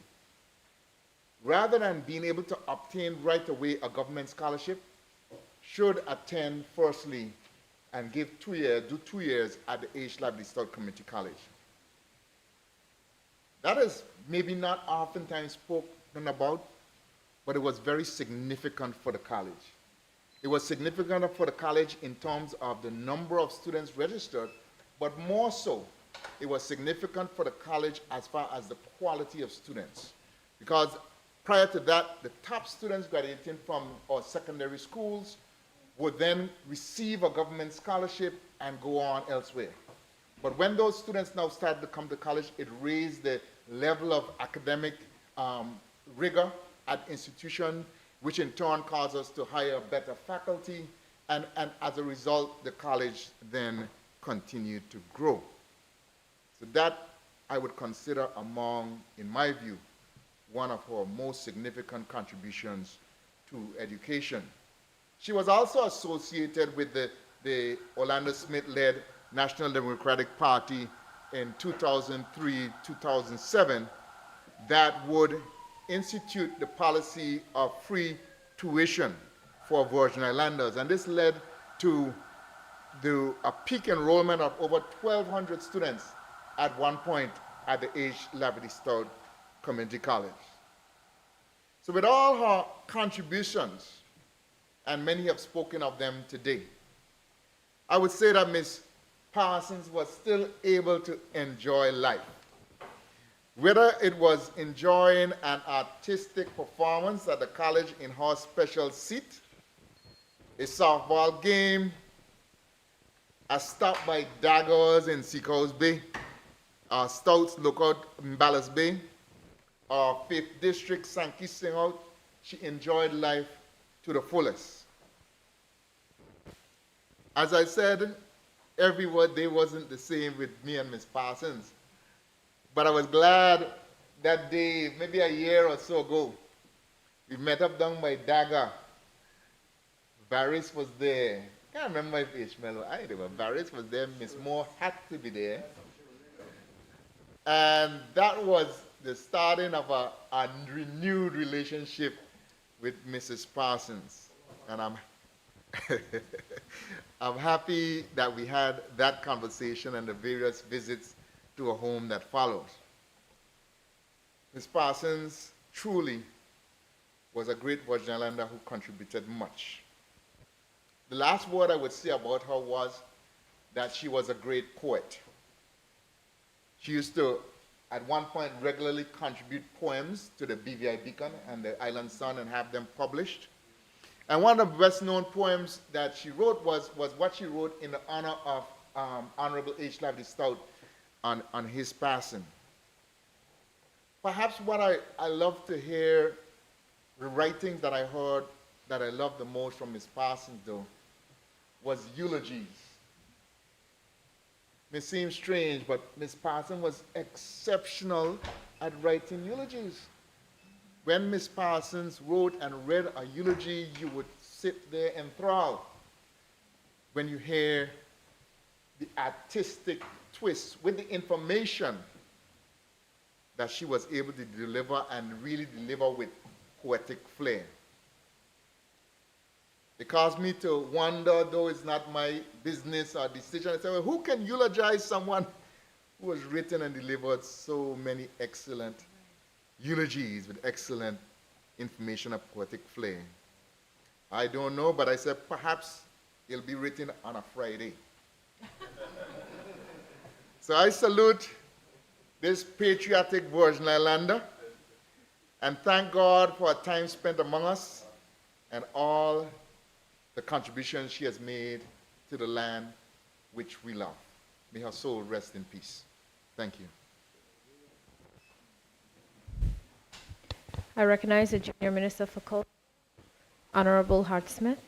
rather than being able to obtain right away a government scholarship, should attend firstly and do 2 years at the H. Lively Stout Community College. That is maybe not oftentimes spoken about, but it was very significant for the college. It was significant for the college in terms of the number of students registered, but more so, it was significant for the college as far as the quality of students. Because prior to that, the top students graduating from our secondary schools would then receive a government scholarship and go on elsewhere. But when those students now started to come to college, it raised the level of academic rigor at institution, which in turn caused us to hire better faculty, and as a result, the college then continued to grow. That I would consider among, in my view, one of her most significant contributions to education. She was also associated with the Orlando Smith-led National Democratic Party in 2003-2007 that would institute the policy of free tuition for Virgin Islanders. And this led to a peak enrollment of over 1,200 students at one point at the H. Lavity Stout Community College. So with all her contributions, and many have spoken of them today, I would say that Ms. Parsons was still able to enjoy life. Whether it was enjoying an artistic performance at the college in her special seat, a softball game, a stop by Daggers in Seacoast Bay, our Stouts lookout in Ballast Bay, our 5th District Sankey Sing Out, she enjoyed life to the fullest. As I said, every day wasn't the same with me and Ms. Parsons, but I was glad that day, maybe a year or so ago, we met up down by Dagger. Varys was there. I can't remember if Ishmael I did, but Varys was there. Miss Moore had to be there. And that was the starting of a renewed relationship with Mrs. Parsons. And I'm happy that we had that conversation and the various visits to a home that followed. Ms. Parsons truly was a great Virgin Islander who contributed much. The last word I would say about her was that she was a great poet. She used to, at one point, regularly contribute poems to the BVI Beacon and the Island Sun and have them published. And one of the best-known poems that she wrote was what she wrote in the honor of Honorable H. Lavity Stout on his passing. Perhaps what I love to hear, the writings that I heard that I loved the most from Ms. Parsons, though, was eulogies. May seem strange, but Ms. Parsons was exceptional at writing eulogies. When Ms. Parsons wrote and read a eulogy, you would sit there enthralled when you hear the artistic twist with the information that she was able to deliver and really deliver with poetic flair. It caused me to wonder, though it's not my business or decision, I said, well, who can eulogize someone who has written and delivered so many excellent eulogies with excellent information of poetic flair? I don't know, but I said, perhaps it'll be written on a Friday. So I salute this patriotic Virgin Islander and thank God for a time spent among us and all the contributions she has made to the land which we love. May her soul rest in peace. Thank you. I recognize the Junior Minister for Culture, Honorable Hart Smith.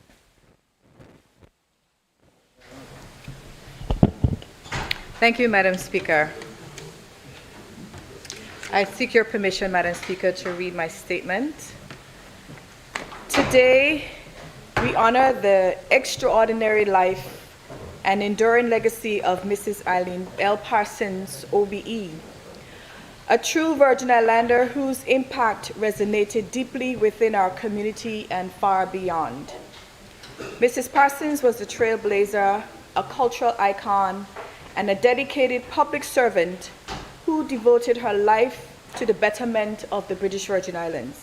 Thank you, Madam Speaker. I seek your permission, Madam Speaker, to read my statement. Today, we honor the extraordinary life and enduring legacy of Mrs. Eileen L. Parsons, OBE, a true Virgin Islander whose impact resonated deeply within our community and far beyond. Mrs. Parsons was a trailblazer, a cultural icon, and a dedicated public servant who devoted her life to the betterment of the British Virgin Islands.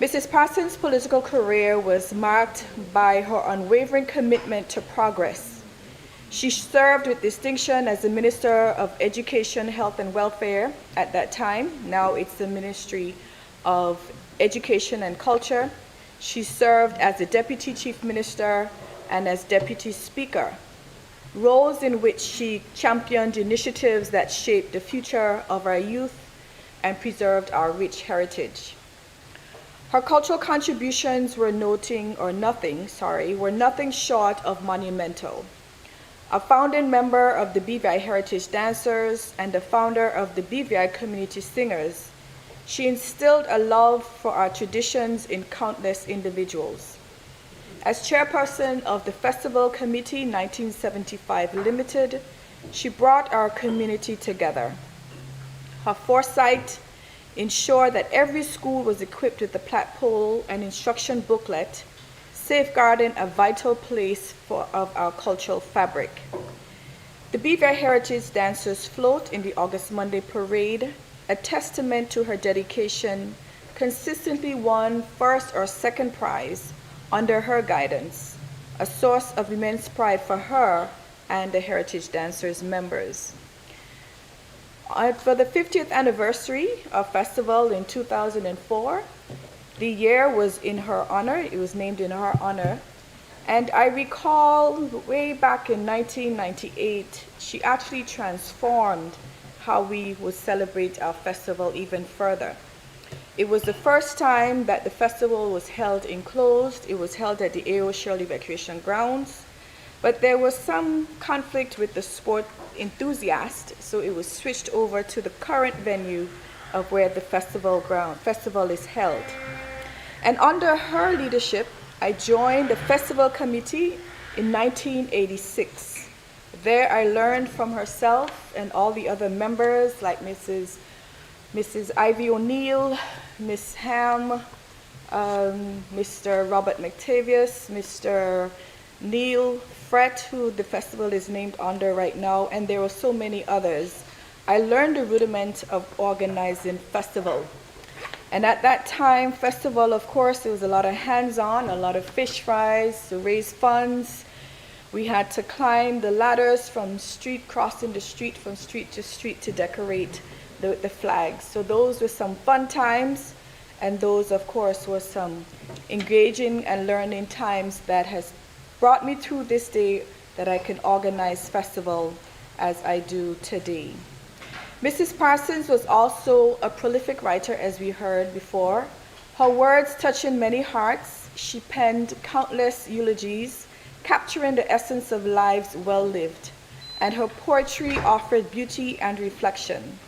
Mrs. Parsons' political career was marked by her unwavering commitment to progress. She served with distinction as the Minister of Education, Health and Welfare at that time. Now it's the Ministry of Education and Culture. She served as the Deputy Chief Minister and as Deputy Speaker, roles in which she championed initiatives that shaped the future of our youth and preserved our rich heritage. Her cultural contributions were nothing short of monumental. a founding member of the BVI Heritage Dancers and the founder of the BVI Community Singers, she instilled a love for our traditions in countless individuals. As chairperson of the Festival Committee 1975 Limited, she brought our community together. Her foresight ensured that every school was equipped with a plaque-pole and instruction booklet, safeguarding a vital place of our cultural fabric. The BVI Heritage Dancers float in the August Monday Parade, a testament to her dedication, consistently won first or second prize under her guidance, a source of immense pride for her and the Heritage Dancers members. For the 50th anniversary of festival in 2004, the year was in her honor, it was named in her honor, and I recall way back in 1998, she actually transformed how we would celebrate our festival even further. It was the first time that the festival was held enclosed. It was held at the A.O. Shirley Recreation Grounds, but there was some conflict with the sport enthusiasts, so it was switched over to the current venue of where the festival is held. And under her leadership, I joined the festival committee in 1986. There I learned from herself and all the other members like Mrs. Ivy O'Neill, Miss Ham, Mr. Robert McTavius, Mr. Neil Frett, who the festival is named under right now, and there were so many others. I learned the rudiment of organizing festival. And at that time, festival, of course, there was a lot of hands-on, a lot of fish fries to raise funds. We had to climb the ladders from street, crossing the street from street to decorate the flags. So those were some fun times, and those, of course, were some engaging and learning times that has brought me through this day that I can organize festival as I do today. Mrs. Parsons was also a prolific writer, as we heard before. Her words touching many hearts, she penned countless eulogies, capturing the essence of lives well lived, and her poetry offered beauty and reflection.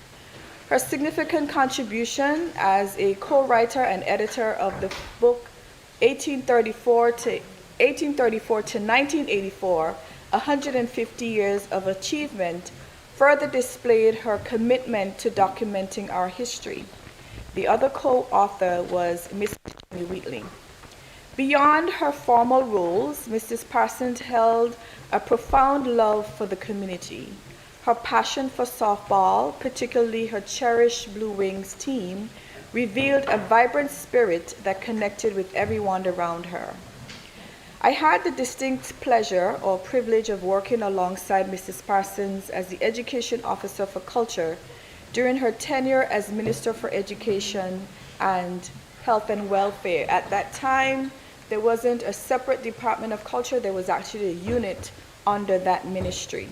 Her significant contribution as a co-writer and editor of the book 1834 to 1984, 150 Years of Achievement, further displayed her commitment to documenting our history. The other co-author was Mrs. Jenny Wheatley. Beyond her formal roles, Mrs. Parsons held a profound love for the community. Her passion for softball, particularly her cherished Blue Wings team, revealed a vibrant spirit that connected with everyone around her. I had the distinct pleasure or privilege of working alongside Mrs. Parsons as the Education Officer for Culture during her tenure as Minister for Education and Health and Welfare. At that time, there wasn't a separate Department of Culture, there was actually a unit under that ministry.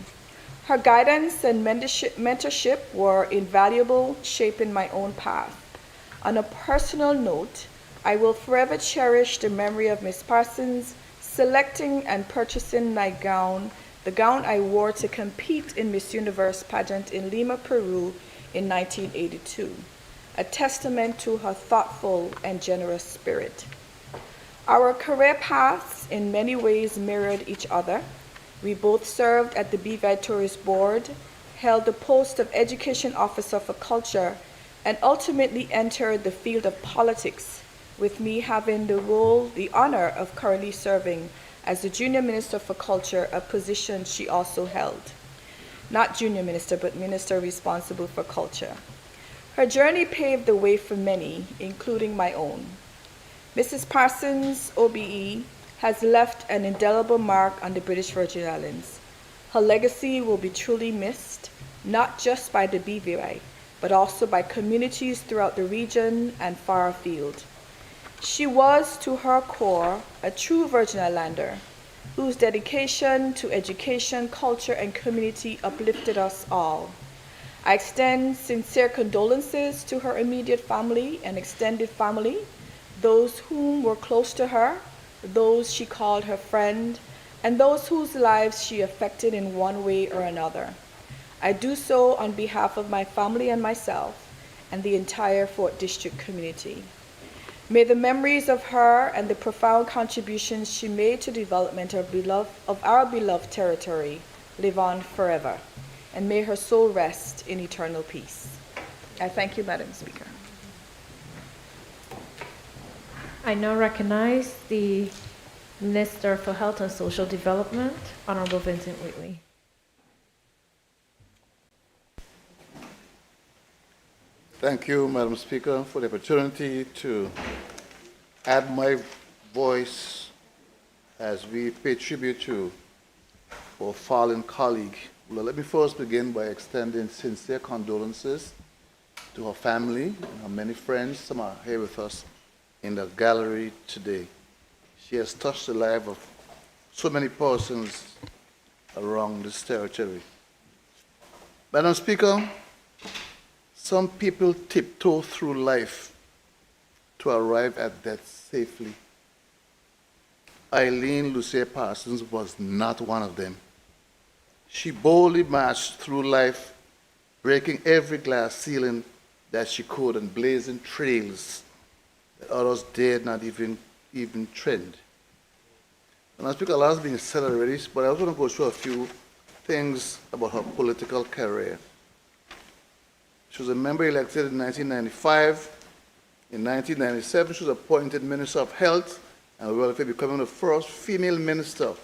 Her guidance and mentorship were invaluable, shaping my own path. On a personal note, I will forever cherish the memory of Ms. Parsons selecting and purchasing my gown, the gown I wore to compete in Miss Universe pageant in Lima, Peru in 1982, a testament to her thoughtful and generous spirit. Our career paths in many ways mirrored each other. We both served at the BVI Tourist Board, held the post of Education Officer for Culture, and ultimately entered the field of politics, with me having the honor of currently serving as the Junior Minister for Culture, a position she also held. Not Junior Minister, but Minister responsible for culture. Her journey paved the way for many, including my own. Mrs. Parsons, OBE, has left an indelible mark on the British Virgin Islands. Her legacy will be truly missed, not just by the BVI, but also by communities throughout the region and far afield. She was, to her core, a true Virgin Islander, whose dedication to education, culture, and community uplifted us all. I extend sincere condolences to her immediate family and extended family, those whom were close to her, those she called her friend, and those whose lives she affected in one way or another. I do so on behalf of my family and myself and the entire 4th District community. May the memories of her and the profound contributions she made to development of our beloved territory live on forever, and may her soul rest in eternal peace. I thank you, Madam Speaker. I now recognize the Minister for Health and Social Development, Honorable Vincent Wheatley. Thank you, Madam Speaker, for the opportunity to add my voice as we pay tribute to our fallen colleague. Well, let me first begin by extending sincere condolences to her family and her many friends. Some are here with us in the gallery today. She has touched the life of so many persons around this territory. Madam Speaker, some people tiptoe through life to arrive at death safely. Eileen Lucia Parsons was not one of them. She boldly marched through life, breaking every glass ceiling that she could and blazing trails that others dared not even tread. And I speak a lot has been said already, but I also want to go through a few things about her political career. She was a member elected in 1995. In 1997, she was appointed Minister of Health and Welfare, becoming the first female minister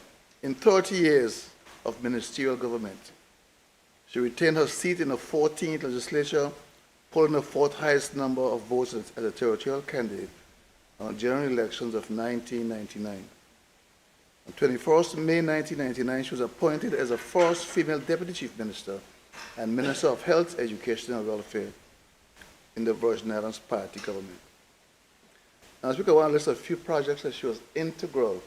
in 30 years of ministerial government. She retained her seat in the 14th legislature, polling the 4th highest number of votes as a territorial candidate on general elections of 1999. On 21st May 1999, she was appointed as the first female Deputy Chief Minister and Minister of Health, Education and Welfare in the Virgin Islands Party government. Now, I want to list a few projects that she was integral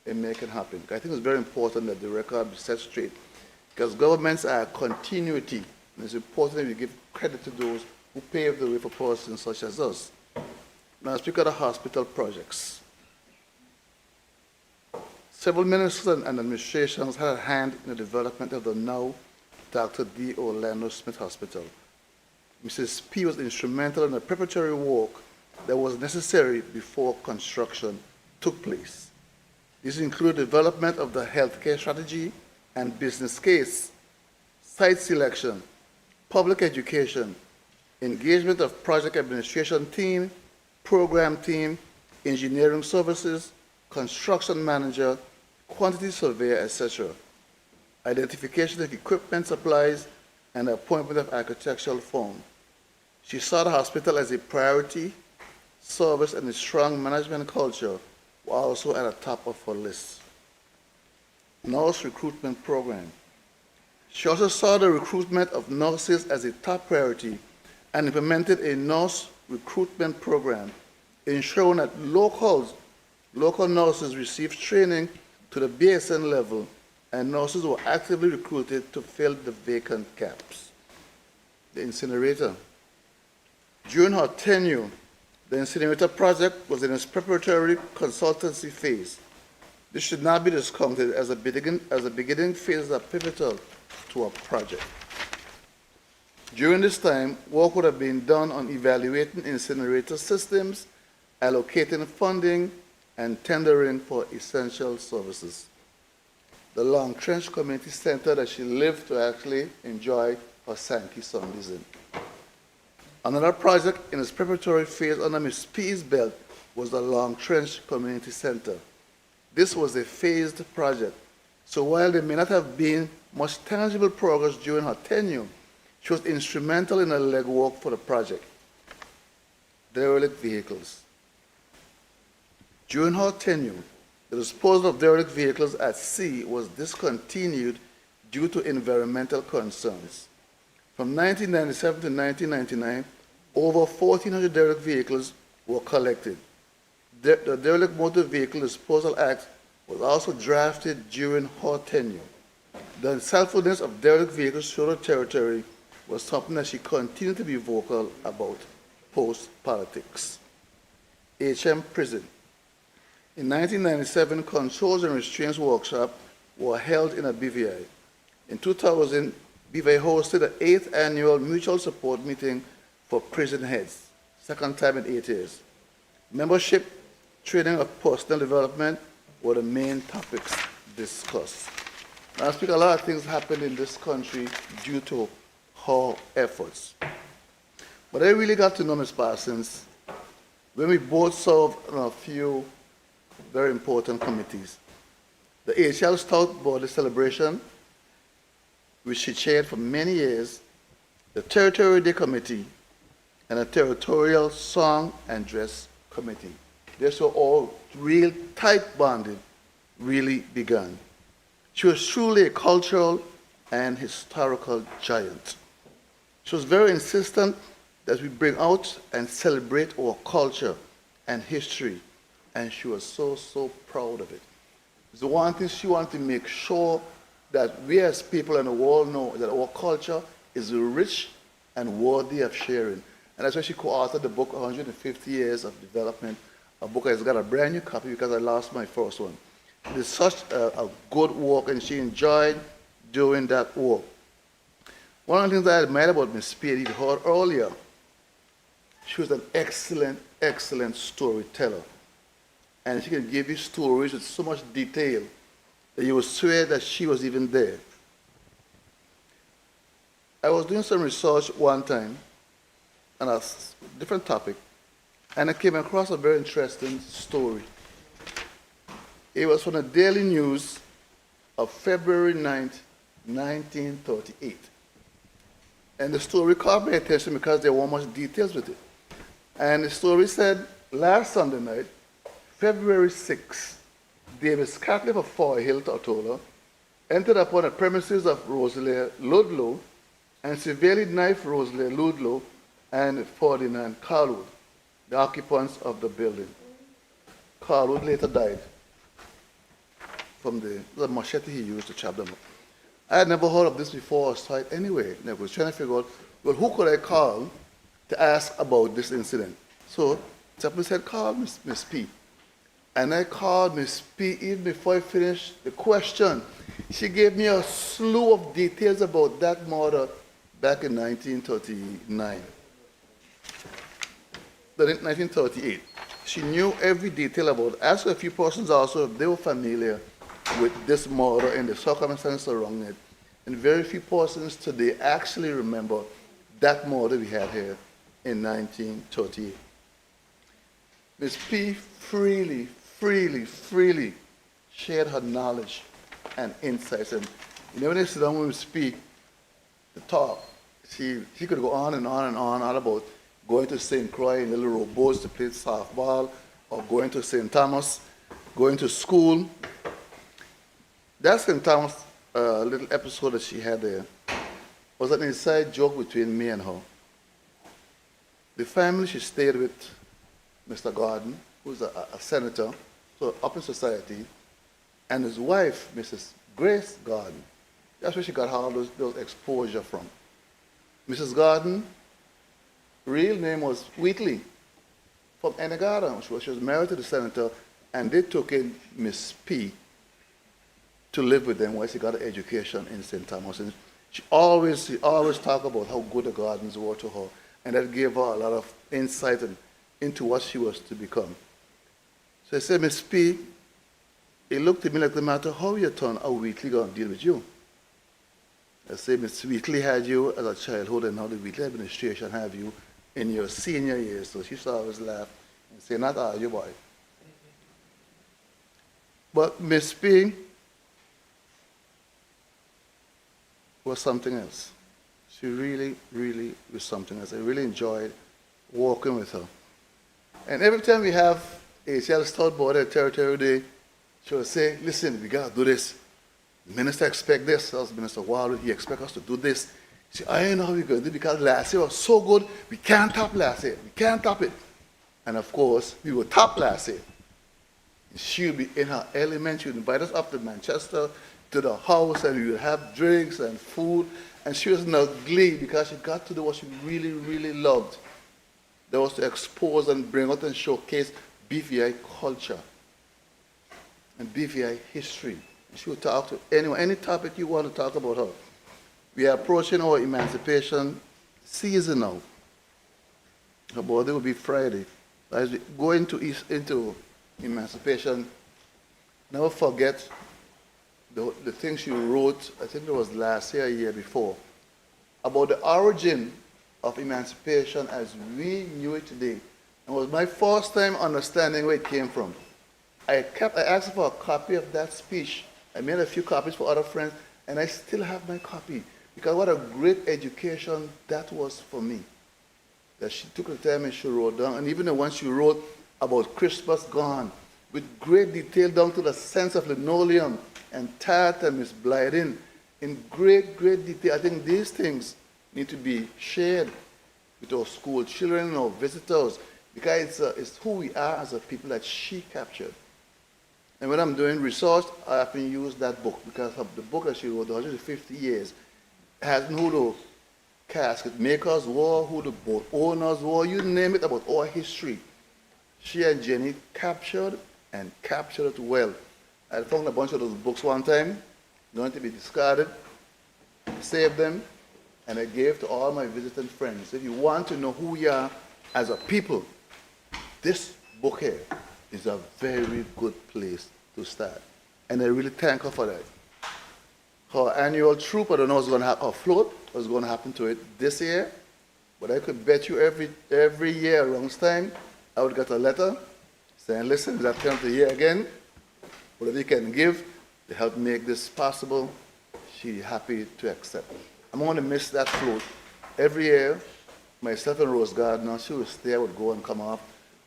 in making happen. I think it's very important that the record be set straight, because governments are a continuity, and it's important that we give credit to those who paved the way for persons such as us. Now, I speak of the hospital projects. Several ministers and administrations had a hand in the development of the now Dr. D. Orlando Smith Hospital. Mrs. P. was instrumental in the preparatory work that was necessary before construction took place. This included development of the healthcare strategy and business case, site selection, public education, engagement of project administration team, program team, engineering services, construction manager, quantity surveyor, etc., identification of equipment supplies, and the appointment of architectural firm. She saw the hospital as a priority, service, and a strong management culture were also at the top of her list. Nurse recruitment program. She also saw the recruitment of nurses as a top priority and implemented a nurse recruitment program, ensuring that local nurses received training to the BSN level, and nurses were actively recruited to fill the vacant gaps. The incinerator. During her tenure, the incinerator project was in its preparatory consultancy phase. This should not be discounted as a beginning phase that pivotal to a project. During this time, work would have been done on evaluating incinerator systems, allocating funding, and tendering for essential services. The Long Trench Community Center that she lived to actually enjoy her Sankey Sundays in. Another project in its preparatory phase under Ms. P's belt was the Long Trench Community Center. This was a phased project, so while there may not have been much tangible progress during her tenure, she was instrumental in the legwork for the project. Derelict vehicles. During her tenure, the disposal of derelict vehicles at sea was discontinued due to environmental concerns. From 1997 to 1999, over 1,400 derelict vehicles were collected. The Derelict Motor Vehicle Disposal Act was also drafted during her tenure. The unselfishness of derelict vehicles through the territory was something that she continued to be vocal about post-politics. HM Prison. In 1997, Controls and Restraints Workshop were held in a BVI. In 2000, BVI hosted the 8th annual mutual support meeting for prison heads, second time in 8 years. Membership, training, of personal development were the main topics discussed. Now, I speak a lot of things happened in this country due to her efforts. But I really got to know Ms. Parsons when we both served on a few very important committees. The AHL Stout Birthday Celebration, which she chaired for many years, the Territorial Day Committee, and the Territorial Song and Dress Committee. These were all real tight bonded, really began. She was truly a cultural and historical giant. She was very insistent that we bring out and celebrate our culture and history, and she was so, so proud of it. The one thing she wanted to make sure that we as people in the world know that our culture is rich and worthy of sharing. And that's why she co-authored the book, 150 Years of Development, a book that's got a brand new copy because I lost my first one. It is such a good work, and she enjoyed doing that work. One of the things I admire about Ms. Speed, you heard earlier, she was an excellent, excellent storyteller. And she can give you stories with so much detail that you would swear that she was even there. I was doing some research one time on a different topic, and I came across a very interesting story. It was from the Daily News of February 9th, 1938. And the story caught my attention because there weren't much details with it. And the story said, last Sunday night, February 6th, David Scatliffe of Fort Hill, Tortola, entered upon the premises of Rosalie Ludlow and severely knifed Rosalie Ludlow and Ferdinand Carlwood, the occupants of the building. Carlwood later died from the machete he used to chop them up. I had never heard of this before, so I, anyway, I was trying to figure out, well, who could I call to ask about this incident? So, someone said, call Miss P. And I called Miss P even before I finished the question. She gave me a slew of details about that murder back in 1939. 1938. She knew every detail about it. Asked a few persons also if they were familiar with this murder and the circumstances surrounding it. And very few persons today actually remember that murder we had here in 1938. Ms. P freely shared her knowledge and insights. And you know, when they sit down with Ms. P to talk, she could go on and on and on all about going to St. Croix in little rowboats to play softball, or going to St. Thomas, going to school. That St. Thomas little episode that she had there was an inside joke between me and her. The family she stayed with, Mr. Gordon, who's a senator, so up in society, and his wife, Mrs. Grace Gordon. That's where she got all those exposure from. Mrs. Gordon, real name was Wheatley, from Enegada. She was married to the senator, and they took in Miss P to live with them while she got an education in St. Thomas. And she always talked about how good the Gardens were to her, and that gave her a lot of insight into what she was to become. So I said, Miss P, it looked to me like no matter how you turn out, Wheatley going to deal with you. I said, Miss Wheatley had you as a childhood, and now the Wheatley administration have you in your senior years. So she used to always laugh and say, not all you, boy. But Miss P was something else. She really was something else. I really enjoyed working with her. And every time we have AHL Stout Border Territory Day, she would say, listen, we got to do this. The minister expect this. That was Minister Wildwood. He expect us to do this. She said, I know how we're going to do it because last year was so good. We can't top last year. We can't top it. And of course, we will top last year. She would be in her element. She would invite us up to Manchester, to the house, and we would have drinks and food. And she was in a glee because she got to do what she really loved. That was to expose and bring out and showcase BVI culture and BVI history She would talk to anyone, any topic you want to talk about her. We are approaching our emancipation season now. Her birthday will be Friday. As we go into emancipation, never forget the things she wrote, I think it was last year, a year before, about the origin of emancipation as we knew it today. It was my first time understanding where it came from. I asked for a copy of that speech. I made a few copies for other friends, and I still have my copy. Because what a great education that was for me. That she took the time and she wrote down, and even the one she wrote about Christmas gone, with great detail down to the sense of linoleum and tat and Miss Blyden, in great, great detail. I think these things need to be shared with our school children and our visitors, because it's who we are as a people that she captured. And when I'm doing research, I often use that book, because of the book that she wrote, 150 years, has who the casket makers were, who the boat owners were, you name it, about our history. She and Jenny captured and captured it well. I found a bunch of those books one time, going to be discarded, saved them, and I gave to all my visiting friends. If you want to know who we are as a people, this book here is a very good place to start. And I really thank her for that. Her annual troop, I don't know what's going to happen, her float, what's going to happen to it this year, but I could bet you every year around this time, I would get a letter saying, listen, it's that time of the year again, whatever you can give to help make this possible, she's happy to accept. I'm going to miss that float. Every year, myself and Rose Gardner, she would stay, I would go and come off.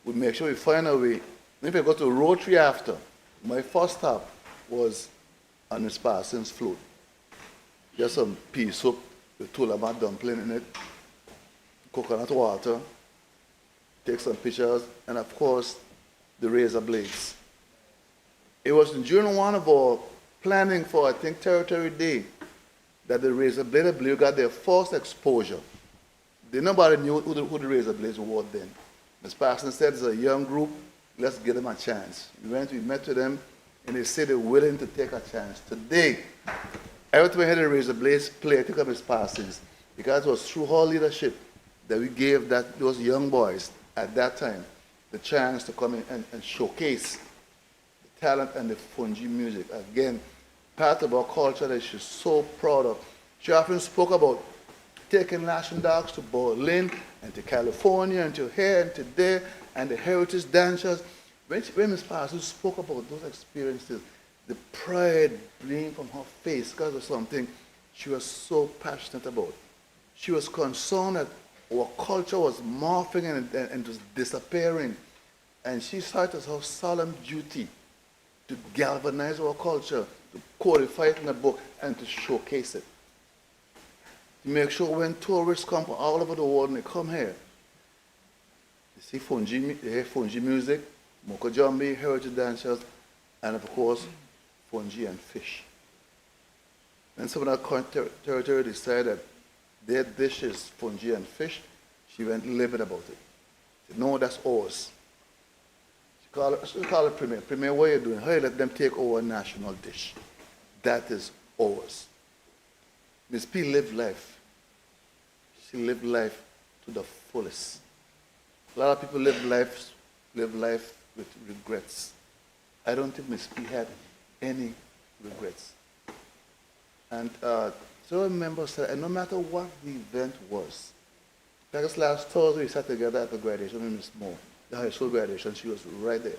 We'd make sure we find a way. If I go to Rotary after, my first stop was on Miss Parsons' float. Just some pea soup with tulama dumpling in it, coconut water, take some pictures, and of course, the razor blades. It was during one of our planning for, I think, Territory Day, that the razor blade, I believe, got their first exposure. Nobody knew who the razor blades were then. Ms. Parsons said, it's a young group, let's give them a chance. We met with them, and they said they're willing to take a chance. Today, every time I heard the razor blades play, I think of Ms. Parsons, because it was through her leadership that we gave those young boys at that time the chance to come in and showcase the talent and the Fungi music. Again, part of our culture that she's so proud of. She often spoke about taking Latin dogs to Berlin and to California and to here and to there, and the heritage dancers. When Ms. Parsons spoke about those experiences, the pride gleamed from her face because of something she was so passionate about. She was concerned that our culture was morphing and was disappearing. And she saw it as her solemn duty to galvanize our culture, to codify it in a book, and to showcase it. To make sure when tourists come from all over the world and they come here, they see they hear Fungi music, Mokojambi, heritage dancers, and of course, Fungi and fish. When some of that territory decided their dish is Fungi and fish, she went livid about it. She said, no, that's ours. She called it Premier. Premier, what are you doing? How you let them take our national dish? That is ours. Ms. P lived life. She lived life to the fullest. A lot of people live life with regrets. I don't think Ms. P had any regrets. And so remember, and no matter what the event was, like last Thursday we sat together at the graduation with Ms. Moore, the high school graduation, she was right there.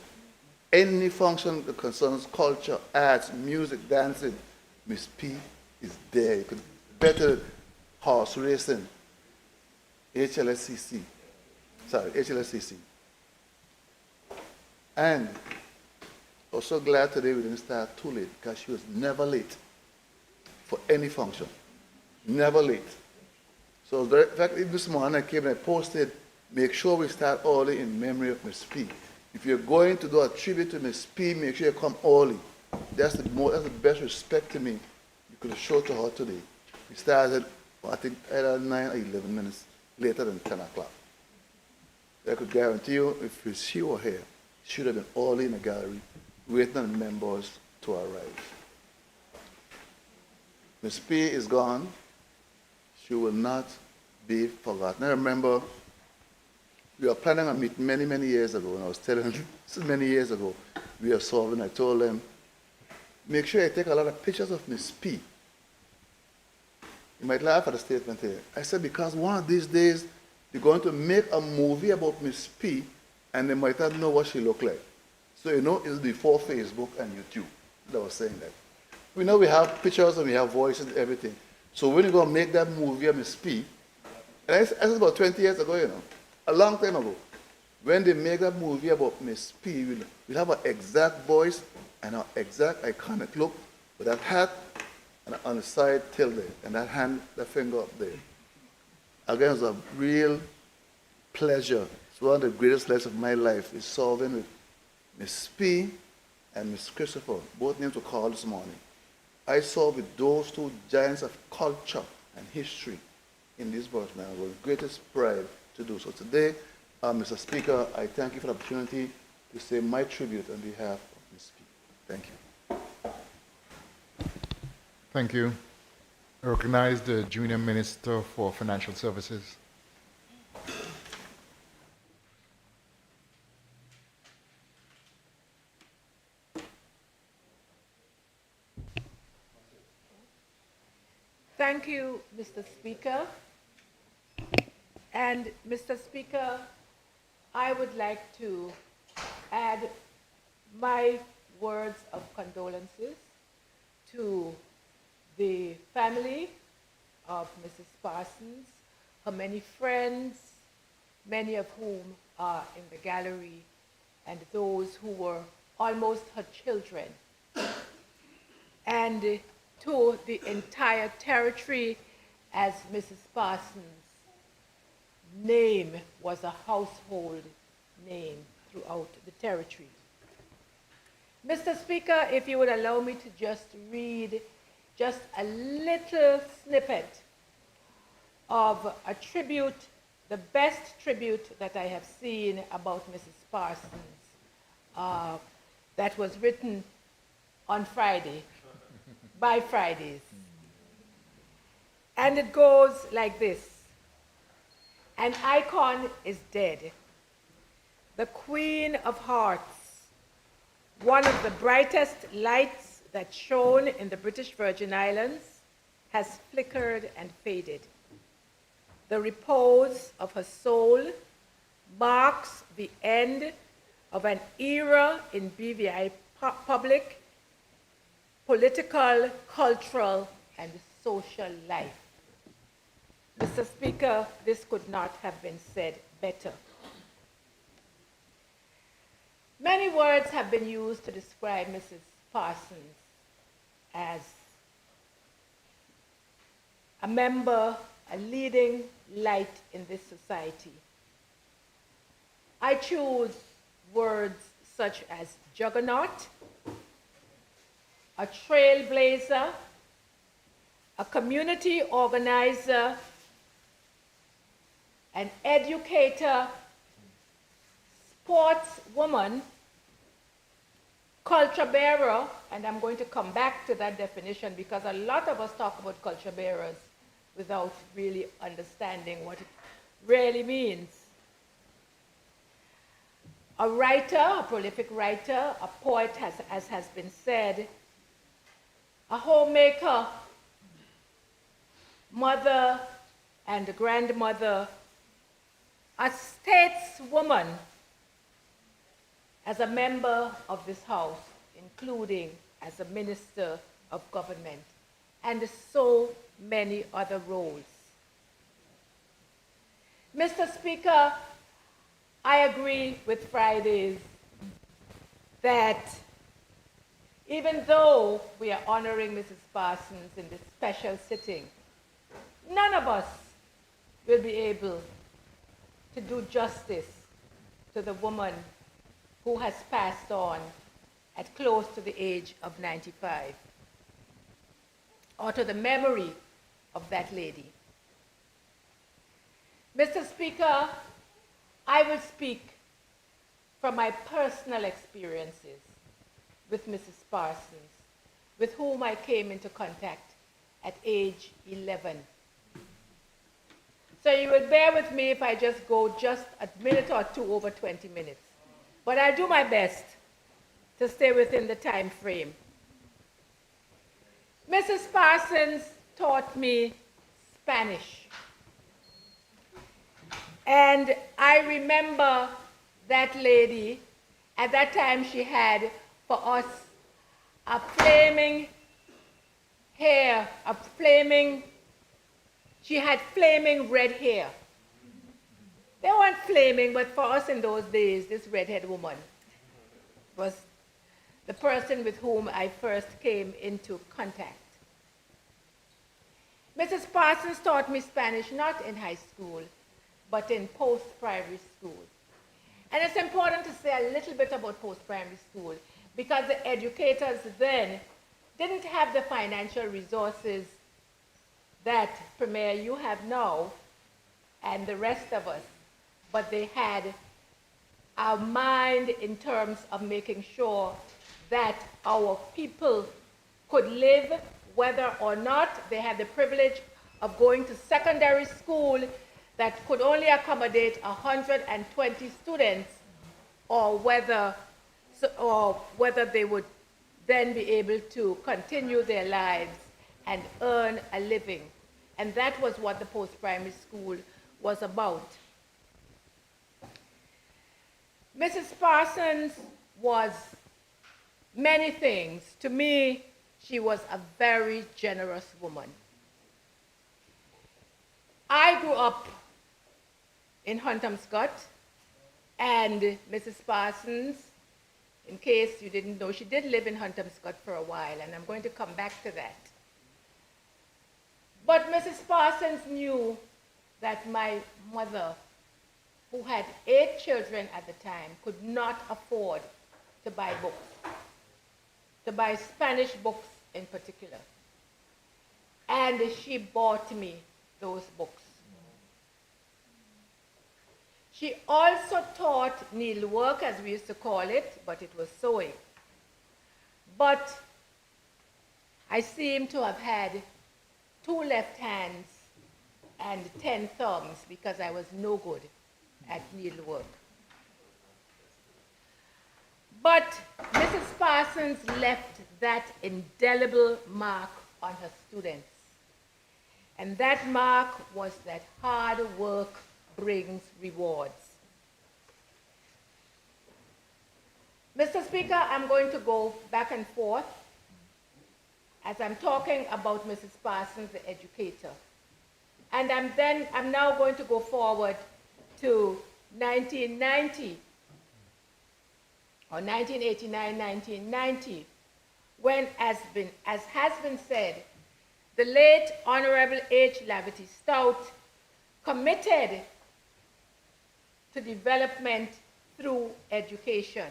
Any function that concerns culture, arts, music, dancing, Ms. P is there. You could better horse racing, HLSCC. And I was so glad today we didn't start too late, because she was never late for any function. Never late. So in fact, this morning I came and I posted, make sure we start early in memory of Ms. P. If you're going to do a tribute to Ms. P, make sure you come early. That's the best respect to me you could have showed to her today. We started, I think, either 9 or 11 minutes later than 10 o'clock. I could guarantee you, if she were here, she should have been early in the gallery, waiting on members to arrive. Miss P is gone. She will not be forgotten. I remember we were planning a meet many, many years ago, and I was telling him, this is many years ago, we were solving, I told him, make sure I take a lot of pictures of Miss P. You might laugh at the statement here. I said, because one of these days, they're going to make a movie about Miss P, and they might not know what she looked like. So you know, it's before Facebook and YouTube that was saying that. We know we have pictures and we have voices and everything. So when you're going to make that movie of Miss P, and I said about 20 years ago, you know, a long time ago, when they make that movie about Miss P, we'll have an exact voice and an exact iconic look with that hat and on the side tilde, and that hand, that finger up there. Again, it was a real pleasure. It's one of the greatest lessons of my life, is solving with Miss P and Miss Christopher, both names were called this morning. I solved with those two giants of culture and history in this version, and I was the greatest pride to do so. Today, Mr. Speaker, I thank you for the opportunity to say my tribute on behalf of Ms. P. Thank you. Thank you. I recognize the Junior Minister for Financial Services. Thank you, Mr. Speaker. And Mr. Speaker, I would like to add my words of condolences to the family of Mrs. Parsons, her many friends, many of whom are in the gallery, and those who were almost her children, and to the entire territory, as Mrs. Parsons' name was a household name throughout the territory. Mr. Speaker, if you would allow me to just read just a little snippet of a tribute, the best tribute that I have seen about Mrs. Parsons, that was written on Friday, by Fridays. And it goes like this. An icon is dead. The Queen of Hearts, one of the brightest lights that shone in the British Virgin Islands, has flickered and faded. The repose of her soul marks the end of an era in BVI public, political, cultural, and social life. Mr. Speaker, this could not have been said better. Many words have been used to describe Mrs. Parsons as a member, a leading light in this society. I choose words such as juggernaut, a trailblazer, a community organizer, an educator, sportswoman, culture bearer, and I'm going to come back to that definition because a lot of us talk about culture bearers without really understanding what it really means. A writer, a prolific writer, a poet, as has been said, a homemaker, mother and grandmother, a stateswoman, as a member of this House, including as a minister of government, and so many other roles. Mr. Speaker, I agree with Fridays that even though we are honoring Mrs. Parsons in this special sitting, none of us will be able to do justice to the woman who has passed on at close to the age of 95, or to the memory of that lady. Mr. Speaker, I will speak from my personal experiences with Mrs. Parsons, with whom I came into contact at age 11. So you will bear with me if I just go just a minute or two over 20 minutes. But I'll do my best to stay within the time frame. Mrs. Parsons taught me Spanish. And I remember that lady, at that time she had for us a flaming hair, she had flaming red hair. They weren't flaming, but for us in those days, this redhead woman was the person with whom I first came into contact. Mrs. Parsons taught me Spanish not in high school, but in post-primary school. And it's important to say a little bit about post-primary school because the educators then didn't have the financial resources that, Premier, you have now, and the rest of us, but they had a mind in terms of making sure that our people could live whether or not they had the privilege of going to secondary school that could only accommodate 120 students, or whether they would then be able to continue their lives and earn a living. And that was what the post-primary school was about. Mrs. Parsons was many things. To me, she was a very generous woman. I grew up in Huntamscott, and Mrs. Parsons, in case you didn't know, she did live in Huntamscott for a while, and I'm going to come back to that. But Mrs. Parsons knew that my mother, who had 8 children at the time, could not afford to buy books, to buy Spanish books in particular. And she bought me those books. She also taught needlework, as we used to call it, but it was sewing. But I seem to have had 2 left hands and 10 thumbs because I was no good at needlework. But Mrs. Parsons left that indelible mark on her students. And that mark was that hard work brings rewards. Mr. Speaker, I'm going to go back and forth as I'm talking about Mrs. Parsons, the educator. And I'm now going to go forward to 1990, or 1989, 1990, when, as has been said, the late Honorable H. Lavity Stout committed to development through education.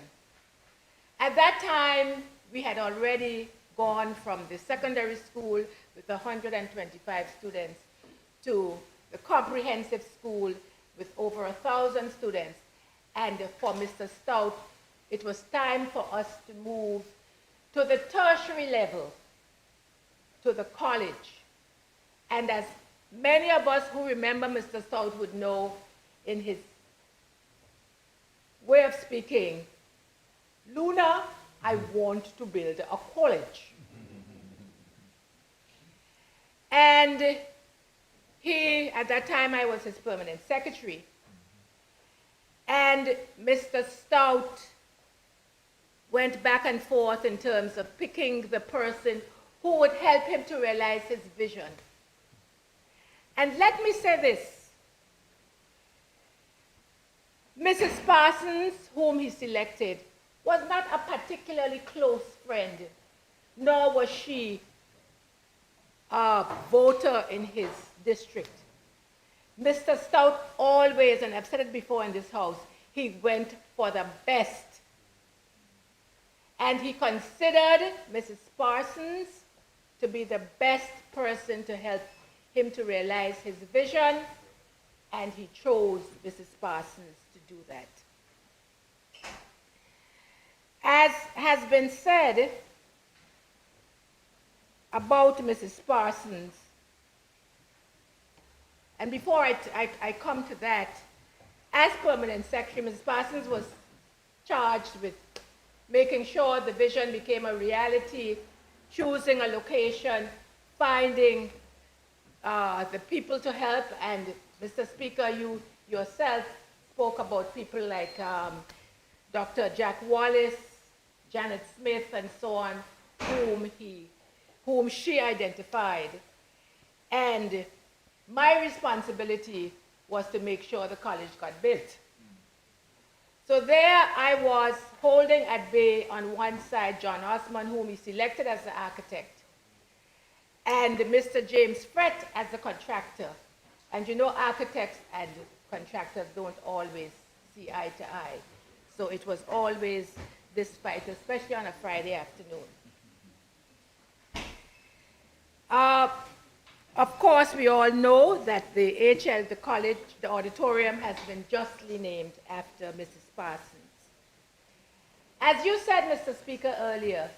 At that time, we had already gone from the secondary school with 125 students to the comprehensive school with over 1,000 students. And for Mr. Stout, it was time for us to move to the tertiary level, to the college. And as many of us who remember Mr. Stout would know, in his way of speaking, Luna, I want to build a college. And he, at that time, I was his permanent secretary. And Mr. Stout went back and forth in terms of picking the person who would help him to realize his vision. And let me say this. Mrs. Parsons, whom he selected, was not a particularly close friend, nor was she a voter in his district. Mr. Stout always, and I've said it before in this house, he went for the best. And he considered Mrs. Parsons to be the best person to help him to realize his vision, and he chose Mrs. Parsons to do that. As has been said, about Mrs. Parsons. And before I come to that, as permanent secretary, Mrs. Parsons was charged with making sure the vision became a reality, choosing a location, finding the people to help. And Mr. Speaker, you yourself spoke about people like Dr. Jack Wallace, Janet Smith, and so on, whom she identified. And my responsibility was to make sure the college got built. So there I was holding at bay on one side John Osman, whom he selected as the architect, and Mr. James Frett as the contractor. And you know, architects and contractors don't always see eye to eye. So it was always this fight, especially on a Friday afternoon. Of course, we all know that the HL, the college, the auditorium has been justly named after Mrs. Parsons. As you said, Mr. Speaker, earlier,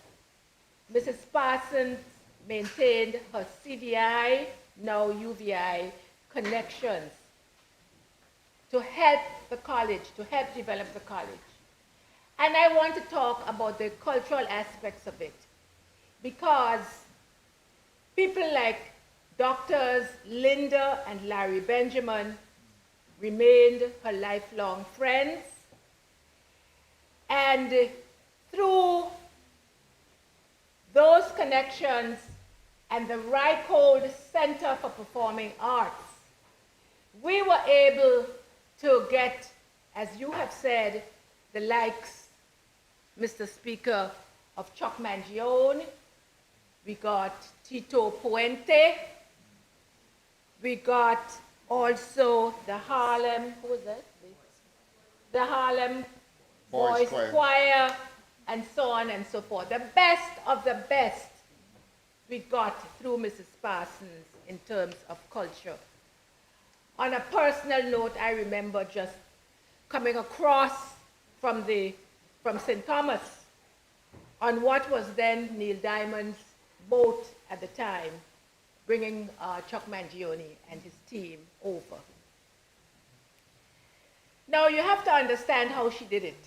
Mrs. Parsons maintained her CVI, now UVI, connections to help the college, to help develop the college. And I want to talk about the cultural aspects of it, because people like Doctors Linda and Larry Benjamin remained her lifelong friends. And through those connections and the Reichhold Center for Performing Arts, we were able to get, as you have said, the likes, Mr. Speaker, of Chuck Mangione. We got Tito Puente. We got also the Harlem, who was that? The Harlem Boys Choir, and so on and so forth. The best of the best we got through Mrs. Parsons in terms of culture. On a personal note, I remember just coming across from St. Thomas on what was then Neil Diamond's boat at the time, bringing Chuck Mangione and his team over. Now, you have to understand how she did it.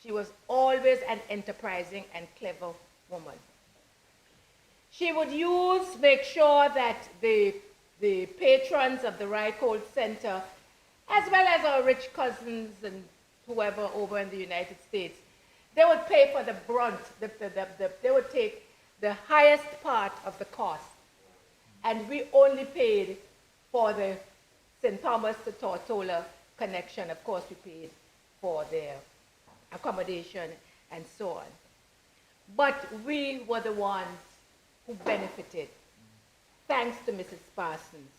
She was always an enterprising and clever woman. She would make sure that the patrons of the Reichhold Center, as well as our rich cousins and whoever over in the United States, they would pay for the brunt, they would take the highest part of the cost. And we only paid for the St. Thomas to Tortola connection. Of course, we paid for their accommodation and so on. But we were the ones who benefited, thanks to Mrs. Parsons.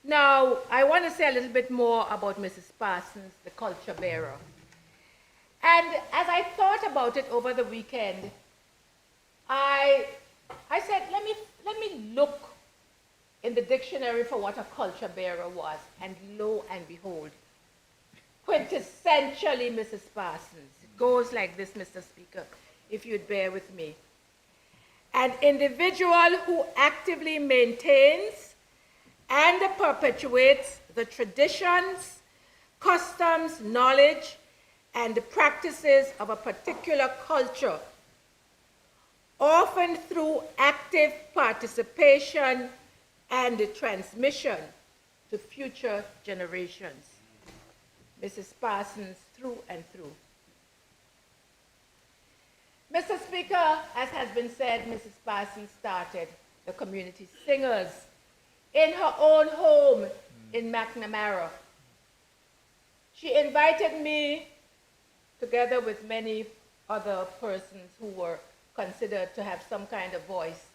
Now, I want to say a little bit more about Mrs. Parsons, the culture bearer. And as I thought about it over the weekend, I said, let me look in the dictionary for what a culture bearer was. And lo and behold, quintessentially Mrs. Parsons. It goes like this, Mr. Speaker, if you'd bear with me. An individual who actively maintains and perpetuates the traditions, customs, knowledge, and practices of a particular culture, often through active participation and transmission to future generations. Mrs. Parsons, through and through. Mr. Speaker, as has been said, Mrs. Parsons started the community singers in her own home in McNamara. She invited me, together with many other persons who were considered to have some kind of voice,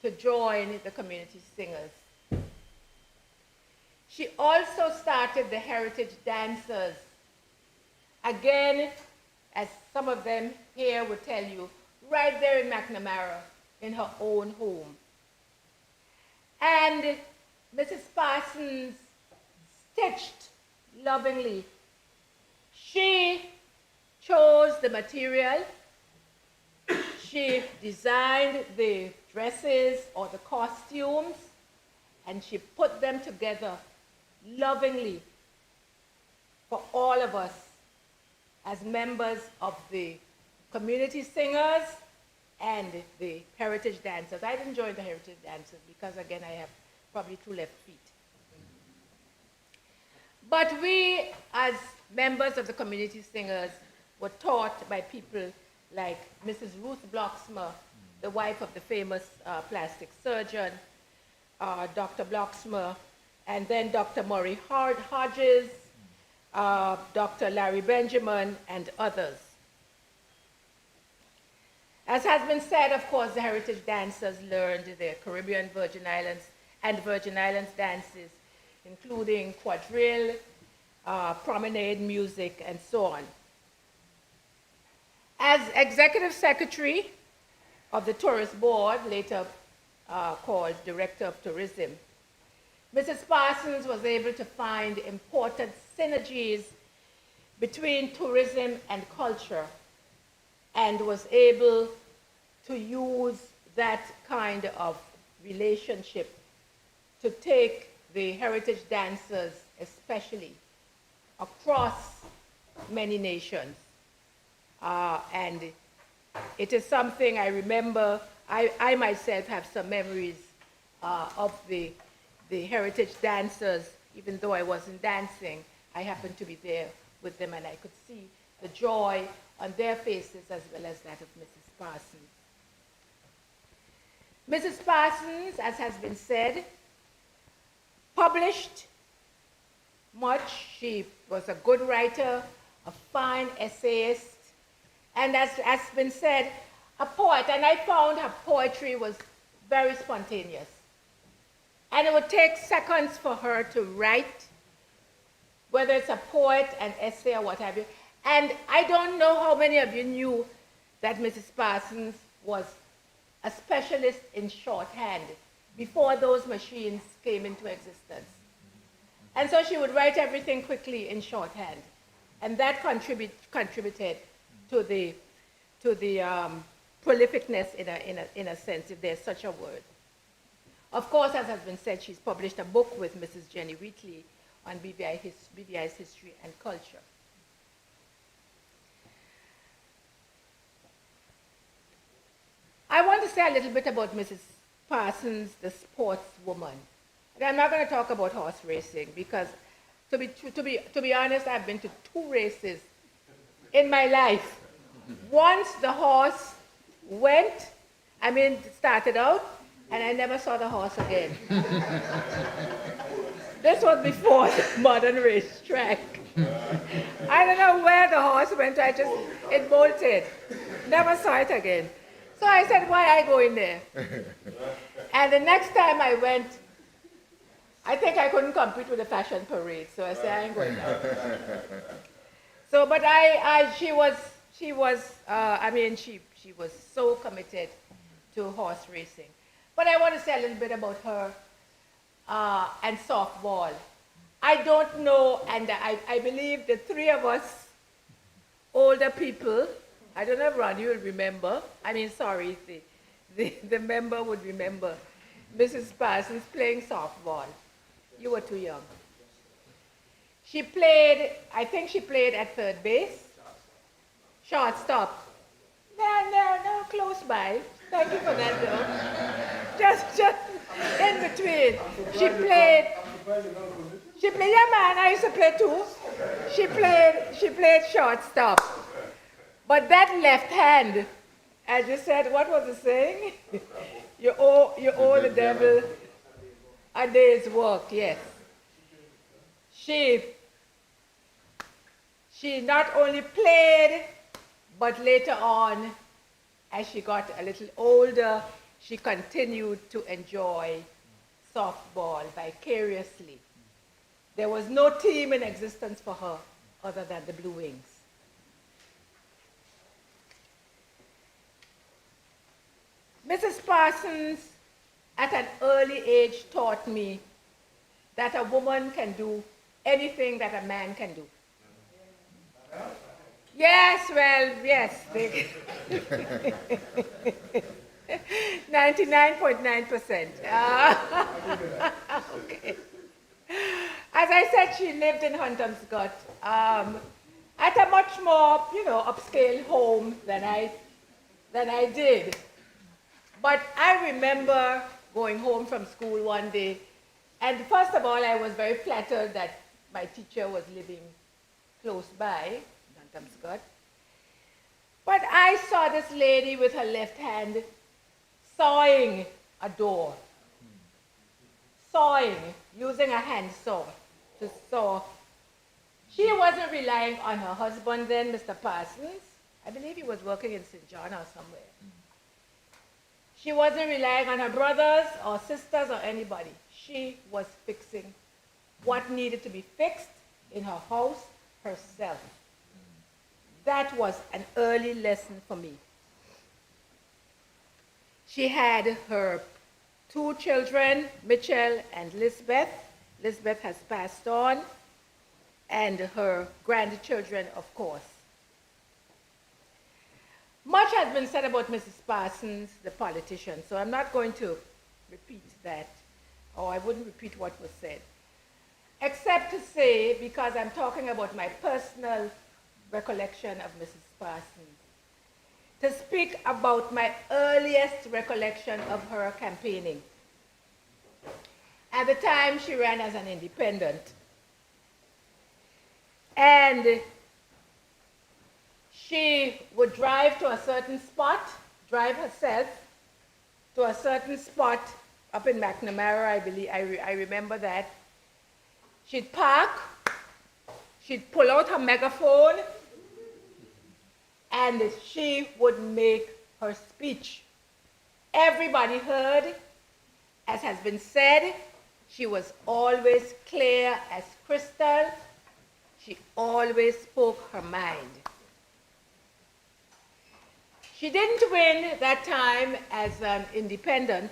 to join the community singers. She also started the Heritage Dancers. Again, as some of them here would tell you, right there in McNamara, in her own home. And Mrs. Parsons stitched lovingly. She chose the material. She designed the dresses or the costumes, and she put them together lovingly for all of us as members of the community singers and the heritage dancers. I didn't join the heritage dancers because, again, I have probably 2 left feet. But we, as members of the community singers, were taught by people like Mrs. Ruth Bloxmer, the wife of the famous plastic surgeon, Dr. Bloxmer, and then Dr. Murray Hodges, Dr. Larry Benjamin, and others. As has been said, of course, the heritage dancers learned their Caribbean, Virgin Islands, and Virgin Islands dances, including quadrille, promenade music, and so on. As executive secretary of the Tourist Board, later called Director of Tourism, Mrs. Parsons was able to find important synergies between tourism and culture, and was able to use that kind of relationship to take the heritage dancers, especially, across many nations. And it is something I remember. I myself have some memories of the heritage dancers. Even though I wasn't dancing, I happened to be there with them, and I could see the joy on their faces as well as that of Mrs. Parsons. Mrs. Parsons, as has been said, published much. She was a good writer, a fine essayist, and as has been said, a poet. And I found her poetry was very spontaneous. And it would take seconds for her to write, whether it's a poet, an essay, or what have you. And I don't know how many of you knew that Mrs. Parsons was a specialist in shorthand before those machines came into existence. And so she would write everything quickly in shorthand. And that contributed to the prolificness in a sense, if there's such a word. Of course, as has been said, she's published a book with Mrs. Jenny Wheatley on BVI's history and culture. I want to say a little bit about Mrs. Parsons, the sportswoman. And I'm not going to talk about horse racing because, to be honest, I've been to 2 races in my life. Once the horse started out, and I never saw the horse again. This was before the modern racetrack. I don't know where the horse went, it bolted. Never saw it again. So I said, why I go in there? And the next time I went, I think I couldn't compete with the fashion parade, so I said, I ain't going down. So, but she was so committed to horse racing. But I want to say a little bit about her and softball. I don't know, and I believe the 3 of us older people, I don't know if Ronnie will remember, the member would remember Mrs. Parsons playing softball. You were too young. She played, I think she played at third base. Shortstop. No, close by. Thank you for that, though. Just in between. She played, yeah, man, I used to play too. She played shortstop. But that left hand, as you said, what was the saying? You owe the devil a day's work, yes. She not only played, but later on, as she got a little older, she continued to enjoy softball vicariously. There was no team in existence for her other than the Blue Wings. Mrs. Parsons, at an early age, taught me that a woman can do anything that a man can do. Yes, Yes, well, yes. 99.9%. Okay. As I said, she lived in Huntersgut at a much more, upscale home than I did. But I remember going home from school one day, and first of all, I was very flattered that my teacher was living close by, Huntersgut. But I saw this lady with her left hand sawing a door. Sawing, using a handsaw to saw. She wasn't relying on her husband then, Mr. Parsons. I believe he was working in St. John or somewhere. She wasn't relying on her brothers or sisters or anybody. She was fixing what needed to be fixed in her house herself. That was an early lesson for me. She had her 2 children, Mitchell and Lisbeth. Lisbeth has passed on, and her grandchildren, of course. Much has been said about Mrs. Parsons, the politician, so I'm not going to repeat that, or I wouldn't repeat what was said, except to say, because I'm talking about my personal recollection of Mrs. Parsons, to speak about my earliest recollection of her campaigning. At the time, she ran as an independent. And she would drive to a certain spot, drive herself to a certain spot up in McNamara, I believe, I remember that. She'd park, she'd pull out her megaphone, and she would make her speech. Everybody heard. As has been said, she was always clear as crystal. She always spoke her mind. She didn't win that time as an independent,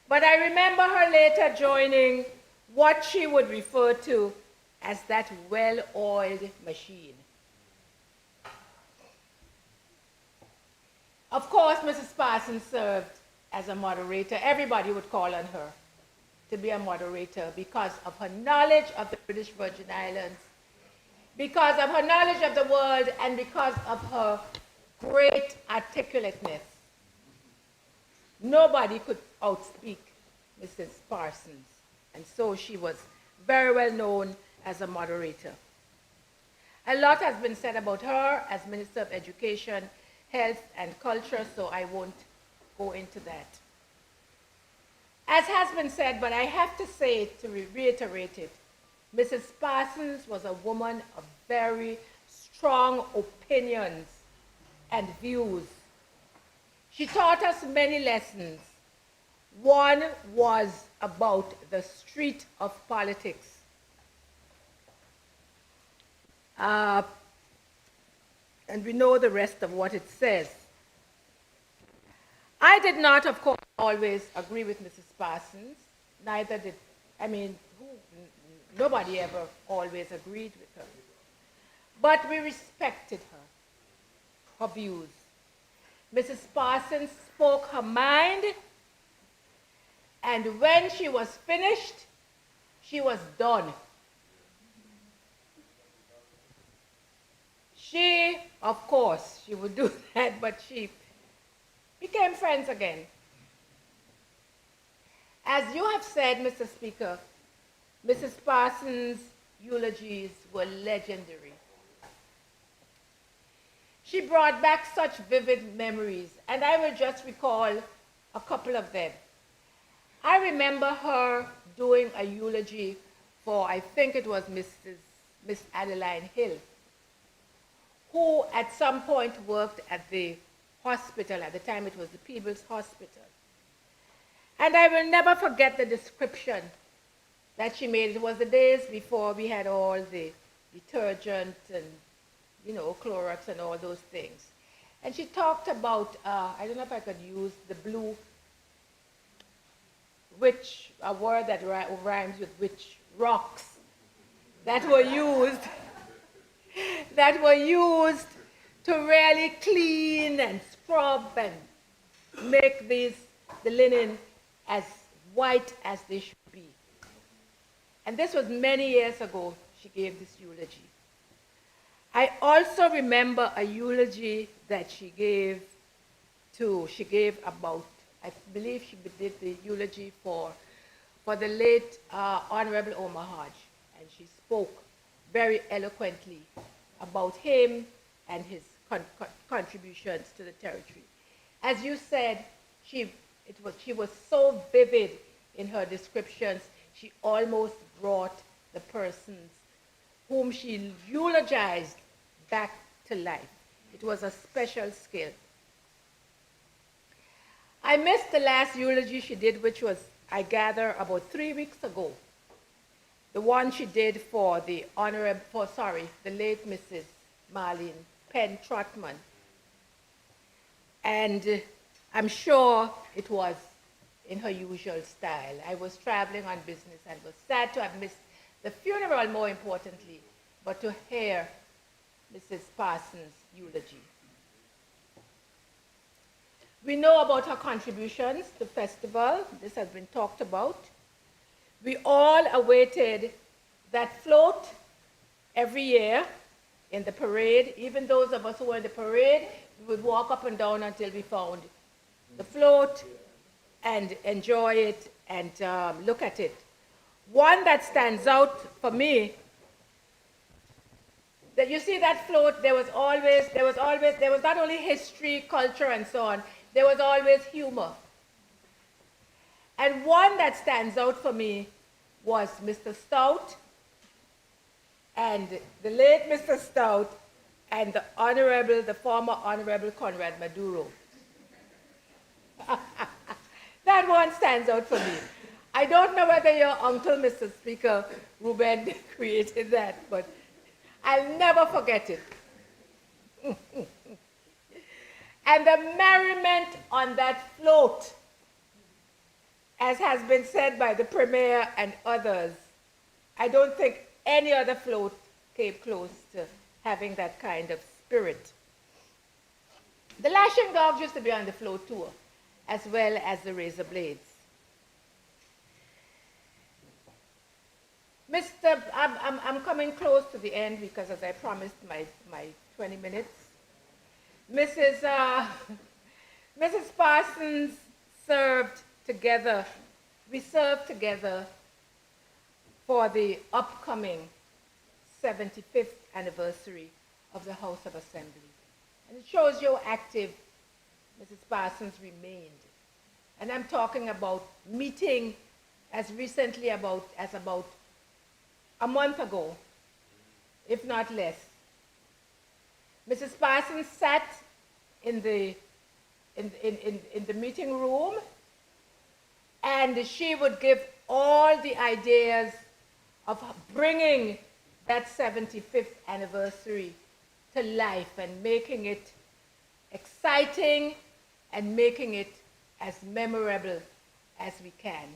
but I remember her later joining what she would refer to as that well-oiled machine. Of course, Mrs. Parsons served as a moderator. Everybody would call on her to be a moderator because of her knowledge of the British Virgin Islands, because of her knowledge of the world, and because of her great articulateness. Nobody could outspeak Mrs. Parsons, and so she was very well known as a moderator. A lot has been said about her as Minister of Education, Health, and Culture, so I won't go into that. As has been said, but I have to say it to reiterate it, Mrs. Parsons was a woman of very strong opinions and views. She taught us many lessons. One was about the street of politics. And we know the rest of what it says. I did not, of course, always agree with Mrs. Parsons. Neither did, nobody ever always agreed with her. But we respected her views. Mrs. Parsons spoke her mind, and when she was finished, she was done. She, of course, she would do that, but she became friends again. As you have said, Mr. Speaker, Mrs. Parsons' eulogies were legendary. She brought back such vivid memories, and I will just recall a couple of them. I remember her doing a eulogy for, I think it was Miss Adeline Hill, who at some point worked at the hospital. At the time it was the Peebles Hospital. And I will never forget the description that she made. It was the days before we had all the detergent and, Clorox and all those things. And she talked about, I don't know if I could use the blue, a word that rhymes with which, rocks that were used that were used to really clean and scrub and make the linen as white as they should be. And this was many years ago she gave this eulogy. I also remember a eulogy that she gave about, I believe she did the eulogy for the late Honorable Omar Hodge, and she spoke very eloquently about him and his contributions to the territory. As you said, she was so vivid in her descriptions, she almost brought the persons whom she eulogized back to life. It was a special skill. I missed the last eulogy she did, which was, I gather, about 3 weeks ago. The one she did for the late Mrs. Marlene Penn Trotman. And I'm sure it was in her usual style. I was traveling on business and was sad to have missed the funeral, more importantly, but to hear Mrs. Parsons' eulogy. We know about her contributions to the festival. This has been talked about. We all awaited that float every year in the parade. Even those of us who were in the parade, we would walk up and down until we found the float and enjoy it and look at it. One that stands out for me, that you see that float, there was not only history, culture, and so on, there was always humor. And one that stands out for me was Mr. Stout, and the late Mr. Stout, and the former Honorable Conrad Maduro. That one stands out for me. I don't know whether your uncle, Mr. Speaker, Ruben, created that, but I'll never forget it. And the merriment on that float, as has been said by the Premier and others, I don't think any other float came close to having that kind of spirit. The Lashing Dogs used to be on the float tour, as well as the Razorblades. I'm coming close to the end because, as I promised, my 20 minutes. Mrs. Parsons served together. We served together for the upcoming 75th anniversary of the House of Assembly. And it shows you how active Mrs. Parsons remained. And I'm talking about meeting as recently as about a month ago, if not less. Mrs. Parsons sat in the meeting room, and she would give all the ideas of bringing that 75th anniversary to life and making it exciting and making it as memorable as we can.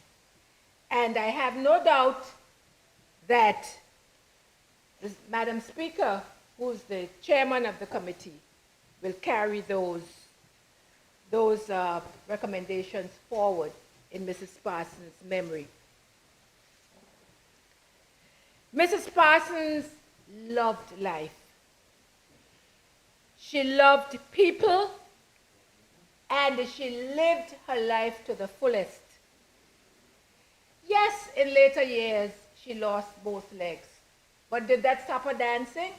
And I have no doubt that Madam Speaker, who's the chairman of the committee, will carry those recommendations forward in Mrs. Parsons' memory. Mrs. Parsons loved life. She loved people, and she lived her life to the fullest. Yes, in later years, she lost both legs. But did that stop her dancing?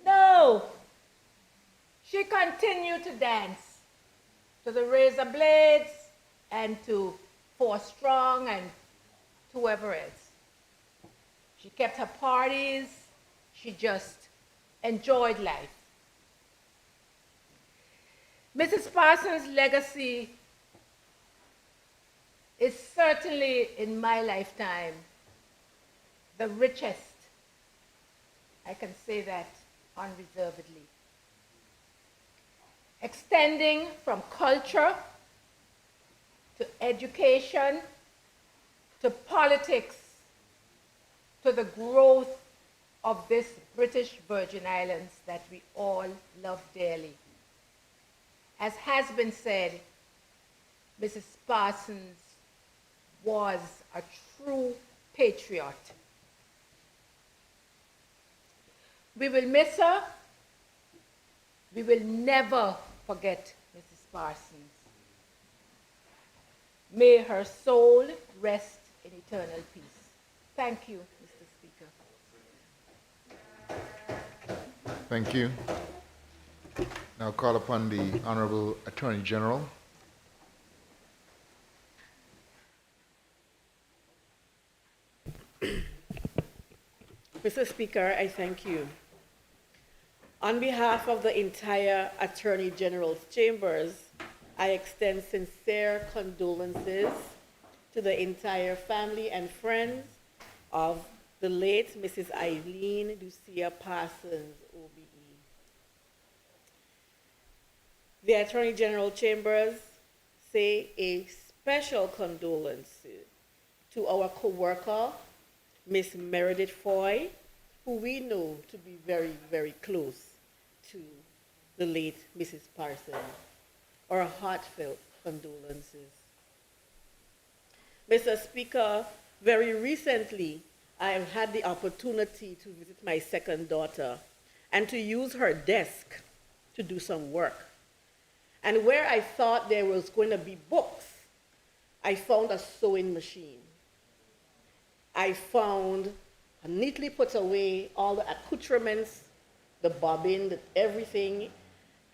No. She continued to dance to the Razorblades and to Four Strong and to whoever else. She kept her parties. She just enjoyed life. Mrs. Parsons' legacy is certainly, in my lifetime, the richest. I can say that unreservedly. Extending from culture to education to politics to the growth of this British Virgin Islands that we all love dearly. As has been said, Mrs. Parsons was a true patriot. We will miss her. We will never forget Mrs. Parsons. May her soul rest in eternal peace. Thank you, Mr. Speaker. Thank you. Now call upon the Honorable Attorney General. Mr. Speaker, I thank you. On behalf of the entire Attorney General's chambers, I extend sincere condolences to the entire family and friends of the late Mrs. Eileen Lucia Parsons, OBE. The Attorney General chambers say a special condolence to our co-worker, Miss Meredith Foy, who we know to be very, very close to the late Mrs. Parsons. Our heartfelt condolences. Mr. Speaker, very recently, I have had the opportunity to visit my second daughter and to use her desk to do some work. And where I thought there was going to be books, I found a sewing machine. I found neatly put away all the accoutrements, the bobbin, everything,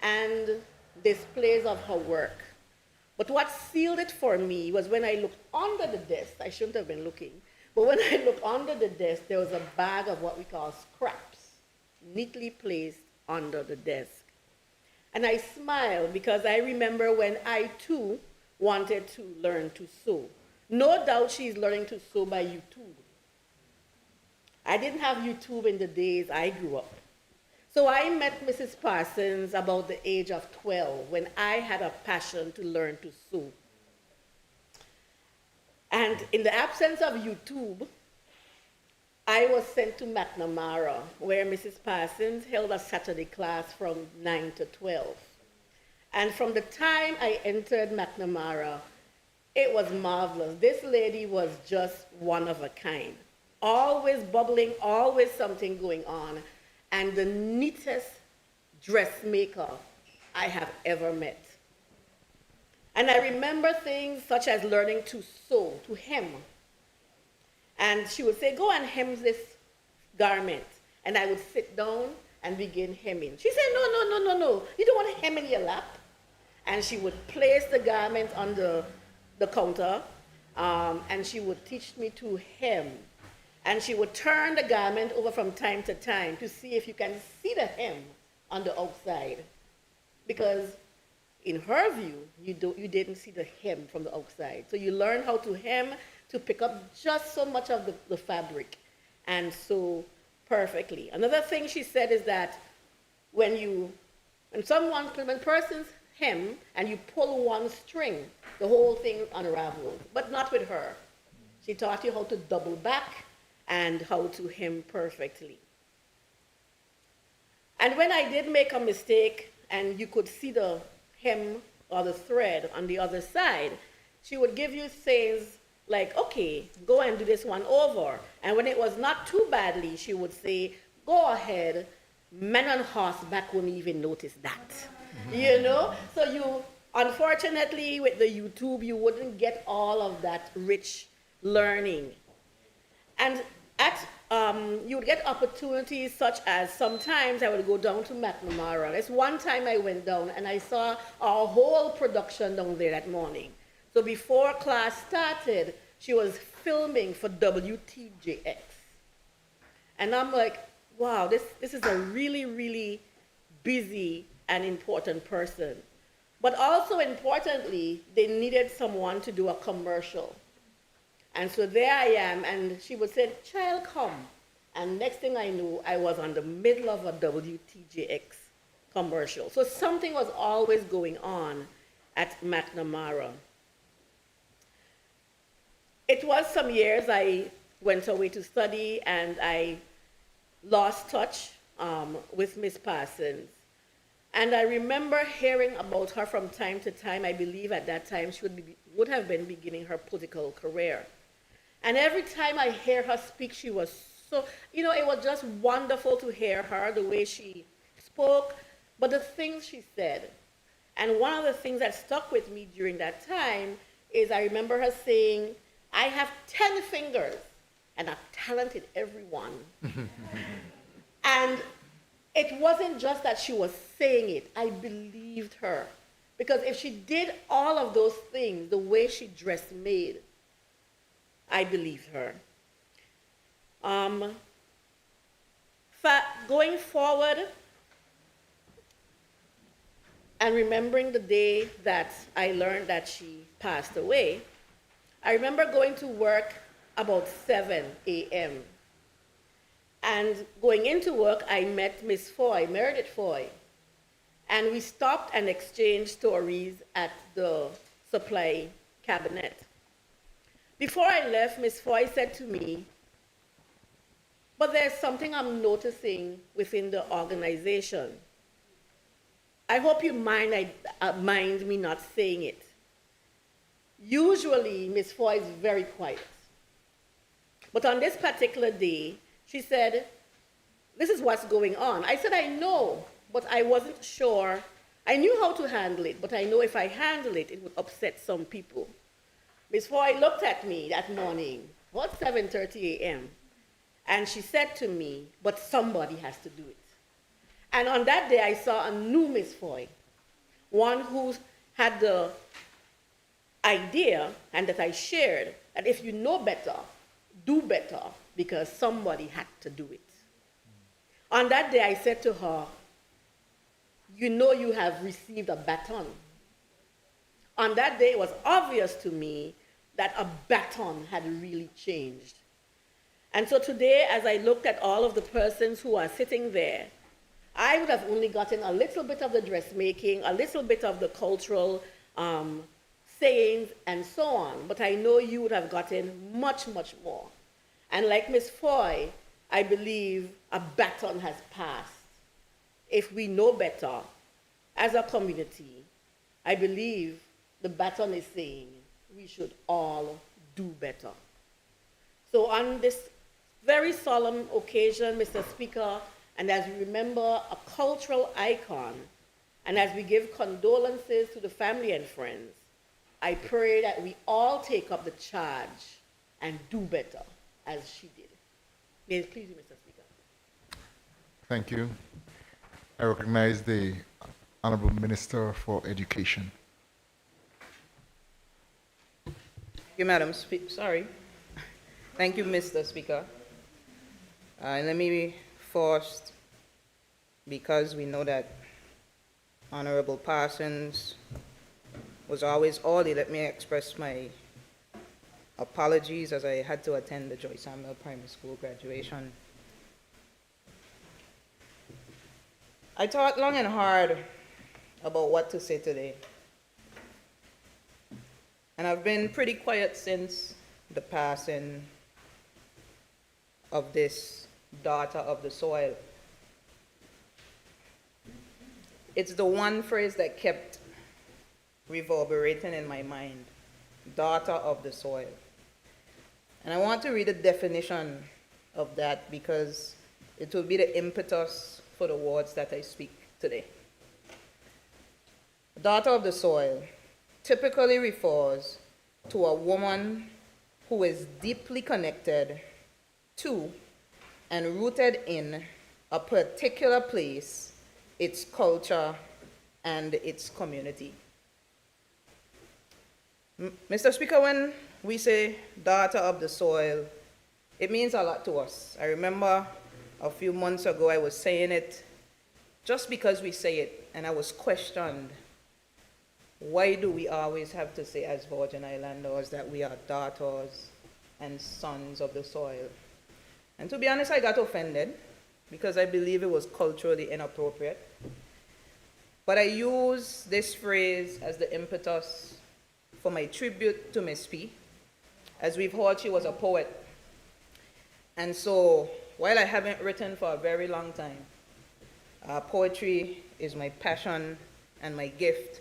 and displays of her work. But what sealed it for me was when I looked under the desk. I shouldn't have been looking, but when I looked under the desk, there was a bag of what we call scraps, neatly placed under the desk. And I smiled because I remember when I too wanted to learn to sew. No doubt she's learning to sew by YouTube. I didn't have YouTube in the days I grew up. So I met Mrs. Parsons about the age of 12 when I had a passion to learn to sew. And in the absence of YouTube, I was sent to McNamara, where Mrs. Parsons held a Saturday class from 9 to 12. And from the time I entered McNamara, it was marvelous. This lady was just one of a kind. Always bubbling, always something going on, and the neatest dressmaker I have ever met. And I remember things such as learning to sew, to hem. And she would say, go and hem this garment. And I would sit down and begin hemming. She said, no, you don't want to hem in your lap. And she would place the garment on the counter, and she would teach me to hem. And she would turn the garment over from time to time to see if you can see the hem on the outside. Because in her view, you didn't see the hem from the outside. So you learn how to hem to pick up just so much of the fabric and sew perfectly. Another thing she said is that when persons hem and you pull one string, the whole thing unravels, but not with her. She taught you how to double back and how to hem perfectly. And when I did make a mistake and you could see the hem or the thread on the other side, she would give you things like, okay, go and do this one over. And when it was not too badly, she would say, go ahead, men on horseback wouldn't even notice that. You know? So you, unfortunately, with the YouTube, you wouldn't get all of that rich learning. And you would get opportunities such as sometimes I would go down to McNamara. There's one time I went down and I saw our whole production down there that morning. So before class started, she was filming for WTJX. And I'm like, wow, this is a really, really busy and important person. But also importantly, they needed someone to do a commercial. And so there I am, and she would say, child, come. And next thing I knew, I was on the middle of a WTJX commercial. So something was always going on at McNamara. It was some years I went away to study, and I lost touch with Miss Parsons. And I remember hearing about her from time to time. I believe at that time she would have been beginning her political career. And every time I hear her speak, she was so, it was just wonderful to hear her, the way she spoke, but the things she said. And one of the things that stuck with me during that time is I remember her saying, I have 10 fingers and a talent in every one. And it wasn't just that she was saying it, I believed her. Because if she did all of those things the way she dressed made, I believed her. Going forward and remembering the day that I learned that she passed away, I remember going to work about 7 a.m. And going into work, I met Miss Foy, Meredith Foy, and we stopped and exchanged stories at the supply cabinet. Before I left, Miss Foy said to me, but there's something I'm noticing within the organization. I hope you mind me not saying it. Usually, Miss Foy is very quiet. But on this particular day, she said, this is what's going on. I said, I know, but I wasn't sure. I knew how to handle it, but I know if I handle it, it would upset some people. Miss Foy looked at me that morning, about 7:30 a.m., and she said to me, but somebody has to do it. And on that day, I saw a new Miss Foy, one who had the idea, and that I shared, that if you know better, do better, because somebody had to do it. On that day, I said to her, you know you have received a baton. On that day, it was obvious to me that a baton had really changed. And so today, as I looked at all of the persons who are sitting there, I would have only gotten a little bit of the dressmaking, a little bit of the cultural sayings, and so on. But I know you would have gotten much, much more. And like Ms. Foy, I believe a baton has passed. If we know better, as a community, I believe the baton is saying we should all do better. So on this very solemn occasion, Mr. Speaker, and as we remember a cultural icon, and as we give condolences to the family and friends, I pray that we all take up the charge and do better as she did. May it please you, Mr. Speaker. Thank you. I recognize the Honorable Minister for Education. Thank you, Madam Sorry. Thank you, Mr. Speaker. Let me first, because we know that Honorable Parsons was always early, let me express my apologies as I had to attend the Joyce Samuel Primary School graduation. I thought long and hard about what to say today. And I've been pretty quiet since the passing of this daughter of the soil. It's the one phrase that kept reverberating in my mind, daughter of the soil. And I want to read a definition of that because it will be the impetus for the words that I speak today. Daughter of the soil typically refers to a woman who is deeply connected to and rooted in a particular place, its culture, and its community. Mr. Speaker, when we say daughter of the soil, it means a lot to us. I remember a few months ago I was saying it just because we say it, and I was questioned, why do we always have to say as Virgin Islanders that we are daughters and sons of the soil? And to be honest, I got offended because I believe it was culturally inappropriate. But I use this phrase as the impetus for my tribute to Miss P. As we've heard, she was a poet. And so while I haven't written for a very long time, poetry is my passion and my gift.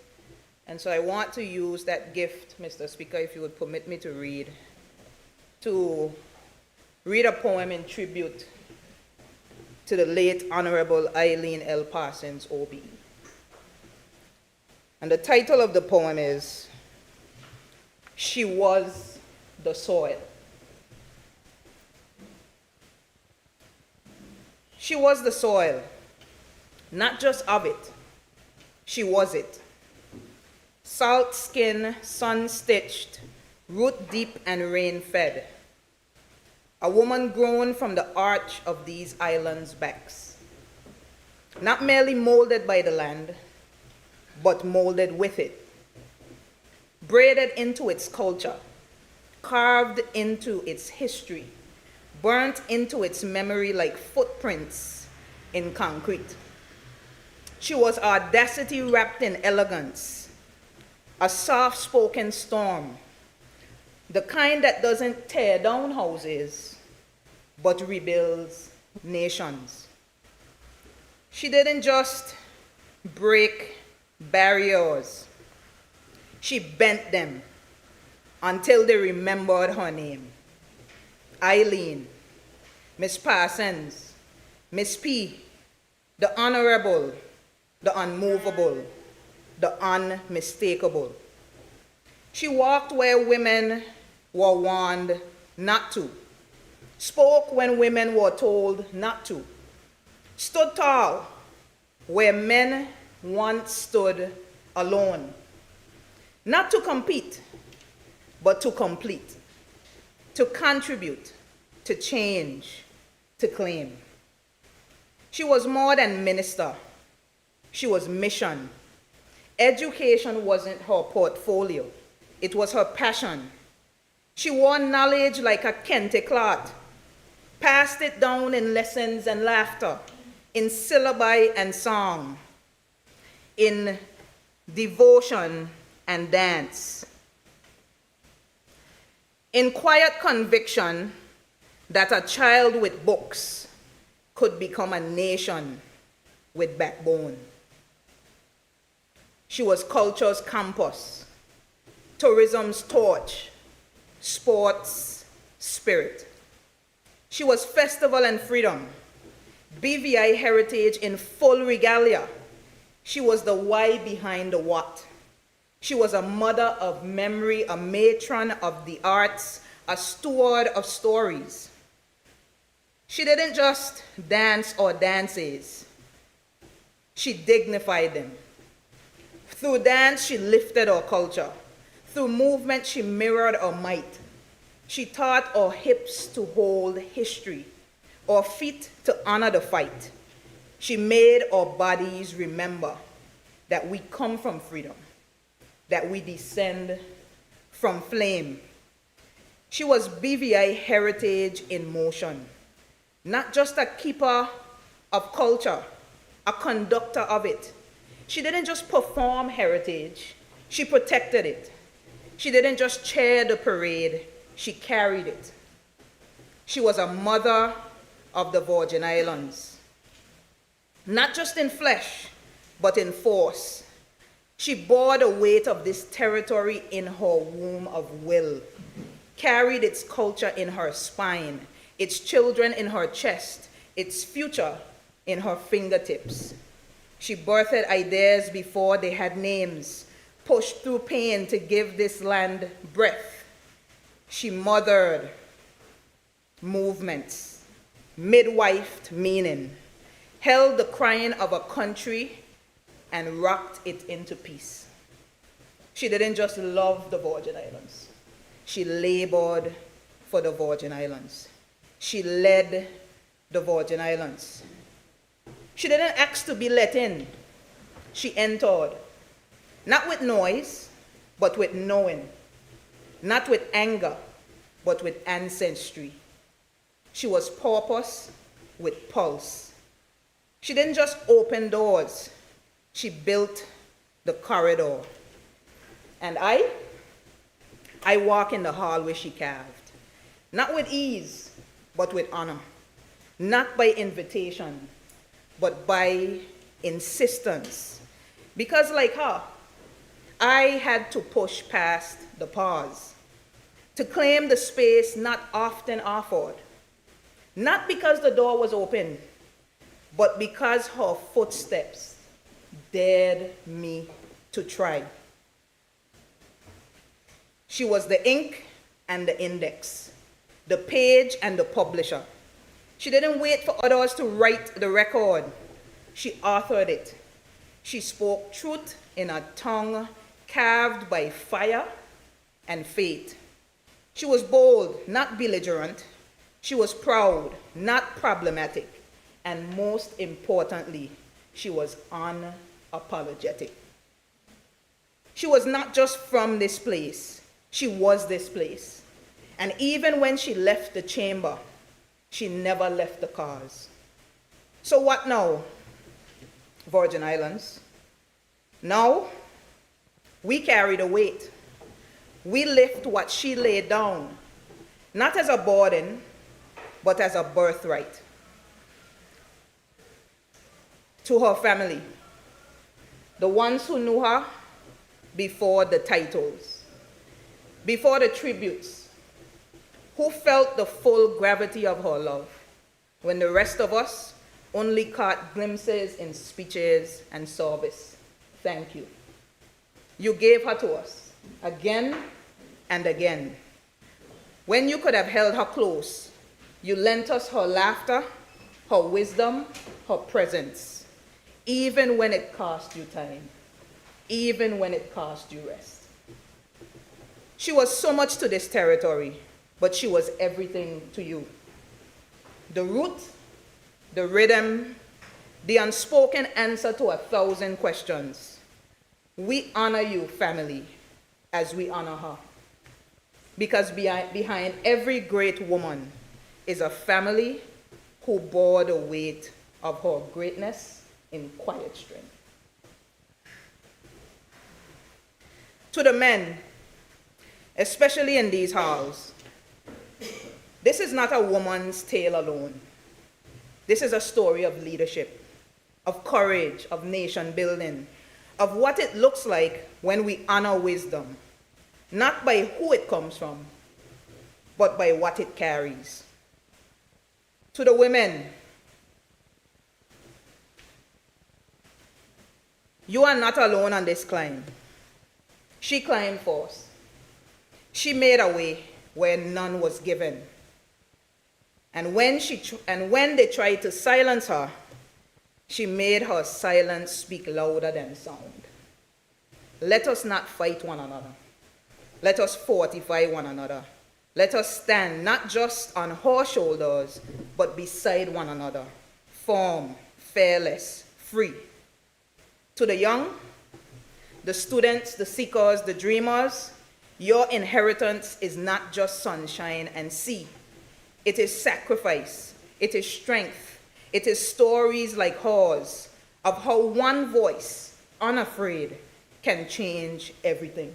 And so I want to use that gift, Mr. Speaker, if you would permit me to read a poem in tribute to the late Honorable Eileen L. Parsons, OBE. And the title of the poem is, She Was the Soil. She was the soil, not just of it, she was it. Salt skin, sun-stitched, root deep and rain-fed. A woman grown from the arch of these islands' backs. Not merely molded by the land, but molded with it. Braided into its culture, carved into its history, burnt into its memory like footprints in concrete. She was audacity wrapped in elegance, a soft-spoken storm, the kind that doesn't tear down houses, but rebuilds nations. She didn't just break barriers, she bent them until they remembered her name. Eileen, Miss Parsons, Miss P, the honorable, the unmovable, the unmistakable. She walked where women were warned not to, spoke when women were told not to, stood tall where men once stood alone, not to compete, but to complete, to contribute, to change, to claim. She was more than minister. She was mission. Education wasn't her portfolio. It was her passion. She wore knowledge like a kente cloth, passed it down in lessons and laughter, in syllabi and song, in devotion and dance, in quiet conviction that a child with books could become a nation with backbone. She was culture's campus, tourism's torch, sports' spirit. She was festival and freedom, BVI heritage in full regalia. She was the why behind the what. She was a mother of memory, a matron of the arts, a steward of stories. She didn't just dance or dances. She dignified them. Through dance, she lifted our culture. Through movement, she mirrored our might. She taught our hips to hold history, our feet to honor the fight. She made our bodies remember that we come from freedom, that we descend from flame. She was BVI heritage in motion, not just a keeper of culture, a conductor of it. She didn't just perform heritage, she protected it. She didn't just chair the parade, she carried it. She was a mother of the Virgin Islands, not just in flesh, but in force. She bore the weight of this territory in her womb of will, carried its culture in her spine, its children in her chest, its future in her fingertips. She birthed ideas before they had names, pushed through pain to give this land breath. She mothered movements, midwifed meaning, held the crying of a country and rocked it into peace. She didn't just love the Virgin Islands. She labored for the Virgin Islands. She led the Virgin Islands. She didn't ask to be let in. She entered, not with noise, but with knowing, not with anger, but with ancestry. She was purpose with pulse. She didn't just open doors, she built the corridor. And I walk in the hallway she carved, not with ease, but with honor. not by invitation, but by insistence. Because like her, I had to push past the pause, to claim the space not often offered, not because the door was open, but because her footsteps dared me to try. She was the ink and the index, the page and the publisher. She didn't wait for others to write the record. She authored it. She spoke truth in a tongue carved by fire and faith. She was bold, not belligerent. She was proud, not problematic. And most importantly, she was unapologetic. She was not just from this place, she was this place. And even when she left the chamber, she never left the cause. So what now, Virgin Islands? Now, we carry the weight. We lift what she laid down, not as a burden, but as a birthright. To her family, the ones who knew her before the titles, before the tributes, who felt the full gravity of her love, when the rest of us only caught glimpses in speeches and service. Thank you. You gave her to us again and again. When you could have held her close, you lent us her laughter, her wisdom, her presence, even when it cost you time, even when it cost you rest. She was so much to this territory, but she was everything to you. The root, the rhythm, the unspoken answer to 1,000 questions. We honor you, family, as we honor her. Because behind every great woman is a family who bore the weight of her greatness in quiet strength. To the men, especially in these halls, this is not a woman's tale alone. This is a story of leadership, of courage, of nation building, of what it looks like when we honor wisdom, not by who it comes from, but by what it carries. To the women, you are not alone on this climb. She climbed first. She made a way where none was given. And when they tried to silence her, she made her silence speak louder than sound. Let us not fight one another. Let us fortify one another. Let us stand not just on her shoulders, but beside one another, firm, fearless, free. To the young, the students, the seekers, the dreamers, your inheritance is not just sunshine and sea. It is sacrifice. It is strength. It is stories like hers of how one voice, unafraid, can change everything.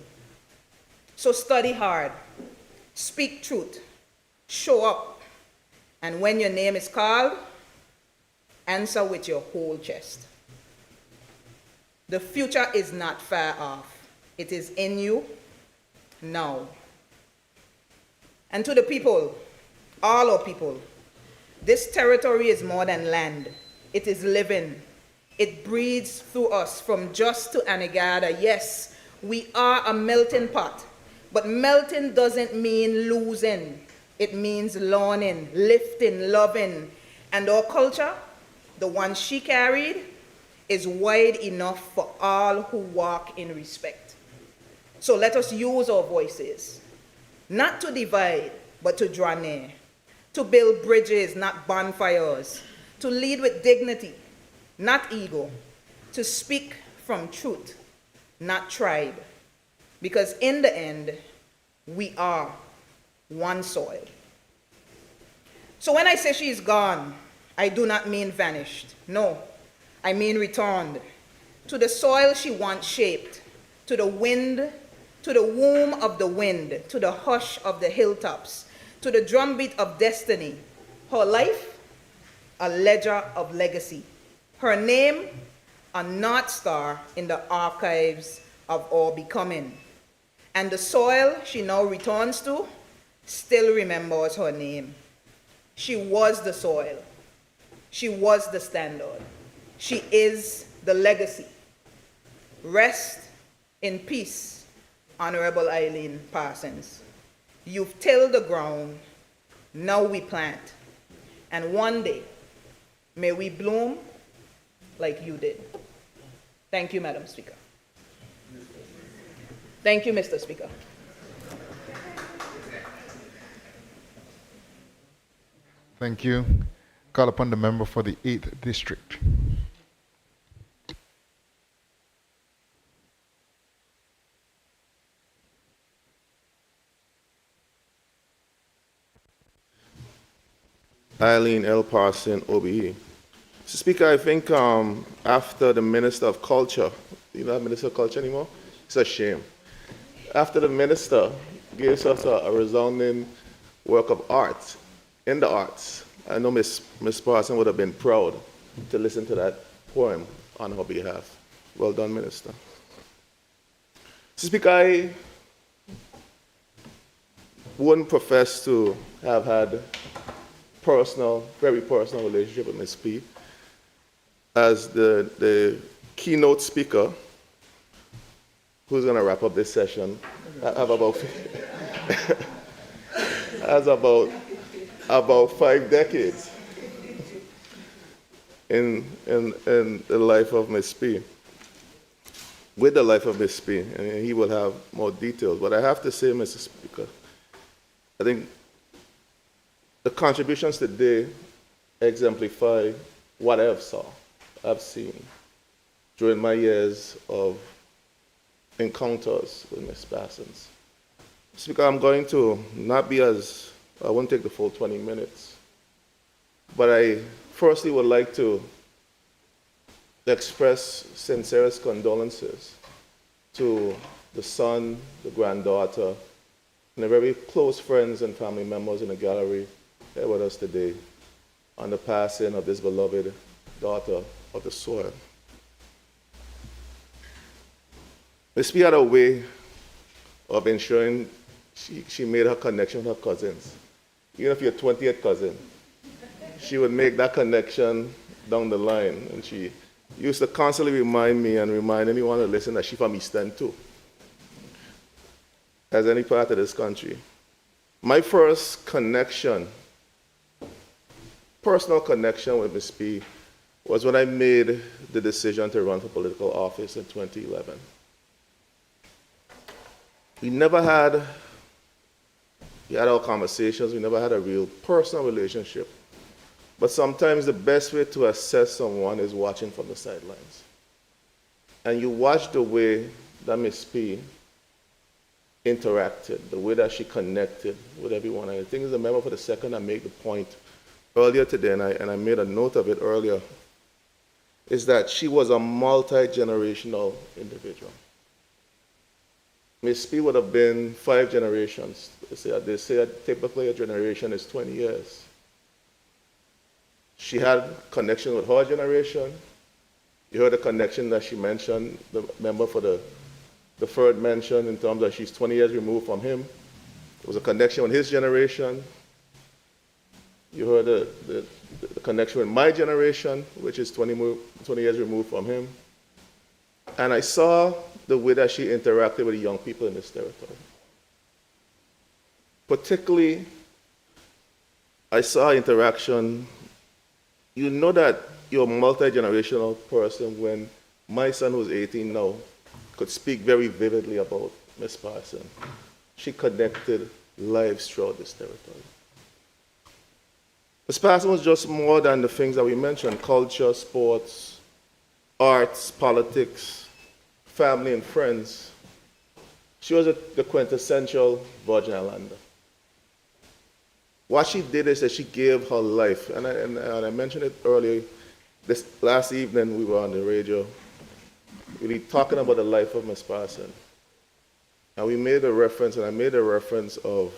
So study hard, speak truth, show up, and when your name is called, answer with your whole chest. The future is not far off. It is in you now. And to the people, all our people, this territory is more than land. It is living. It breathes through us from Just to Anegada. Yes, we are a melting pot, but melting doesn't mean losing. It means learning, lifting, loving. And our culture, the one she carried, is wide enough for all who walk in respect. So let us use our voices, not to divide, but to draw near, to build bridges, not bonfires, to lead with dignity, not ego, to speak from truth, not tribe, because in the end, we are one soil. So when I say she's gone, I do not mean vanished. No, I mean returned to the soil she once shaped, to the wind, to the womb of the wind, to the hush of the hilltops, to the drumbeat of destiny. Her life, a ledger of legacy. Her name, a North Star in the archives of our becoming. And the soil she now returns to still remembers her name. She was the soil. She was the standard. She is the legacy. Rest in peace, Honorable Eileen Parsons. You've tilled the ground, now we plant. And one day, may we bloom like you did. Thank you, Madam Speaker. Thank you, Mr. Speaker. Thank you. Call upon the member for the 8th District. Eileen L. Parson, OBE. Mr. Speaker, I think after the Minister of Culture, you don't have Minister of Culture anymore? It's a shame. After the Minister gives us a resounding work of art, in the arts, I know Miss Parson would have been proud to listen to that poem on her behalf. Well done, Minister. Mr. Speaker, I wouldn't profess to have had very personal relationship with Ms. P. As the keynote speaker, who's going to wrap up this session, has about 5 decades in the life of Ms. P. With the life of Ms. P. And he will have more details. But I have to say, Mr. Speaker, I think the contributions today exemplify what I've seen during my years of encounters with Ms. Parsons. Speaker, I'm going to not be I won't take the full 20 minutes, but I firstly would like to express sincerest condolences to the son, the granddaughter, and the very close friends and family members in the gallery here with us today on the passing of this beloved daughter of the soil. Ms. P had a way of ensuring she made her connection with her cousins. Even if you're 20th cousin, she would make that connection down the line. And she used to constantly remind me and remind anyone who listened that she's from East End too, as any part of this country. My first personal connection with Ms. P was when I made the decision to run for political office in 2011. We had our conversations, we never had a real personal relationship. But sometimes the best way to assess someone is watching from the sidelines. And you watch the way that Ms. P interacted, the way that she connected with everyone. And I think as a member for the second, I made the point earlier today, and I made a note of it earlier, is that she was a multi-generational individual. Ms. P would have been 5 generations. They say typically a generation is 20 years. She had connection with her generation. You heard the connection that she mentioned, the member for the third mention, in terms of she's 20 years removed from him. There was a connection with his generation. You heard the connection with my generation, which is 20 years removed from him. And I saw the way that she interacted with the young people in this territory. Particularly, I saw interaction. You know that you're a multi-generational person when my son, who's 18 now, could speak very vividly about Ms. Parson. She connected lives throughout this territory. Ms. Parson was just more than the things that we mentioned: culture, sports, arts, politics, family, and friends. She was the quintessential Virgin Islander. What she did is that she gave her life, and I mentioned it earlier. This last evening we were on the radio, really talking about the life of Ms. Parson. And we made a reference, and I made a reference of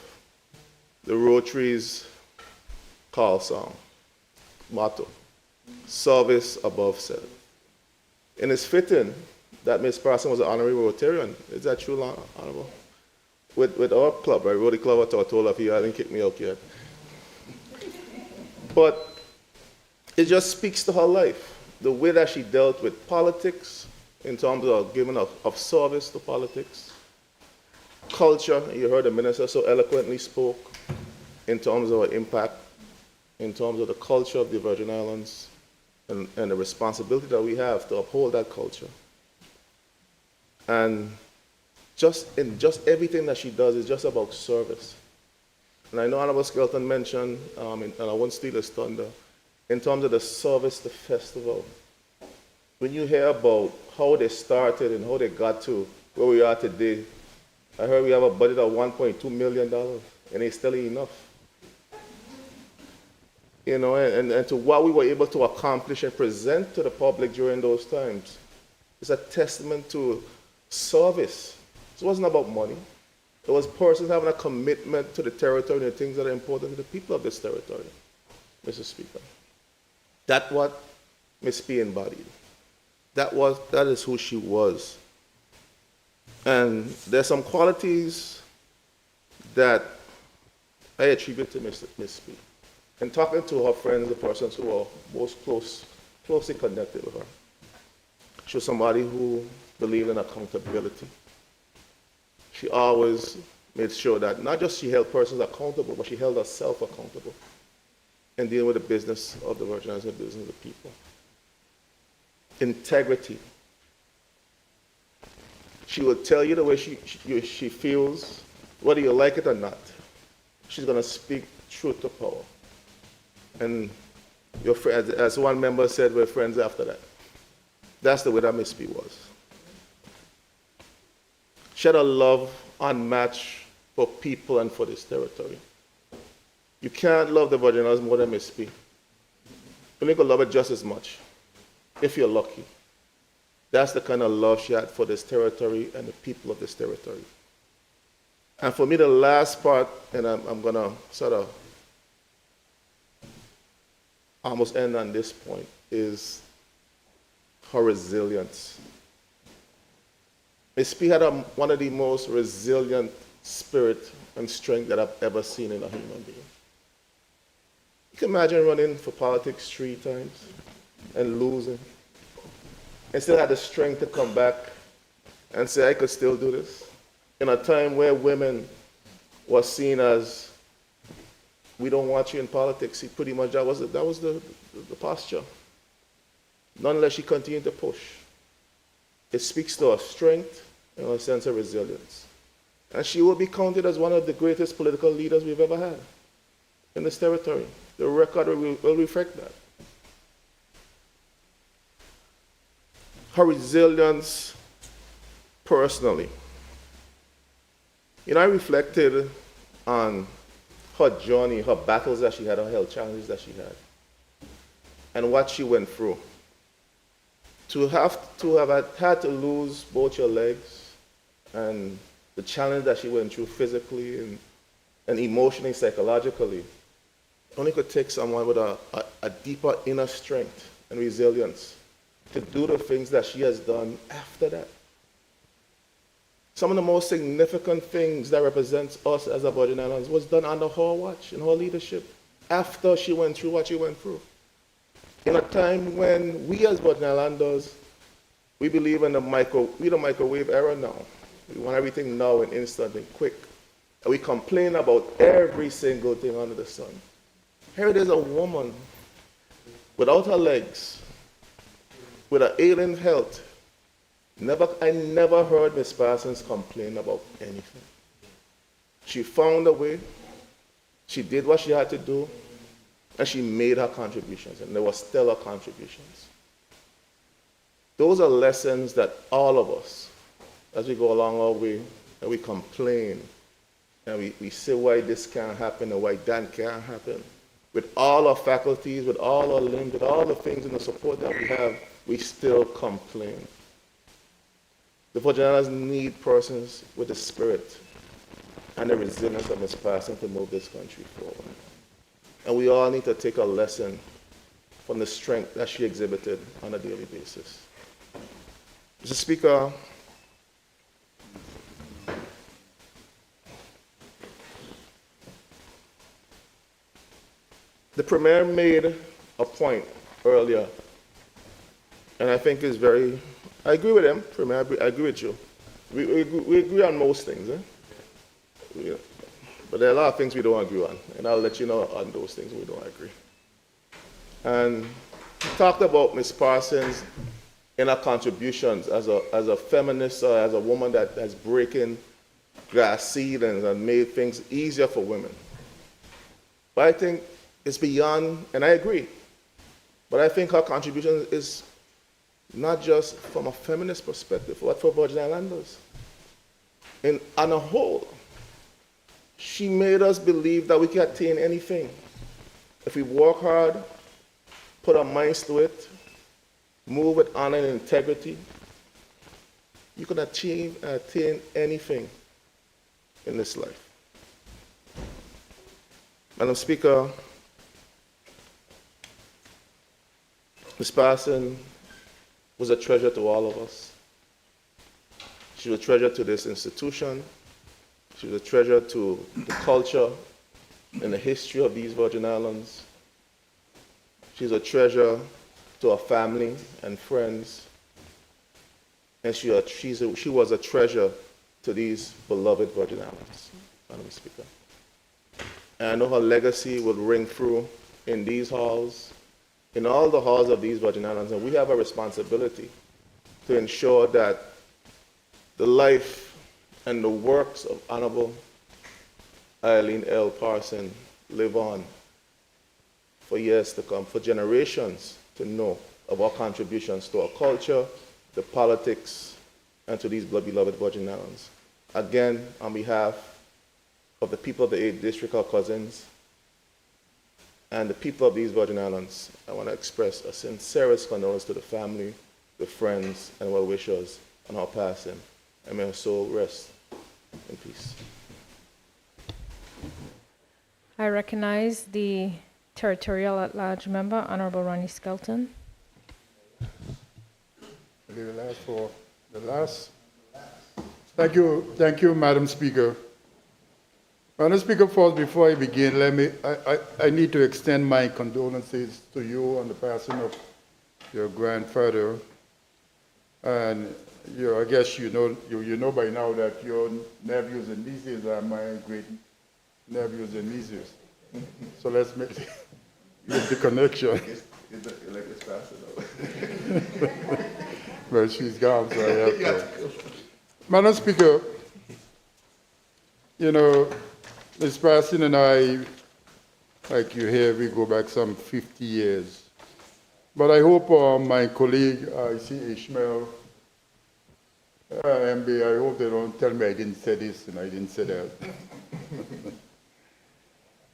the Rotary's call song. motto, service above self. And it's fitting that Ms. Parson was an honorary Rotarian. Is that true, Honorable? With our club, right? Rotary Club at Tortola, if you hadn't kicked me out yet. But it just speaks to her life, the way that she dealt with politics in terms of giving of service to politics. Culture, you heard the minister so eloquently spoke in terms of her impact, in terms of the culture of the Virgin Islands and the responsibility that we have to uphold that culture. And just everything that she does is just about service. And I know Honorable Skelton mentioned, and I won't steal his thunder, in terms of the service, the festival. When you hear about how they started and how they got to where we are today, I heard we have a budget of $1.2 million, and it's still enough. You know, and to what we were able to accomplish and present to the public during those times is a testament to service. It wasn't about money. It was persons having a commitment to the territory and the things that are important to the people of this territory, Mr. Speaker. That's what Ms. P embodied. That is who she was. And there's some qualities that I attribute to Ms. P. And talking to her friends, the persons who are most closely connected with her, she was somebody who believed in accountability. She always made sure that not just she held persons accountable, but she held herself accountable in dealing with the business of the Virgin Islands and the business of the people. Integrity. She will tell you the way she feels, whether you like it or not. She's going to speak truth to power. And your friend, as one member said, we're friends after that. That's the way that Miss P was. She had a love unmatched for people and for this territory. You can't love the Virgin Islands more than Miss P. You can love it just as much, if you're lucky. That's the kind of love she had for this territory and the people of this territory. And for me, the last part, and I'm going to sort of almost end on this point, is her resilience. Ms. P had one of the most resilient spirit and strength that I've ever seen in a human being. You can imagine running for politics 3 times and losing, and still had the strength to come back and say, I could still do this. In a time where women were seen as, we don't want you in politics. See, pretty much that was the posture. Nonetheless, she continued to push. It speaks to her strength and her sense of resilience. And she will be counted as one of the greatest political leaders we've ever had in this territory. The record will reflect that. Her resilience personally. You know, I reflected on her journey, her battles that she had, her health challenges that she had, and what she went through. To have had to lose both your legs and the challenge that she went through physically and emotionally, psychologically, only could take someone with a deeper inner strength and resilience to do the things that she has done after that. Some of the most significant things that represents us as a Virgin Islands was done under her watch, in her leadership, after she went through what she went through. In a time when we as Virgin Islanders, we believe in the microwave era now. We want everything now and instant and quick. And we complain about every single thing under the sun. Here it is, a woman without her legs, with an ailing health. I never heard Ms. Parsons complain about anything. She found a way, she did what she had to do, and she made her contributions, and they were stellar contributions. Those are lessons that all of us, as we go along our way, and we complain, and we say why this can't happen and why that can't happen. With all our faculties, with all our limbs, with all the things and the support that we have, we still complain. The Virgin Islands need persons with the spirit and the resilience of Ms. Parson to move this country forward. And we all need to take a lesson from the strength that she exhibited on a daily basis. Mr. Speaker, the Premier made a point earlier, and I think is very, I agree with him, Premier, I agree with you. We agree on most things, but there are a lot of things we don't agree on, and I'll let you know on those things we don't agree. And he talked about Ms. Parsons in her contributions as a feminist, as a woman that has breaking glass ceilings and made things easier for women. But I think it's beyond, and I agree, but I think her contribution is not just from a feminist perspective, but for Virgin Islanders. And on a whole, she made us believe that we can attain anything. If we work hard, put our minds to it, move with honor and integrity, you can achieve and attain anything in this life. Madam Speaker, Ms. Parsons was a treasure to all of us. She was a treasure to this institution. She was a treasure to the culture and the history of these Virgin Islands. She's a treasure to her family and friends. And she was a treasure to these beloved Virgin Islands, Madam Speaker. And I know her legacy will ring through in these halls, in all the halls of these Virgin Islands, and we have a responsibility to ensure that the life and the works of Honorable Eileen L. Parsons live on for years to come, for generations to know of our contributions to our culture, the politics, and to these beloved Virgin Islands. Again, on behalf of the people of the 8th District, our cousins, and the people of these Virgin Islands, I want to express a sincerest condolence to the family, the friends, and well-wishers on our passing, and may her soul rest in peace. I recognize the Territorial at-Large Member, Honorable Ronnie Skelton. Thank you, Madam Speaker. Madam Speaker, first, before I begin, I need to extend my condolences to you on the passing of your grandfather. And I guess you know by now that your nephews and nieces are my great nephews and nieces. So let's make the connection. Well, she's gone, so I have to. Madam Speaker, Ms. Parsons and I, like you hear, we go back some 50 years. But I hope my colleague, I see Ishmael, MB, I hope they don't tell me I didn't say this and I didn't say that.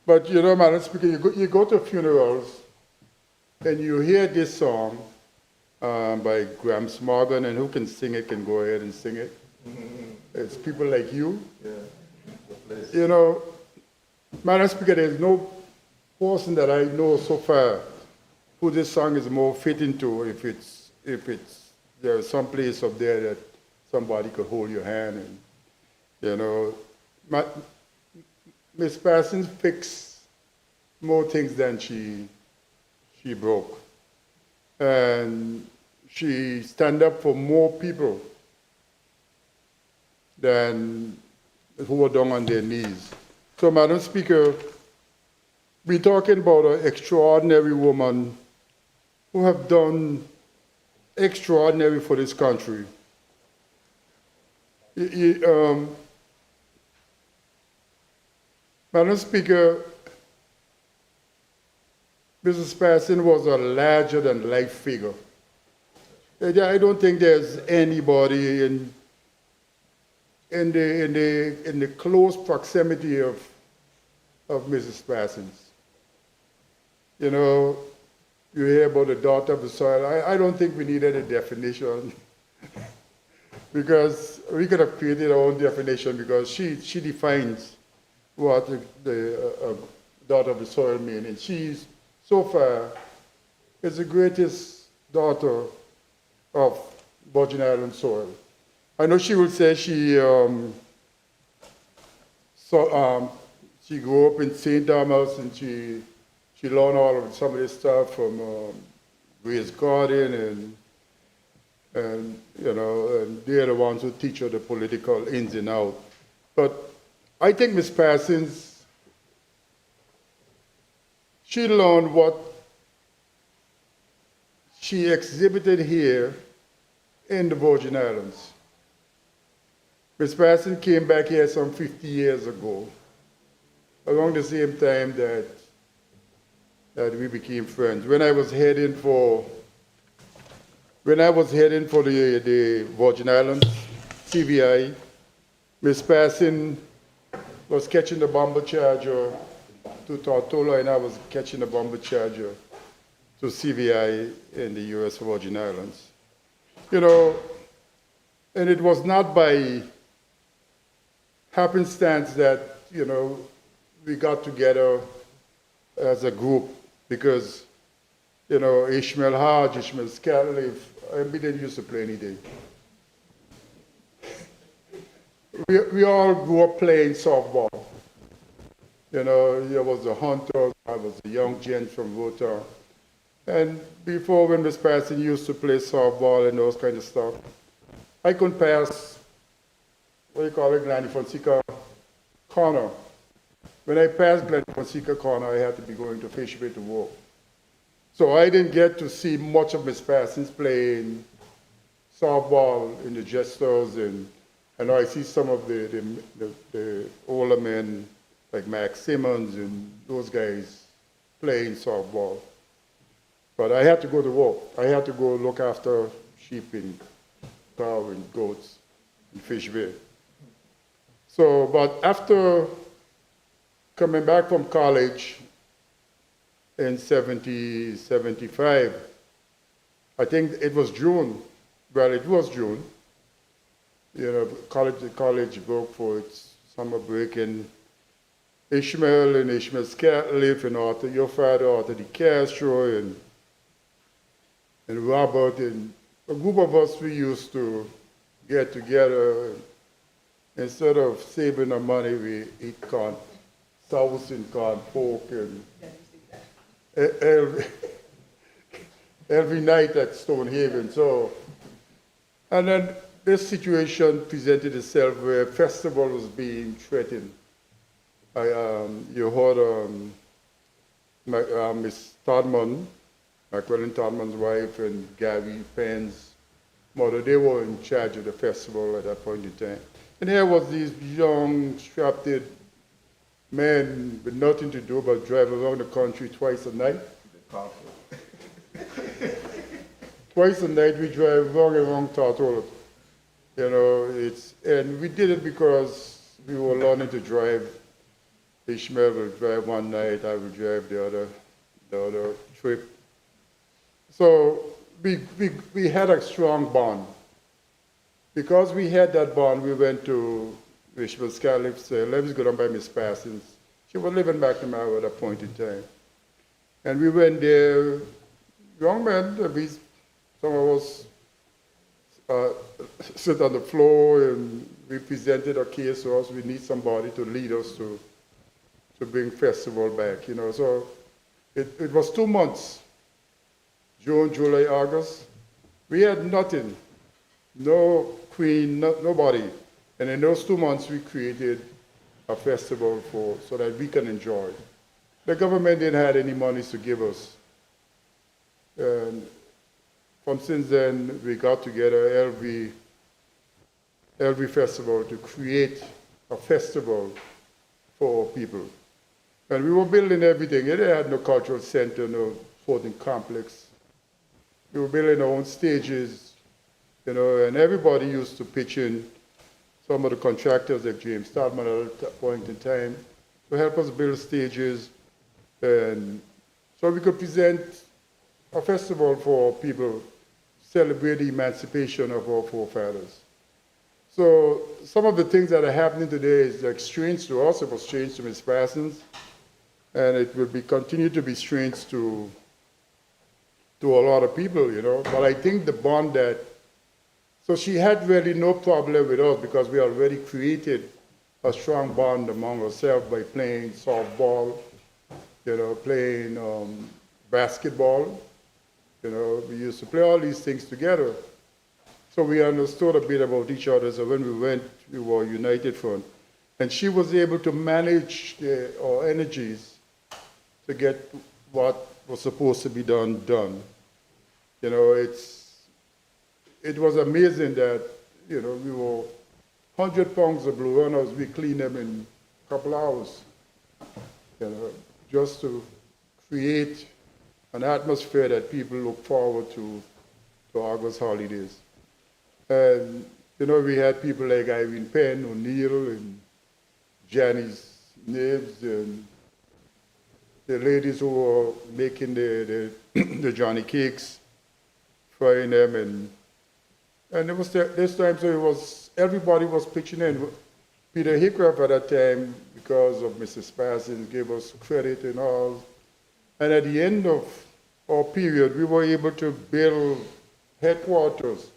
But Madam Speaker, you go to funerals and you hear this song by Gramps Morgan, and who can sing it can go ahead and sing it. It's people like you. Yeah. Madam Speaker, there's no person that I know so far who this song is more fitting to if there's some place up there that somebody could hold your hand and, Ms. Parsons fixed more things than she broke. And she stand up for more people than who were down on their knees. So, Madam Speaker, we're talking about an extraordinary woman who have done extraordinary for this country. Madam Speaker, Mrs. Parsons was a larger-than-life figure. I don't think there's anybody in the close proximity of Mrs. Parsons. You hear about the daughter of the soil. I don't think we needed a definition because we could have created our own definition because she defines what the daughter of the soil means. And she's so far is the greatest daughter of Virgin Island soil. I know she will say she grew up in St. Thomas and she learned some of this stuff from Grace Garden and they're the ones who teach her the political ins and outs. But I think Ms. Parsons, she learned what she exhibited here in the Virgin Islands. Ms. Parsons came back here some 50 years ago, around the same time that we became friends. When I was heading for the Virgin Islands, CVI, Ms. Parsons was catching the bomber charger to Tortola, and I was catching the bomber charger to CVI in the U.S. Virgin Islands. And it was not by happenstance that, we got together as a group because, Ishmael Hodge, Ishmael Scarlett, we didn't used to play any day. We all grew up playing softball. There was the Hunters, I was a young gent from Vota. And before, when Miss Parsons used to play softball and those kind of stuff, I couldn't pass, Glenn Fonseca corner. When I passed Glenn Fonseca corner, I had to be going to Fish Bay to work. So I didn't get to see much of Miss Parsons playing softball in the Jesters, and I see some of the older men like Max Simmons and those guys playing softball. But I had to go to work. I had to go look after sheep and cow and goats in Fish Bay. So, but after coming back from college in 75, I think it was June. Well, it was June. College broke for its summer break, and Ishmael and Ishmael Scarlett and Arthur, your father, Arthur De Castro, and Robert, and a group of us, we used to get together. Instead of saving our money, we eat corn, sauce and corn pork, and every night at Stonehaven. So, and then this situation presented itself where a festival was being threatened. You heard Miss Todman, Macquillan Todman's wife, and Gary Penn's mother, they were in charge of the festival at that point in time. And here was these young, strapped men with nothing to do but drive around the country twice a night. Twice a night we drive around Tortola. And we did it because we were learning to drive. Ishmael will drive one night, I will drive the other trip. So we had a strong bond. Because we had that bond, we went to Ishmael Scarlett, said, let's go down by Miss Parsons. She was living back in Maui at that point in time. And we went there, young men, some of us sit on the floor, and we presented a case to us. We need somebody to lead us to bring festival back, So it was 2 months, June, July, August. We had nothing, no queen, nobody. And in those 2 months, we created a festival so that we can enjoy. The government didn't have any money to give us. And from since then, we got together every festival to create a festival for people. And we were building everything. It had no cultural center, no sporting complex. We were building our own stages, and everybody used to pitch in. Some of the contractors like James Stadman at that point in time to help us build stages, and so we could present a festival for people, celebrate the emancipation of our forefathers. So some of the things that are happening today is like strange to us. It was strange to Ms. Parsons, and it will continue to be strange to to a lot of people, you know. But I think the bond that, so she had really no problem with us because we already created a strong bond among ourselves by playing softball, you know, playing basketball. You know, we used to play all these things together. So we understood a bit about each other. So when we went, we were united front. And she was able to manage our energies to get what was supposed to be done. You know, it was amazing that, you know, we were 100 pounds of blue runners, we cleaned them in a couple hours, you know, just to create an atmosphere that people look forward to August holidays. And, you know, we had people like Irene Penn, O'Neill, and Janice Nibs, and the ladies who were making the Johnny cakes, frying them, and it was this time, so it was, everybody was pitching in. Peter Hickroft at that time, because of Mrs. Parsons, gave us credit and all. And at the end of our period, we were able to build headquarters,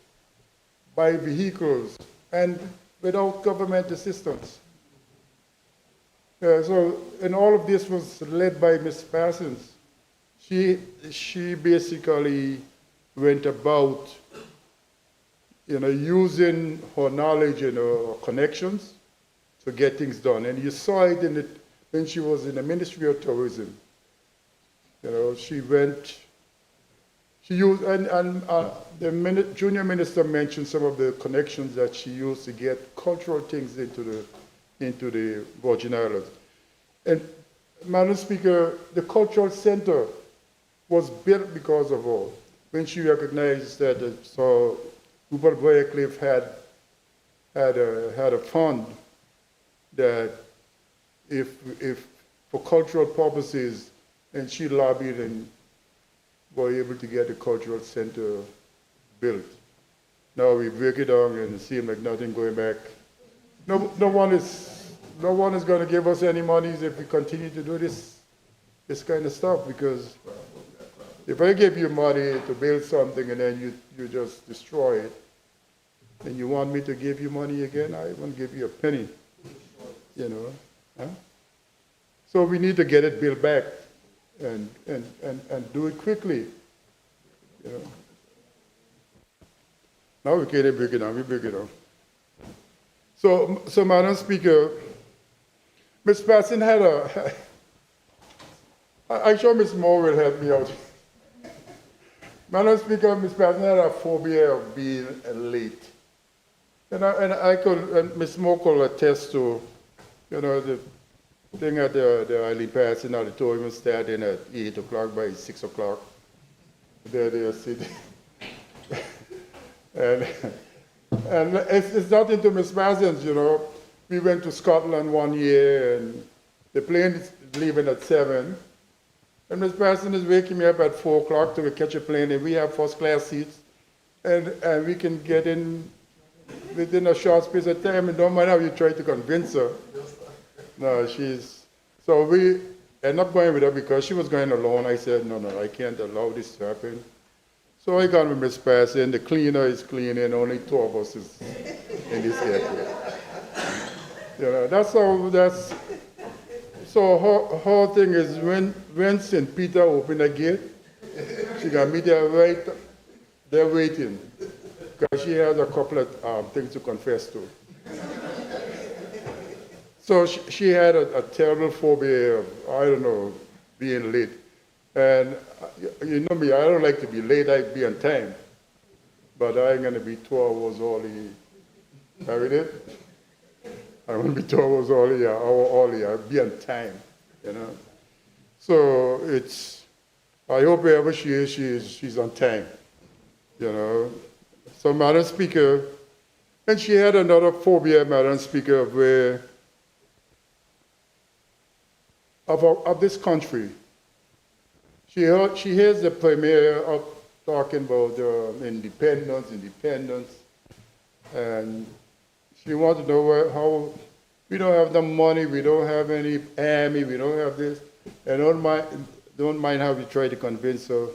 buy vehicles, and without government assistance. And all of this was led by Ms. Parsons. She basically went about, you know, using her knowledge and her connections to get things done. And you saw it when she was in the Ministry of Tourism. You know, she used, and the junior minister mentioned some of the connections that she used to get cultural things into the Virgin Islands. And, Madam Speaker, the cultural center was built because of her. When she recognized that, so Rupert Boyacliff had a fund that if for cultural purposes, and she lobbied and were able to get the cultural center built. Now we break it down and it seems like nothing going back. No one is going to give us any monies if we continue to do this kind of stuff, because if I give you money to build something and then you just destroy it, and you want me to give you money again, I won't give you a penny, you know. Huh? So we need to get it built back and do it quickly, you know. Now we can't break it down, we break it down. So Madam Speaker, Ms. Patson had I'm sure Ms. Moore will help me out. Madam Speaker, Ms. Patson had a phobia of being late. And Ms. Moore could attest to, you know, the thing at the Eileen Patson Auditorium starting at 8 o'clock, by 6 o'clock. There they are sitting. and it's nothing to Ms. Parsons, you know. We went to Scotland one year, and the plane is leaving at 7. And Ms. Parsons is waking me up at 4 o'clock to catch a plane, and we have first-class seats, and we can get in within a short space of time, and don't mind how you try to convince her. No, so we ended up going with her because she was going alone. I said, no, I can't allow this to happen. So I got with Ms. Parsons, the cleaner is cleaning, only 2 of us is in this airport. You know, so her thing is when St. Peter opened the gate, she got me there right there waiting, because she has a couple of things to confess to. So she had a terrible phobia of, I don't know, being late. And you know me, I don't like to be late, I be on time. But I'm going to be 2 hours early. Have you did? I won't be 2 hours early, an hour early, I'll be on time, you know. So I hope wherever she is, she's on time, you know. So Madam Speaker, and she had another phobia, Madam Speaker, of this country. She hears the Premier up talking about independence, and she wants to know how we don't have the money, we don't have any army, we don't have this, and don't mind how we try to convince her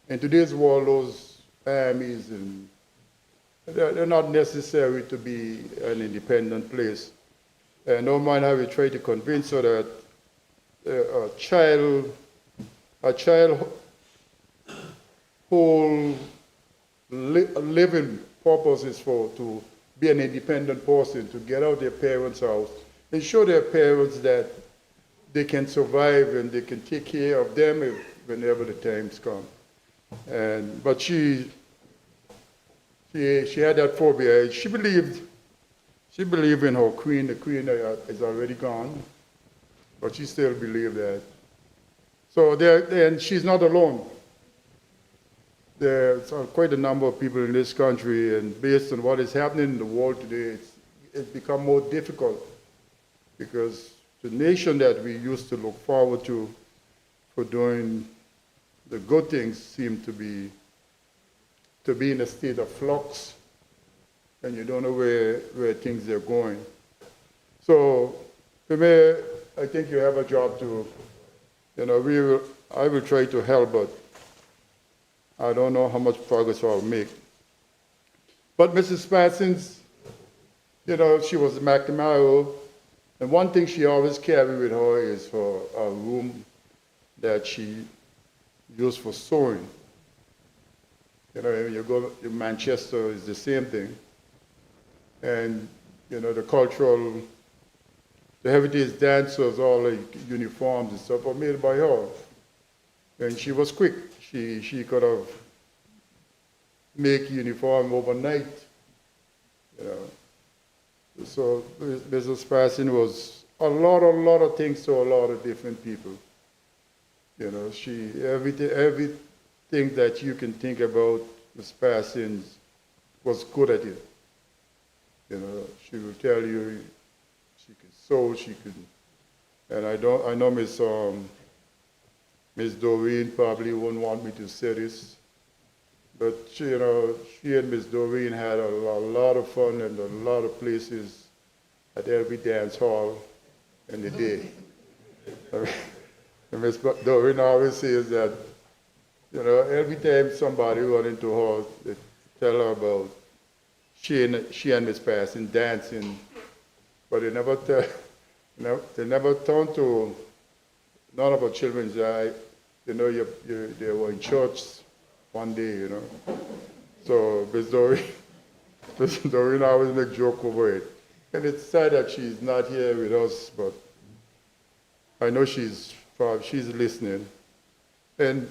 In today's world, those armies, and they're not necessary to be an independent place. And no matter how we try to convince her that a child whole living purpose is to be an independent person, to get out of their parents' house and show their parents that they can survive and they can take care of them whenever the times come. But she had that phobia. She believed in her queen. The queen is already gone, but she still believed that. So and she's not alone. There's quite a number of people in this country, and based on what is happening in the world today, it's become more difficult because the nation that we used to look forward to for doing the good things seem to be in a state of flux, and you don't know where things are going. So, for me, I think you have a job to, I will try to help, but I don't know how much progress I'll make. But Mrs. Parsons, she was a McNamara, and one thing she always carried with her is a room that she used for sewing. When you go to Manchester, it's the same thing. And, the heritage dancers, all the uniforms and stuff are made by her. And she was quick. She could have make uniform overnight. So Mrs. Parson was a lot of things to a lot of different people. Everything that you can think about Ms. Parsons was good at it. She will tell you she could sew, she could, and I know Miss Doreen probably wouldn't want me to say this, but she and Miss Doreen had a lot of fun and a lot of places at every dance hall in the day. And Miss Doreen always says that, every time somebody run into her, they tell her about she and Miss Parson dancing, but they never turn to none of our children's eye. They were in church one day, So Miss Doreen always make joke over it. And it's sad that she's not here with us, but I know she's listening. And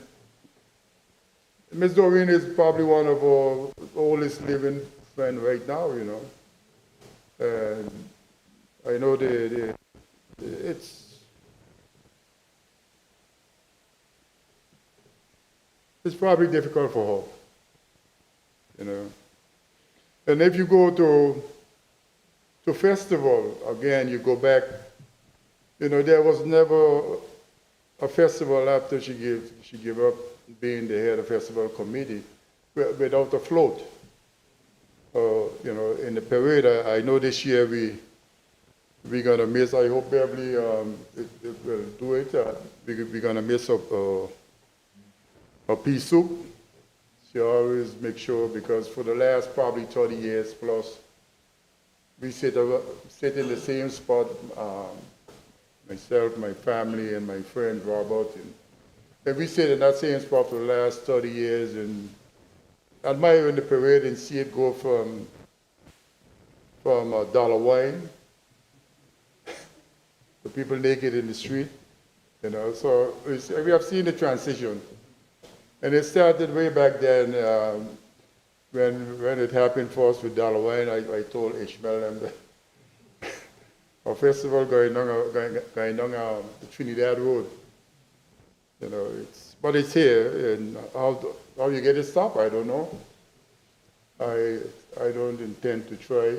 Miss Doreen is probably one of our oldest living friends right now, And I know it's probably difficult for her, And if you go to festival, again, you go back, there was never a festival after she gave up being the head of festival committee without a float. In the parade, I know this year we're gonna miss. I hope Beverly it will do it. We're gonna miss a pea soup. She always makes sure, because for the last probably 30 years plus, we sit in the same spot. Myself, my family, and my friend Robert, and we sit in that same spot for the last 30 years and admiring the parade and see it go from dollar wine to people naked in the street, So we have seen the transition, and it started way back then when it happened for us with dollar wine. I told Ishmael and a festival going on the Trinidad Road. But it's here, and how you get it stopped, I don't know. I don't intend to try.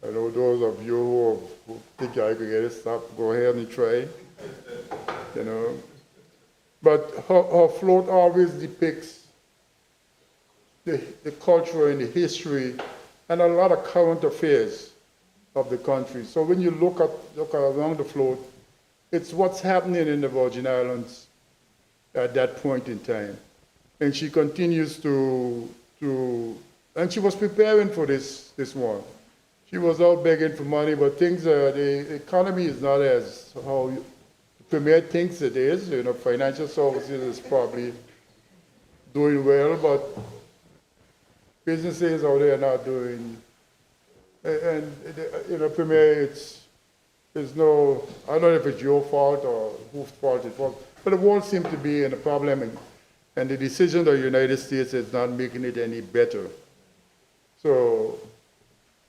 I know those of you who think I could get it stopped, go ahead and try. But her float always depicts the culture and the history and a lot of current affairs of the country. So when you look around the float, it's what's happening in the Virgin Islands at that point in time. And she continues and she was preparing for this one. She was out begging for money, but the economy is not as how the Premier thinks it is. You know, financial services is probably doing well, but businesses out there are not doing. And you know, Premier, there's no, I don't know if it's your fault or whose fault it was, but the world seems to be in a problem, and the decision of the United States is not making it any better. So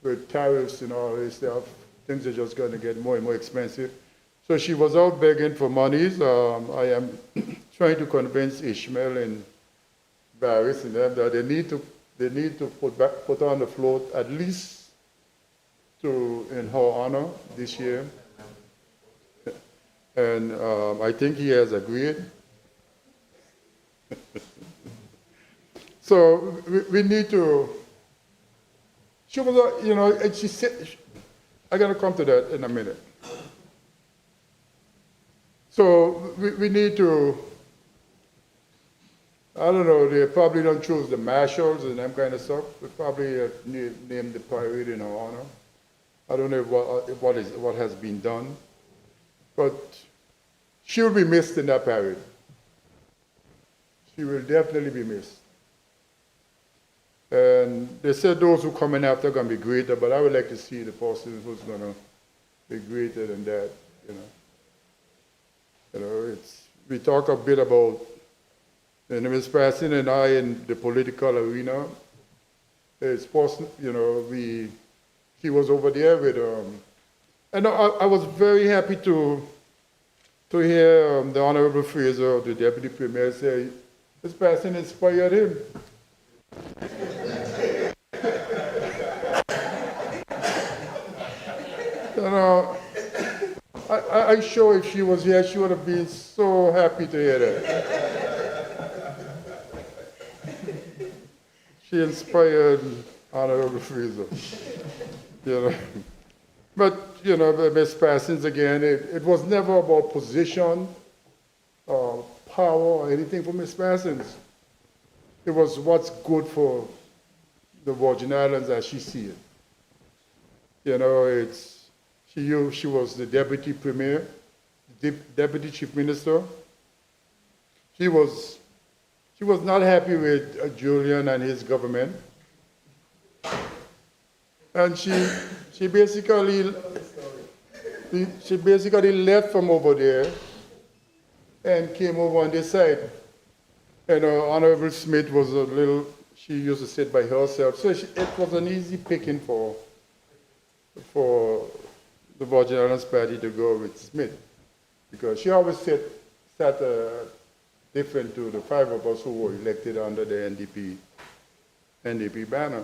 with tariffs and all this stuff, things are just going to get more and more expensive. So she was out begging for monies. I am trying to convince Ishmael and Barris and them that they need to put on the float at least in her honor this year. And I think he has agreed. So we need to. She was, you know, and she said, I'm going to come to that in a minute. So we need to, I don't know, they probably don't choose the marshals and that kind of stuff. We probably name the parade in her honor. I don't know what has been done, but she will be missed in that parade. She will definitely be missed. And they said those who come in after are going to be greater, but I would like to see the person who's going to be greater than that, you know. You know, we talk a bit about, and Ms. Passon and I in the political arena. It's possible, you know, he was over there with, and I was very happy to hear the Honorable Fraser, the Deputy Premier, say, Ms. Passon inspired him. You know, I'm sure if she was here, she would have been so happy to hear that. She inspired Honorable Fraser. You know. But, you know, Ms. Parsons, again, it was never about position or power or anything for Ms. Parsons. It was what's good for the Virgin Islands as she sees it. You know, she was the deputy premier, deputy chief minister. She was not happy with Julian and his government. And she basically left from over there and came over on this side. And Honorable Smith was she used to sit by herself. So it was an easy picking for the Virgin Islands Party to go with Smith, because she always sat different to the five of us who were elected under the NDP banner.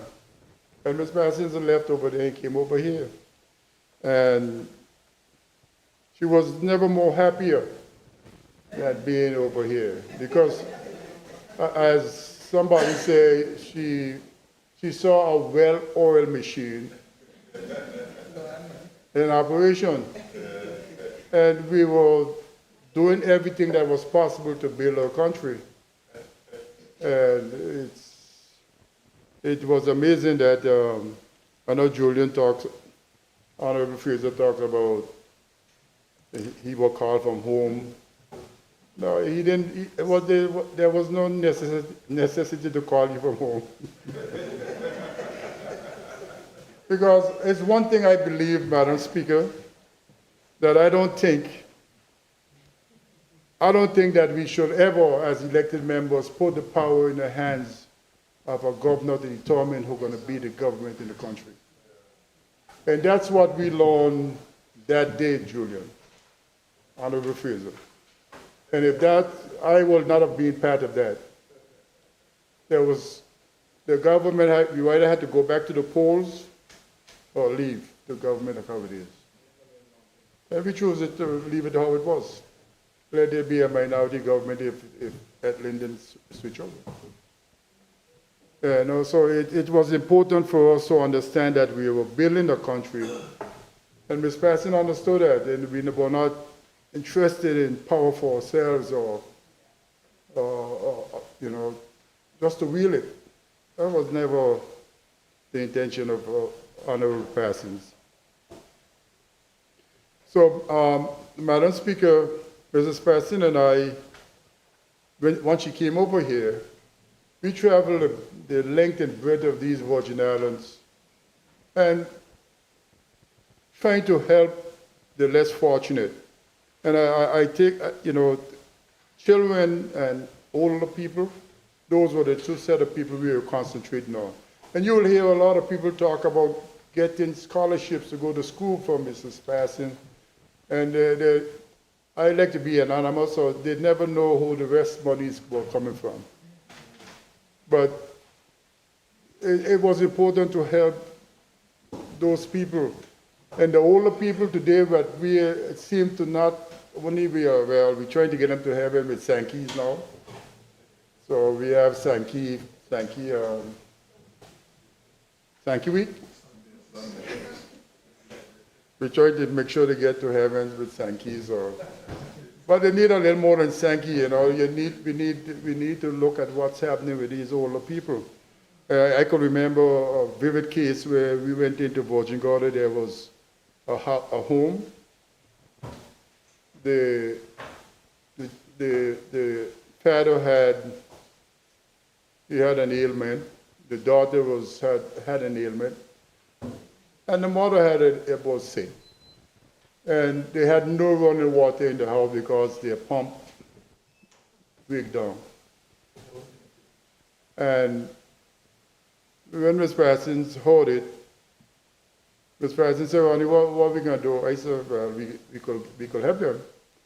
And Ms. Parsons left over there and came over here. And she was never more happier than being over here, because as somebody said, she saw a well-oiled machine in operation. And we were doing everything that was possible to build our country. And it was amazing that I know Julian talks, Honorable Fraser talks about he was called from home. No, he didn't. There was no necessity to call you from home. Because it's one thing I believe, Madam Speaker, that I don't think that we should ever, as elected members, put the power in the hands of a governor to determine who's going to be the government in the country. And that's what we learned that day, Julian, Honorable Fraser. And if that, I will not have been part of that. The government, you either had to go back to the polls or leave the government of how it is. And we chose to leave it how it was. Let there be a minority government if at Linden switch over. So it was important for us to understand that we were building a country. And Ms. Passon understood that, and we were not interested in power for ourselves or just to wheel it. That was never the intention of Honorable Parsons. So, Madam Speaker, Mrs. Parsons and I, once she came over here, we traveled the length and breadth of these Virgin Islands and trying to help the less fortunate. And I take, children and older people, those were the two set of people we were concentrating on. And you will hear a lot of people talk about getting scholarships to go to school for Mrs. Parsons. And I like to be anonymous, so they never know who the rest monies were coming from. But it was important to help those people. And the older people today, but we seem to not, only we're trying to get them to heaven with Sankeys now. So we have Sankey week. We try to make sure they get to heaven with Sankeys, but they need a little more than Sankey, we need to look at what's happening with these older people. I can remember a vivid case where we went into Virgin Gorda. There was a home. The father had an ailment. The daughter had an ailment. And the mother was sick. And they had no running water in the house because their pump break down. And when Ms. Parsons heard it, Ms. Parsons said, Ronnie, what are we going to do? I said, well, we could help them.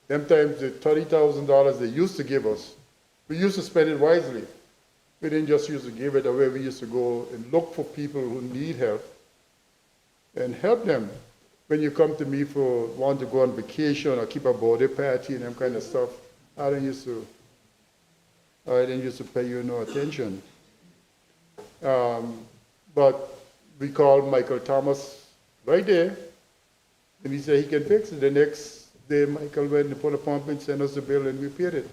Them times the $30,000 they used to give us, we used to spend it wisely. We didn't just used to give it away. We used to go and look for people who need help and help them. When you come to me for want to go on vacation or keep a birthday party and that kind of stuff, I didn't used to pay you no attention. But we called Michael Thomas right there, and he said he can fix it. The next day, Michael went and put a pump and sent us the bill, and we paid it.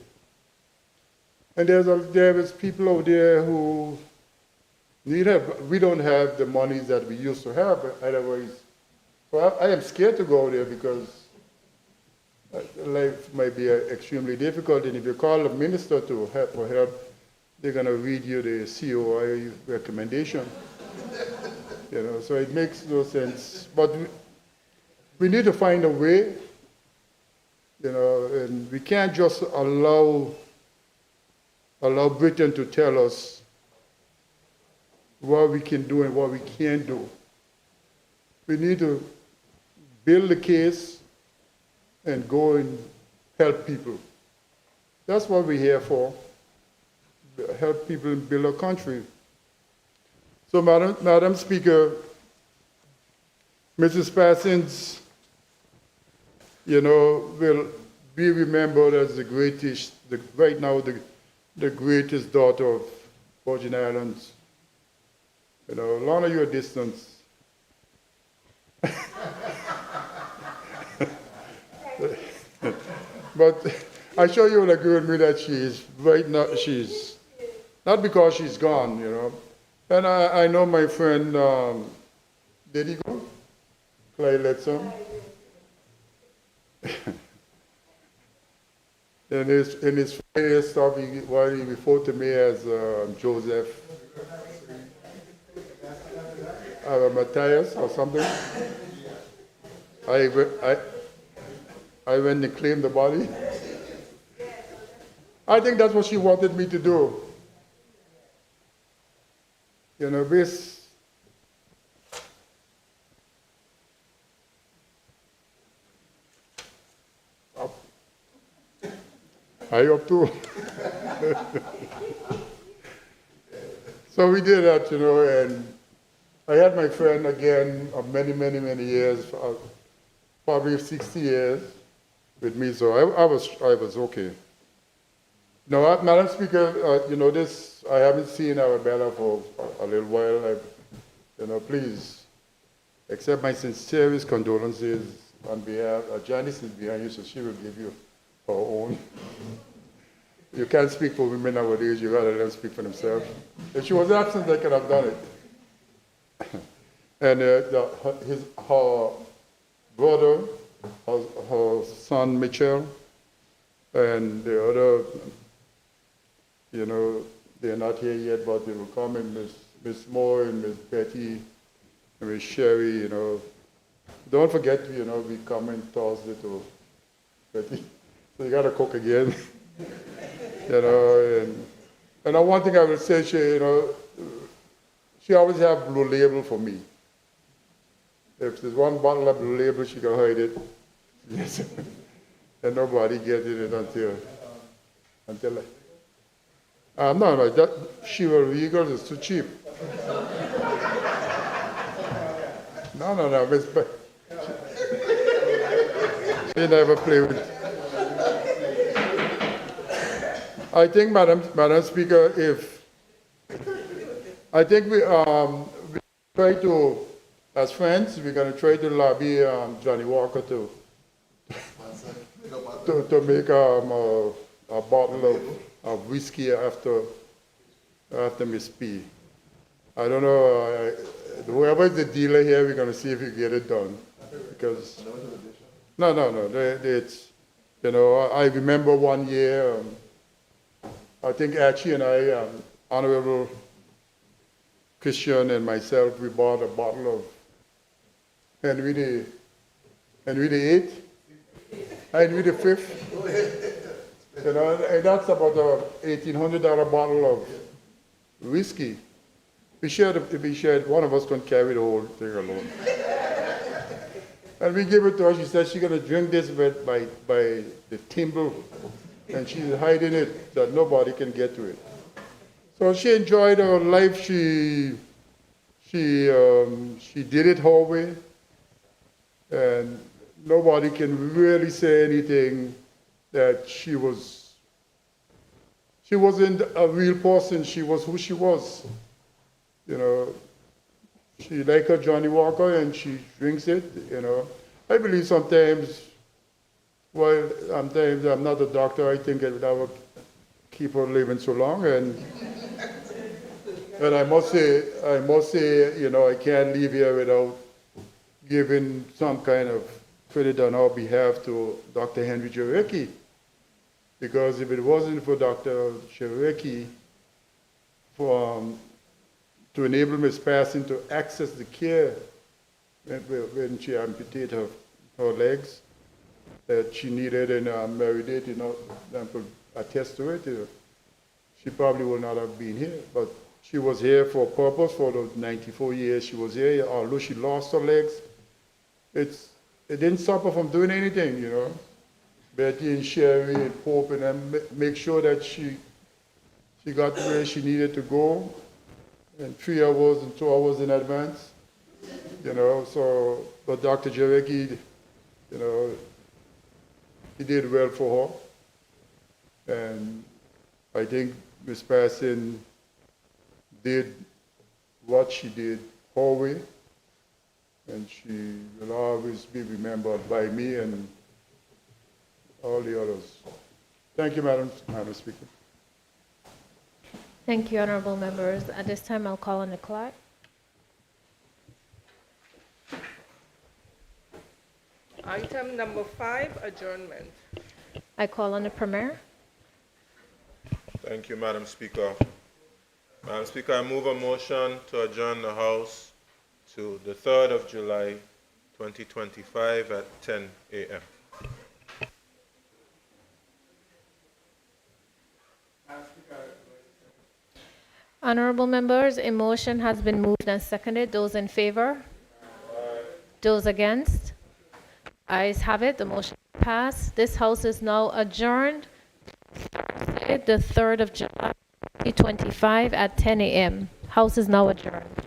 And there was people out there who need help. We don't have the monies that we used to have, but otherwise, well, I am scared to go there because life might be extremely difficult. And if you call a minister to help for help, they're going to read you the COI recommendation. So it makes no sense. But we need to find a way, and we can't just allow Britain to tell us what we can do and what we can't do. We need to build the case and go and help people. That's what we're here for, help people build a country. So, Madam Speaker, Mrs. Parsons, will be remembered as the greatest, right now, the greatest daughter of Virgin Islands. Long as you're distance. But I sure you will agree with me that she's right now, she's, not because she's gone, And I know my friend, did he go? Clay Letson. In his Friday stuff, he referred to me as Joseph Matthias or something. I went and claimed the body. I think that's what she wanted me to do. This. I up too. So we did that, and I had my friend again of many, many, many years, probably 60 years with me, so I was okay. Now, Madam Speaker, this, I haven't seen Arabella for a little while. Please accept my sincerest condolences on behalf, Janice is behind you, so she will give you her own. You can't speak for women nowadays, you gotta let them speak for themselves. If she was absent, I could have done it. And her brother, her son Mitchell, and the other, you know, they're not here yet, but they will come, and Miss Moore and Miss Betty and Miss Sherry, you know. Don't forget, you know, we coming Thursday to Betty. So you gotta cook again. You know, and one thing I will say, she always have Blue Label for me. If there's one bottle of Blue Label, she can hide it. Yes. And nobody gets it until no, that Shiva Regal is too cheap. No, Miss she never play with it. I think, Madam Speaker, I think we try to, as friends, we're going to try to lobby Johnny Walker to make a bottle of whiskey after Miss P. I don't know, whoever is the dealer here, we're going to see if we get it done. Because, no, it's, you know, I remember one year, I think Archie and I, Honorable Christian and myself, we bought a bottle of Henry the VIII, Henry the V. You know, and that's about a $1,800 bottle of whiskey. We shared, one of us couldn't carry the whole thing alone. And we gave it to her. She said she's going to drink this by the timber, and she's hiding it that nobody can get to it. So she enjoyed her life. She did it her way, and nobody can really say anything that she wasn't a real person. She was who she was. You know, she liked her Johnny Walker and she drinks it, you know. I believe sometimes, well, sometimes I'm not a doctor, I think that would keep her living so long. And I must say, you know, I can't leave here without giving some kind of credit on our behalf to Dr. Henry Jarecki. Because if it wasn't for Dr. Jarecki, to enable Ms. Passing to access the care when she amputated her legs that she needed, and Mary did, you know, could attest to it, she probably would not have been here. But she was here for a purpose for the 94 years she was here. Although she lost her legs, it didn't stop her from doing anything, you know. Betty and Sherry and Pope and them make sure that she got where she needed to go. And 3 hours and 2 hours in advance, you know. So, but Dr. Jarecki, you know, he did well for her, and I think Ms. Passing did what she did her way, and she will always be remembered by me and all the others. Thank you, Madam Speaker. Thank you, honorable members. At this time, I'll call on the clerk. Item number 5, adjournment. I call on the premier. Thank you, Madam Speaker. Madam Speaker, I move a motion to adjourn the House to the 3rd of July, 2025 at 10 a.m. Honorable members, a motion has been moved and seconded. Those in favor? Aye. Those against? Ayes have it. The motion passed. This House is now adjourned Thursday, the 3rd of July, 2025 at 10 a.m. House is now adjourned.